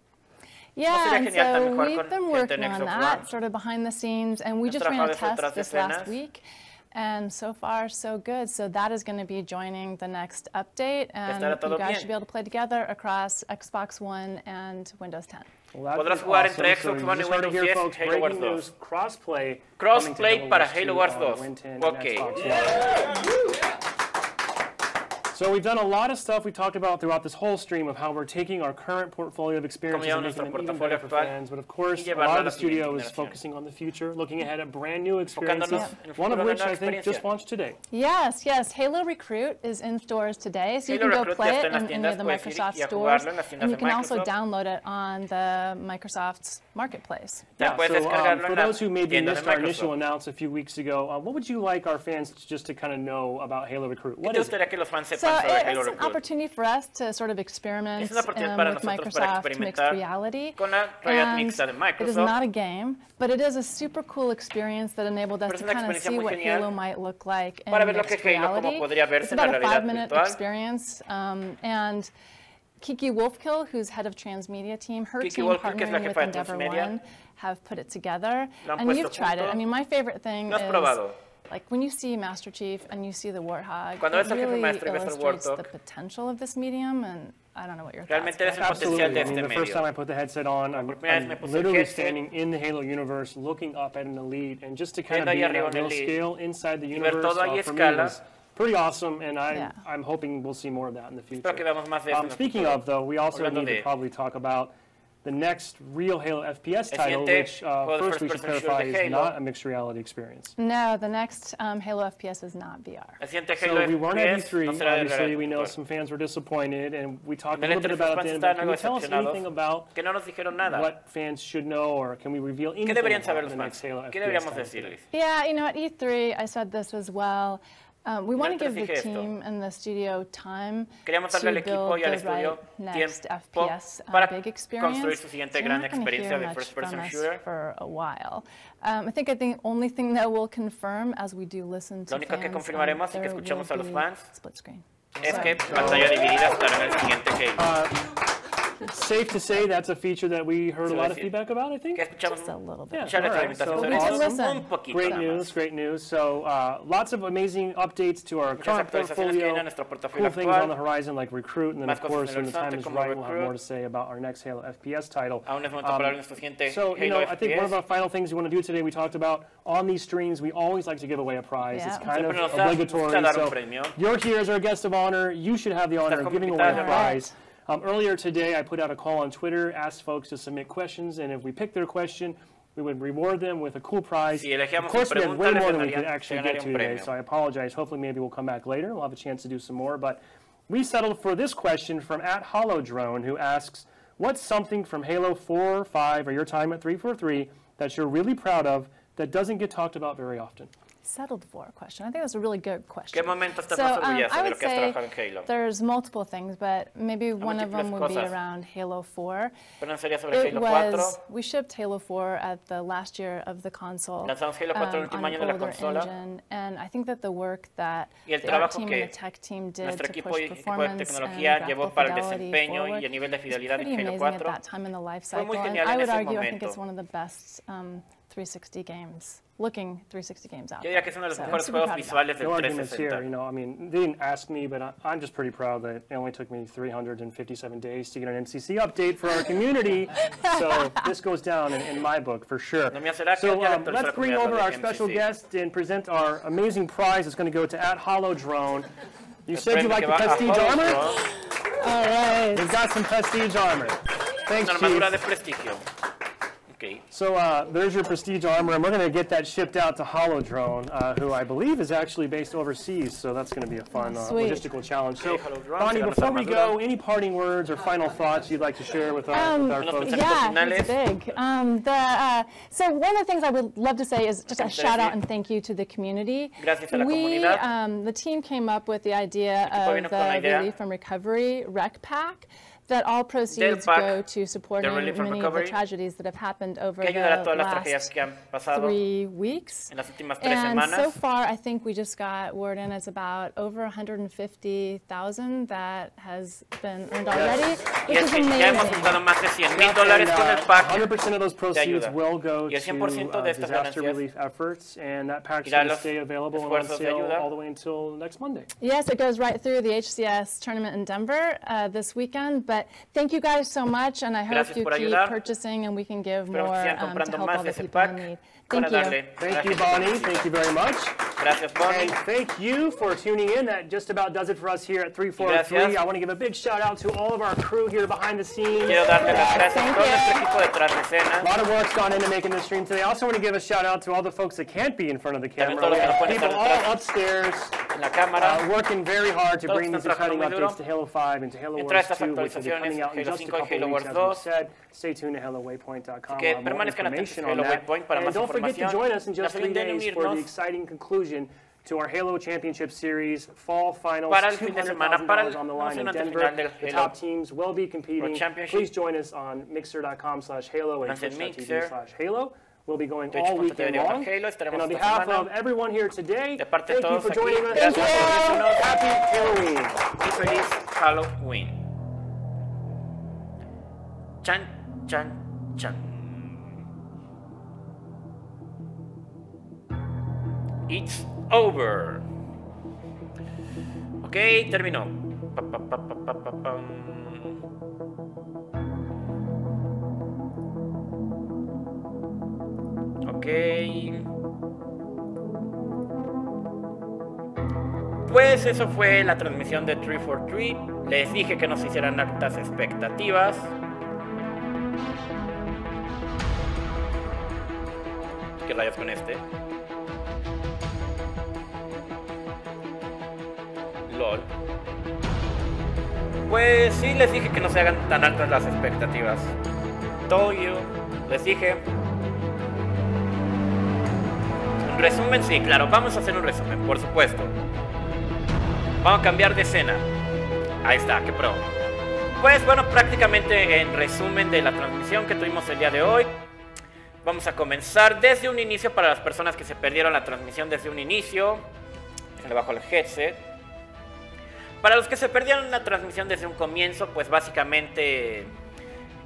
Yeah, and so we've been working on that sort of behind the scenes, and we just ran a test this last week. And so far, so good. So that is going to be joining the next update, and you guys should be able to play together across Xbox One and Windows 10. Podrás jugar entre Xbox One y Windows 10 Halo Wars 2. Crossplay para Halo Wars 2. Okay. So we've done a lot of stuff we talked about throughout this whole stream of how we're taking our current portfolio of experiences and making them even better for fans. But of course, a lot of the studio is focusing on the future, looking ahead at brand new experiences, one of which I think just launched today. Yes, yes. Halo Recruit is in stores today, so you can go play it in any of the Microsoft stores, and you can also download it on the Microsoft's marketplace. Yeah, so for those who maybe missed our initial announce a few weeks ago, what would you like our fans just to kind of know about Halo Recruit? What is it? So it's an opportunity for us to sort of experiment with Microsoft mixed reality. It is not a game, but it is a super cool experience that enabled us to kind of see what Halo might look like in mixed reality. It's about a 5-minute experience, and Kiki Wolfkill, who's head of Transmedia team, her team partnering with Endeavor One have put it together, and you've tried it. I mean, my favorite thing is, like, when you see Master Chief and you see the Warthog, it really illustrates the potential of this medium, and I don't know what your thoughts are. Absolutely. I mean, the first time I put the headset on, I'm literally standing in the Halo universe, looking up at an Elite, and just to kind of be on a real scale inside the universe, for me, was pretty awesome, and I'm hoping we'll see more of that in the future. Speaking of, though, we also need to probably talk about the next real Halo FPS title, which first we should clarify is not a mixed reality experience. No, the next Halo FPS is not VR. So we weren't at E3, obviously. We know some fans were disappointed, and we talked a little bit about it then, but can you tell us anything about what fans should know, or can we reveal anything about the next Halo FPS title? Yeah, you know, at E3, I said this as well. We want to give the team and the studio time to build the right next FPS big experience. So you're not going to hear much from us for a while. I think the only thing that we'll confirm as we do listen to fans, there will be split screen. Es que pantalla dividida estará en el siguiente Halo. safe to say that's a feature that we heard a lot of feedback about, I think. Just a little bit. Yeah, all right. So awesome. Great news, great news. So lots of amazing updates to our current portfolio, cool things on the horizon like Recruit, and then of course when the time is right we'll have more to say about our next Halo FPS title. So I think one of our final things we want to do today, we talked about on these streams, we always like to give away a prize. It's kind of obligatory. So you're here as our guest of honor. You should have the honor of giving away the prize. Earlier today, I put out a call on Twitter, asked folks to submit questions, and if we picked their question, we would reward them with a cool prize. Of course, we have way more than we could actually get to today, so I apologize. Hopefully, maybe we'll come back later. We'll have a chance to do some more. But we settled for this question from @HoloDrone, who asks, what's something from Halo 4, 5, or your time at 343 that you're really proud of that doesn't get talked about very often? Settled for a question. I think that's a really good question. ¿Qué momento estás más orgullosa de lo que has trabajado en Halo? There's multiple things, but maybe one of them would be around Halo 4. Pero sería sobre Halo 4. We shipped Halo 4 at the last year of the console. Lanzamos Halo 4 el último año de la consola. And I think that the work that the art team and the tech team did to push performance and graphical fidelity forward, it's pretty amazing at that time in the life cycle. And I would argue, I think it's one of the best 360 games. Looking 360 games out. Yo diría que es uno de los mejores juegos visuales del 360. You know, I mean, they didn't ask me, but I'm just pretty proud that it only took me 357 days to get an MCC update for our community. So this goes down in my book for sure. So let's bring over our special guest and present our amazing prize. It's going to go to @HoloDrone. You said you like the prestige armor? All right. We've got some prestige armor. Thanks, Chief. Okay. So there's your prestige armor, and we're going to get that shipped out to HoloDrone, who I believe is actually based overseas, so that's going to be a fun logistical challenge. So, Bonnie, before we go, any parting words or final thoughts you'd like to share with our folks? Yeah, it's big. So one of the things I would love to say is just a shout out and thank you to the community. The team came up with the idea of the Relief from Recovery Rec Pack. That all proceeds go to supporting many of the tragedies that have happened over the last 3 weeks. And so far, I think we just got word in it's about over 150,000 that has been earned already, which is amazing. 100% of those proceeds will go to disaster relief efforts, and that pack is going to stay available and on sale all the way until next Monday. Yes, it goes right through the HCS tournament in Denver this weekend, but thank you guys so much, and I hope you keep purchasing and we can give more to help all the people in need. Thank you. Thank you, Bonnie. Thank you very much. Gracias, Bonnie. And thank you for tuning in. That just about does it for us here at 343. I want to give a big shout out to all of our crew here behind the scenes. Quiero darle las gracias a todo nuestro equipo detrás de escena. A lot of work's gone into making this stream today. I also want to give a shout out to all the folks that can't be in front of the camera. People all upstairs working very hard to bring these exciting updates to Halo 5 and to Halo Wars 2, which will be coming out in just a couple weeks, as we said. Stay tuned to HaloWaypoint.com for more information on that. And don't forget to join us in just 3 days for the exciting conclusion to our Halo Championship Series Fall Finals. $200,000 on the line in Denver. The top teams will be competing. Please join us on mixer.com/Halo and twitch.tv/Halo. We'll be going all weekend long. And on behalf of everyone here today, thank you for joining us. Thank you. Happy Halloween. Y feliz Halloween. Chan, chan, chan. It's over. Ok, terminó. Ok. Pues eso fue la transmisión de 343. Les dije que nos hicieran altas expectativas. ¿Qué rayos con este? LOL. Pues sí, les dije que no se hagan tan altas las expectativas. Told you. Les dije. Un resumen, sí, claro, vamos a hacer un resumen, por supuesto. Vamos a cambiar de escena. Ahí está, qué pro. Pues bueno, prácticamente en resumen de la transmisión que tuvimos el día de hoy. Vamos a comenzar desde un inicio para las personas que se perdieron la transmisión desde un inicio. Le bajo el headset. Para los que se perdieron la transmisión desde un comienzo, pues básicamente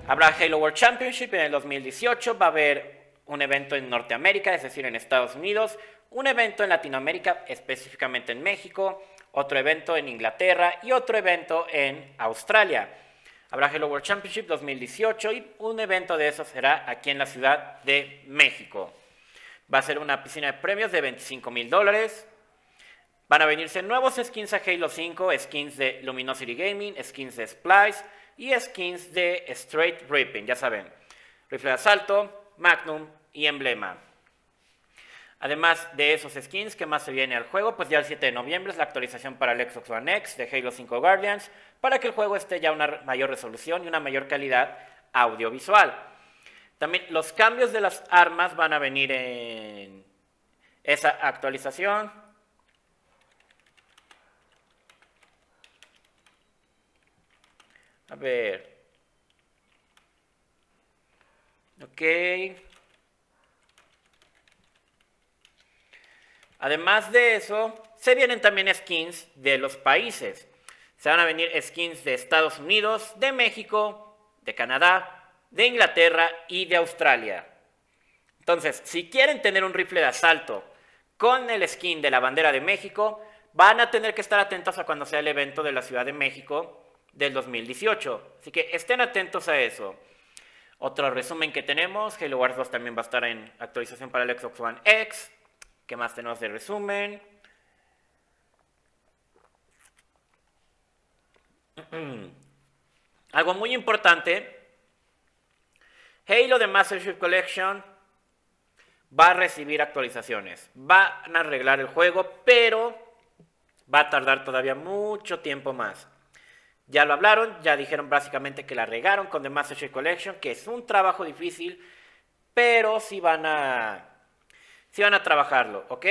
Habrá Halo World Championship en el 2018, va a haber un evento en Norteamérica, es decir, en Estados Unidos, un evento en Latinoamérica, específicamente en México, otro evento en Inglaterra y otro evento en Australia. Habrá Halo World Championship 2018 y un evento de esos será aquí en la Ciudad de México. Va a ser una piscina de premios de $25,000. Van a venirse nuevos skins a Halo 5, skins de Luminosity Gaming, skins de Splice y skins de Straight Ripping, ya saben, rifle de asalto, Magnum y emblema. Además de esos skins, ¿qué más se viene al juego? Pues ya el 7 de noviembre es la actualización para el Xbox One X de Halo 5 Guardians, para que el juego esté ya a una mayor resolución y una mayor calidad audiovisual. También los cambios de las armas van a venir en esa actualización. A ver. Ok. Además de eso, se vienen también skins de los países. Se van a venir skins de Estados Unidos, de México, de Canadá, de Inglaterra y de Australia. Entonces, si quieren tener un rifle de asalto con el skin de la bandera de México, van a tener que estar atentos a cuando sea el evento de la Ciudad de México del 2018. Así que estén atentos a eso. Otro resumen que tenemos, Halo Wars 2 también va a estar en actualización para el Xbox One X. ¿Qué más tenemos de resumen? Algo muy importante, Halo The Master Chief Collection va a recibir actualizaciones. Van a arreglar el juego, pero va a tardar todavía mucho tiempo más. Ya lo hablaron, ya dijeron básicamente que la regaron con The Master Chief Collection, que es un trabajo difícil, pero sí van a trabajarlo, ¿ok?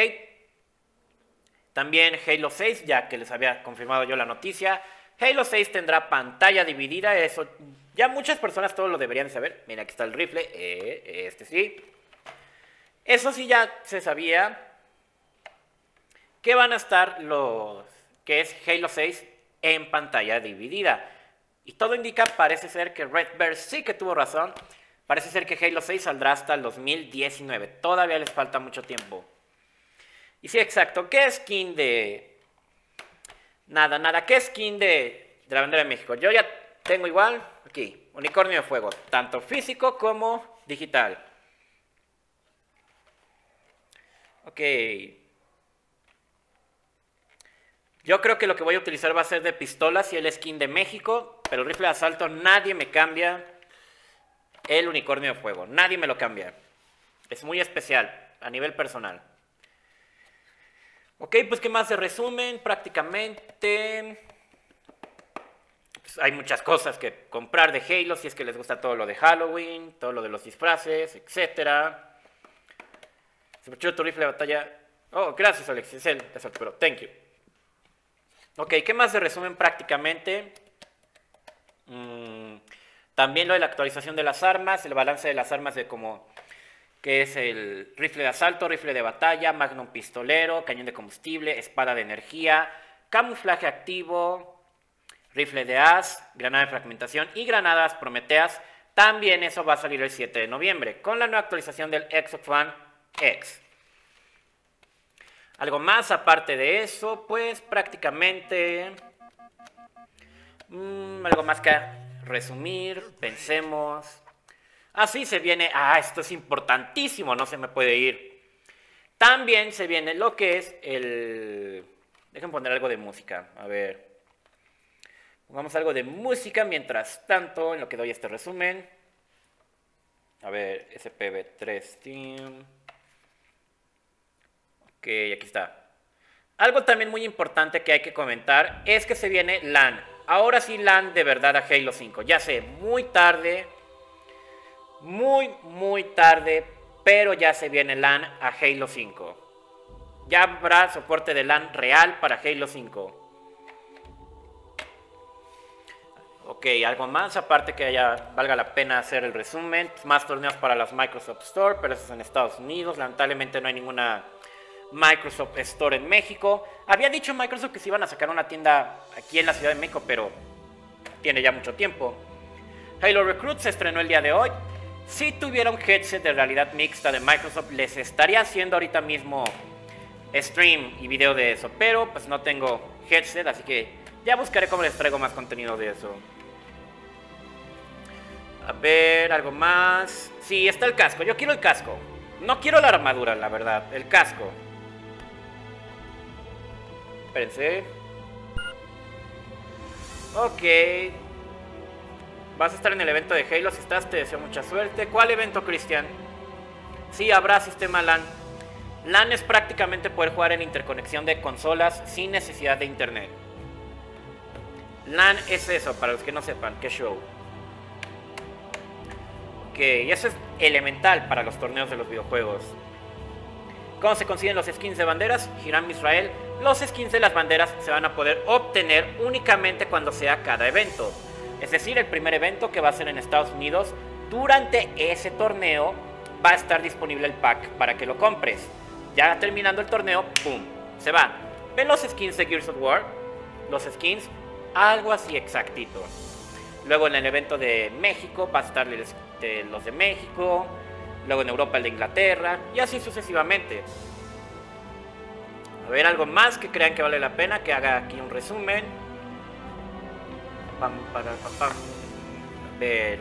También Halo 6, ya que les había confirmado yo la noticia, Halo 6 tendrá pantalla dividida, eso ya muchas personas todos lo deberían saber. Mira, aquí está el rifle, este sí. Eso sí ya se sabía que van a estar que es Halo 6 en pantalla dividida. Y todo indica, parece ser que Redbear sí que tuvo razón. Parece ser que Halo 6 saldrá hasta el 2019. Todavía les falta mucho tiempo. Y sí, exacto. ¿Qué skin de...? Nada. ¿Qué skin de la bandera de México? Yo ya tengo igual, aquí, unicornio de fuego. Tanto físico como digital. Ok. Yo creo que lo que voy a utilizar va a ser de pistolas y el skin de México. Pero el rifle de asalto nadie me cambia el unicornio de fuego. Nadie me lo cambia. Es muy especial a nivel personal. Ok, pues ¿qué más de resumen? Prácticamente pues, hay muchas cosas que comprar de Halo, si es que les gusta todo lo de Halloween, todo lo de los disfraces, etc. Se me echó tu rifle de batalla. Oh, gracias Alex, es él, pero thank you. Ok, ¿qué más de resumen prácticamente? También lo de la actualización de las armas, el balance de las armas de como que es el rifle de asalto, rifle de batalla, magnum pistolero, cañón de combustible, espada de energía, camuflaje activo, rifle de as, granada de fragmentación y granadas prometeas. También eso va a salir el 7 de noviembre con la nueva actualización del Xbox One X. Algo más aparte de eso, pues prácticamente algo más que resumir, pensemos. Así se viene, esto es importantísimo, no se me puede ir. También se viene lo que es el... Déjenme poner algo de música, a ver. Pongamos algo de música mientras tanto, en lo que doy este resumen. A ver, SPV3 Team. Ok, aquí está. Algo también muy importante que hay que comentar es que se viene LAN. Ahora sí LAN de verdad a Halo 5. Ya sé, muy tarde... Muy tarde, pero ya se viene LAN a Halo 5. Ya habrá soporte de LAN real para Halo 5. Ok, algo más, aparte que ya valga la pena hacer el resumen. Más torneos para las Microsoft Store, pero eso es en Estados Unidos. Lamentablemente no hay ninguna Microsoft Store en México. Había dicho Microsoft que se iban a sacar una tienda aquí en la Ciudad de México, pero tiene ya mucho tiempo. Halo Recruit se estrenó el día de hoy. Si tuviera un headset de realidad mixta de Microsoft, les estaría haciendo ahorita mismo stream y video de eso, pero pues no tengo headset, así que ya buscaré cómo les traigo más contenido de eso. A ver, algo más. Sí, está el casco, yo quiero el casco. No quiero la armadura, la verdad, el casco. Espérense. Ok. Vas a estar en el evento de Halo, si estás te deseo mucha suerte. ¿Cuál evento, Cristian? Sí, habrá sistema LAN. LAN es prácticamente poder jugar en interconexión de consolas sin necesidad de internet. LAN es eso, para los que no sepan, qué show. Ok, y eso es elemental para los torneos de los videojuegos. ¿Cómo se consiguen los skins de banderas? Hiram Israel. Los skins de las banderas se van a poder obtener únicamente cuando sea cada evento. Es decir, el primer evento, que va a ser en Estados Unidos, durante ese torneo va a estar disponible el pack para que lo compres. Ya terminando el torneo, ¡pum!, se va. ¿Ven los skins de Gears of War? Los skins, algo así exactito. Luego en el evento de México va a estar los de México. Luego en Europa el de Inglaterra. Y así sucesivamente. A ver, algo más que crean que vale la pena, que haga aquí un resumen. A ver,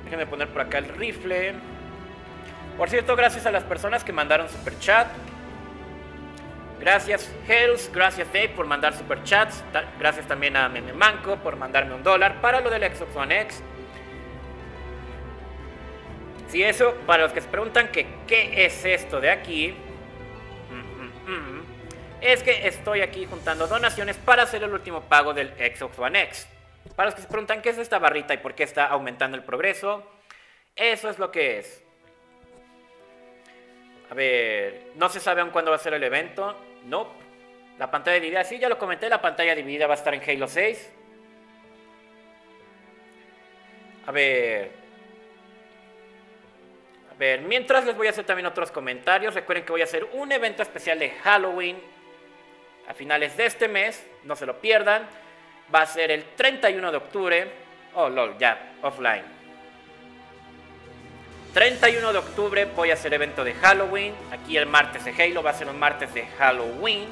déjenme poner por acá el rifle. Por cierto, gracias a las personas que mandaron super chat. Gracias Hells, gracias Dave por mandar super chats. Gracias también a Meme Manco por mandarme $1 para lo del Xbox One X. Sí, eso, para los que se preguntan que qué es esto de aquí, es que estoy aquí juntando donaciones para hacer el último pago del Xbox One X. Para los que se preguntan qué es esta barrita y por qué está aumentando el progreso, eso es lo que es. A ver, no se sabe aún cuándo va a ser el evento. No. La pantalla dividida, sí, ya lo comenté, la pantalla dividida va a estar en Halo 6. A ver, mientras les voy a hacer también otros comentarios. Recuerden que voy a hacer un evento especial de Halloween a finales de este mes, no se lo pierdan. Va a ser el 31 de octubre. Oh, lol, ya, offline. 31 de octubre voy a hacer evento de Halloween. Aquí el martes de Halo va a ser un martes de Halloween.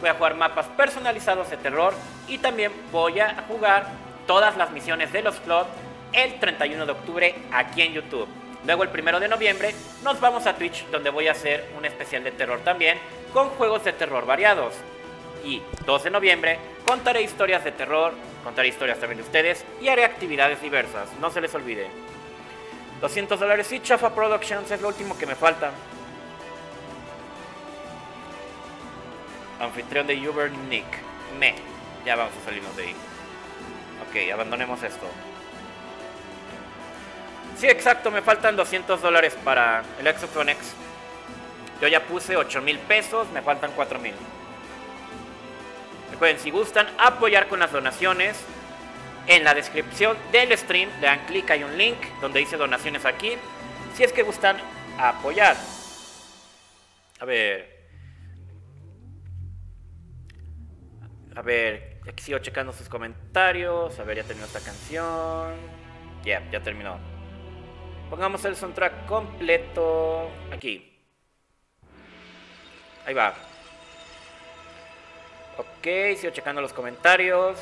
Voy a jugar mapas personalizados de terror. Y también voy a jugar todas las misiones de los Flood el 31 de octubre aquí en YouTube. Luego el 1 de noviembre nos vamos a Twitch, donde voy a hacer un especial de terror también, con juegos de terror variados. Y 2 de noviembre contaré historias de terror, contaré historias también de ustedes y haré actividades diversas, no se les olvide. $200 y Chafa Productions es lo último que me falta. Anfitrión de Uber Nick. Ya vamos a salirnos de ahí. Ok, abandonemos esto. Sí, exacto, me faltan $200 para el Xbox One X. Yo ya puse 8,000 pesos, me faltan 4,000. Recuerden, si gustan apoyar con las donaciones, en la descripción del stream le dan clic, hay un link donde dice donaciones aquí, si es que gustan apoyar. A ver, aquí sigo checando sus comentarios. A ver, ya terminó esta canción. Ya terminó. Pongamos el soundtrack completo aquí. Ahí va. Ok, sigo checando los comentarios.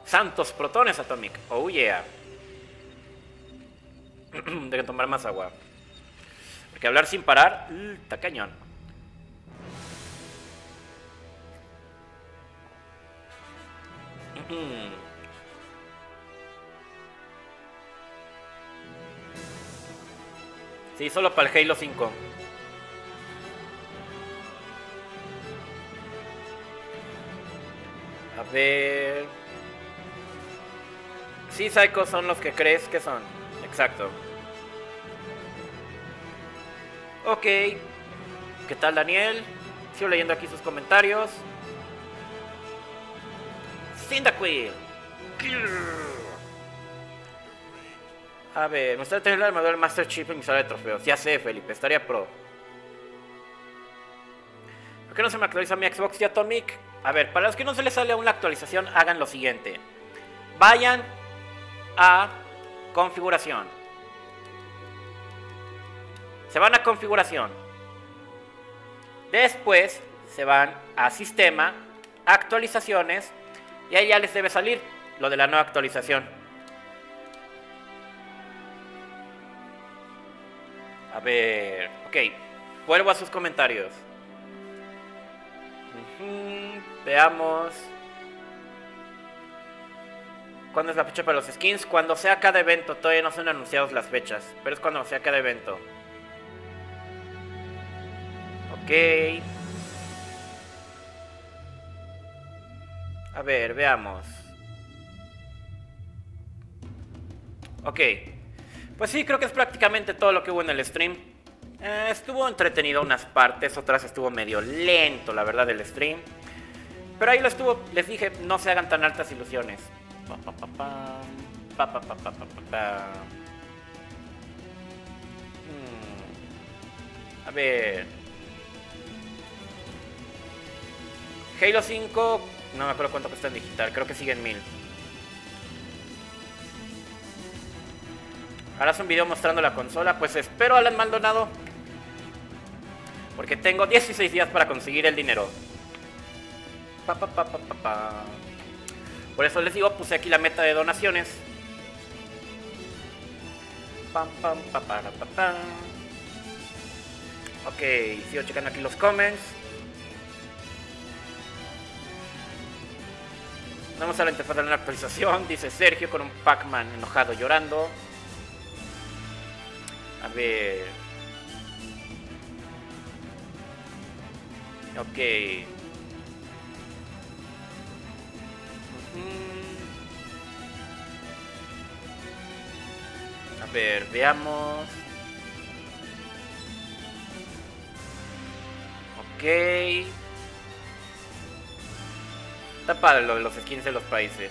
Santos protones, Atomic. Oh yeah. Dejen tomar más agua. Porque hablar sin parar, está cañón. Sí, solo para el Halo 5. A ver. Sí, Psycho, son los que crees que son. Exacto. Ok. ¿Qué tal, Daniel? Sigo leyendo aquí sus comentarios. Cyndaquil. A ver, me gustaría tener la armadura del Master Chief en mi sala de trofeos. Ya sé, Felipe, estaría pro. ¿Por qué no se me actualiza mi Xbox y Atomic? A ver, para los que no se les sale aún la actualización, hagan lo siguiente. Vayan a configuración. Se van a configuración. Después se van a sistema, actualizaciones, y ahí ya les debe salir lo de la nueva actualización. A ver, ok, vuelvo a sus comentarios. Veamos. ¿Cuándo es la fecha para los skins? Cuando sea cada evento. Todavía no son anunciadas las fechas, pero es cuando sea cada evento. Ok. A ver, veamos. Ok. Pues sí, creo que es prácticamente todo lo que hubo en el stream. Estuvo entretenido unas partes, otras estuvo medio lento, la verdad, el stream. Pero ahí lo estuvo, les dije, no se hagan tan altas ilusiones. A ver. Halo 5, no me acuerdo cuánto cuesta en digital, creo que sigue en 1000. Harás un video mostrando la consola, pues espero, Alan Maldonado, porque tengo 16 días para conseguir el dinero. Por eso les digo, puse aquí la meta de donaciones. Ok, sigo checando aquí los comments. Vamos a la interfaz de la actualización, dice Sergio con un Pac-Man enojado llorando. A ver. Ok. A ver, veamos. Ok. Está padre lo de los skins de los países.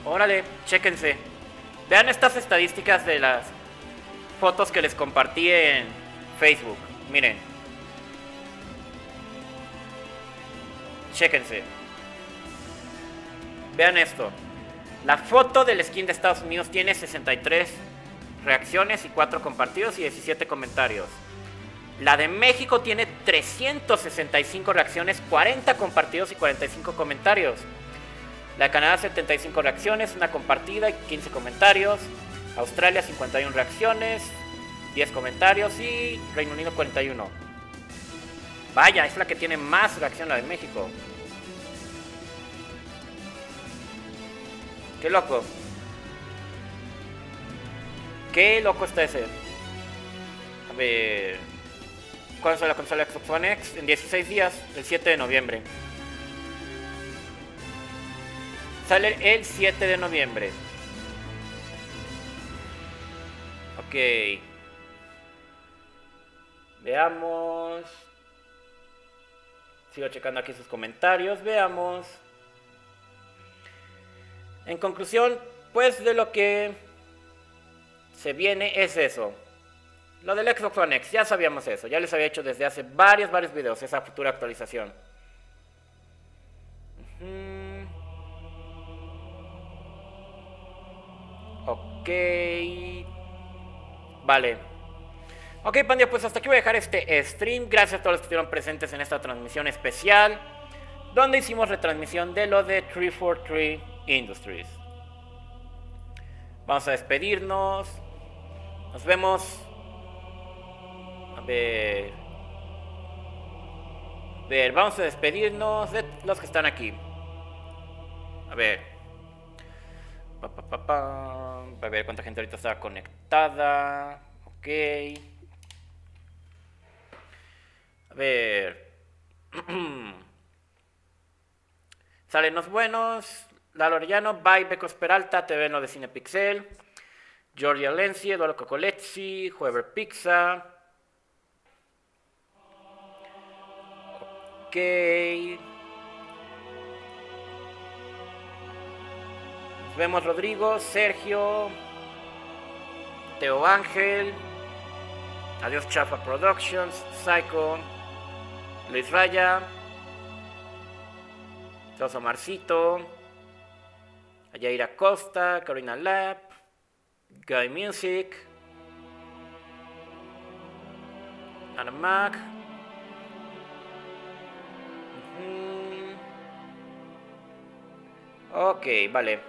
Órale, chéquense. Vean estas estadísticas de las fotos que les compartí en Facebook. Miren. Chéquense. Vean esto. La foto del skin de Estados Unidos tiene 63 reacciones y 4 compartidos y 17 comentarios. La de México tiene 365 reacciones, 40 compartidos y 45 comentarios. La de Canadá 75 reacciones, 1 compartida y 15 comentarios. Australia 51 reacciones, 10 comentarios y Reino Unido 41. Vaya, es la que tiene más reacción, la de México. Qué loco. Qué loco está ese. A ver. ¿Cuándo sale la consola Xbox One X? En 16 días, el 7 de noviembre. Sale el 7 de noviembre. Ok. Veamos. Sigo checando aquí sus comentarios. Veamos. En conclusión, pues de lo que se viene es eso. Lo del Xbox One X, ya sabíamos eso. Ya les había hecho desde hace varios videos esa futura actualización. Ok. Vale. Ok, Pandilla, pues hasta aquí voy a dejar este stream. Gracias a todos los que estuvieron presentes en esta transmisión especial, donde hicimos retransmisión de lo de 343 Industries. Vamos a despedirnos. Nos vemos. A ver, vamos a despedirnos de los que están aquí. A ver. A ver cuánta gente ahorita está conectada. Ok. A ver. Salen los buenos. Lalo Orellano, Bye, Becos Peralta, TV en lo de Cinepixel. Giorgia Lenzi, Eduardo Cocolezzi, Juever Pizza. Ok. Nos vemos Rodrigo, Sergio, Teo Ángel, Adiós Chafa Productions, Psycho, Luis Raya. Sosa Marcito. Ayaira Costa. Carolina Lab. Guy Music. Ana Mac. Ok, vale.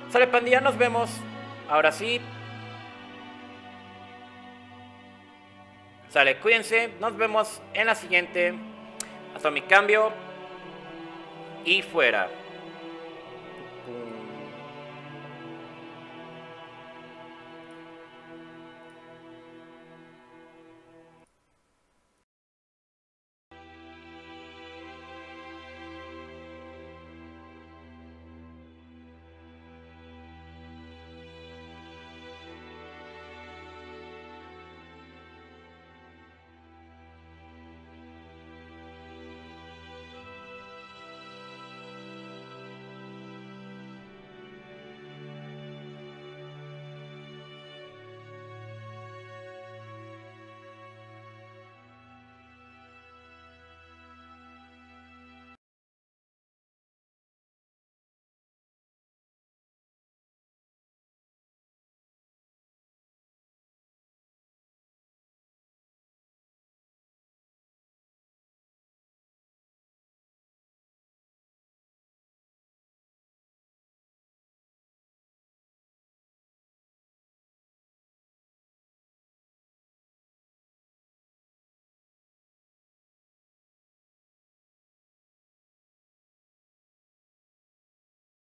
Sale, pandilla, nos vemos. Ahora sí. Sale, cuídense. Nos vemos en la siguiente. Hasta mi cambio. Y fuera.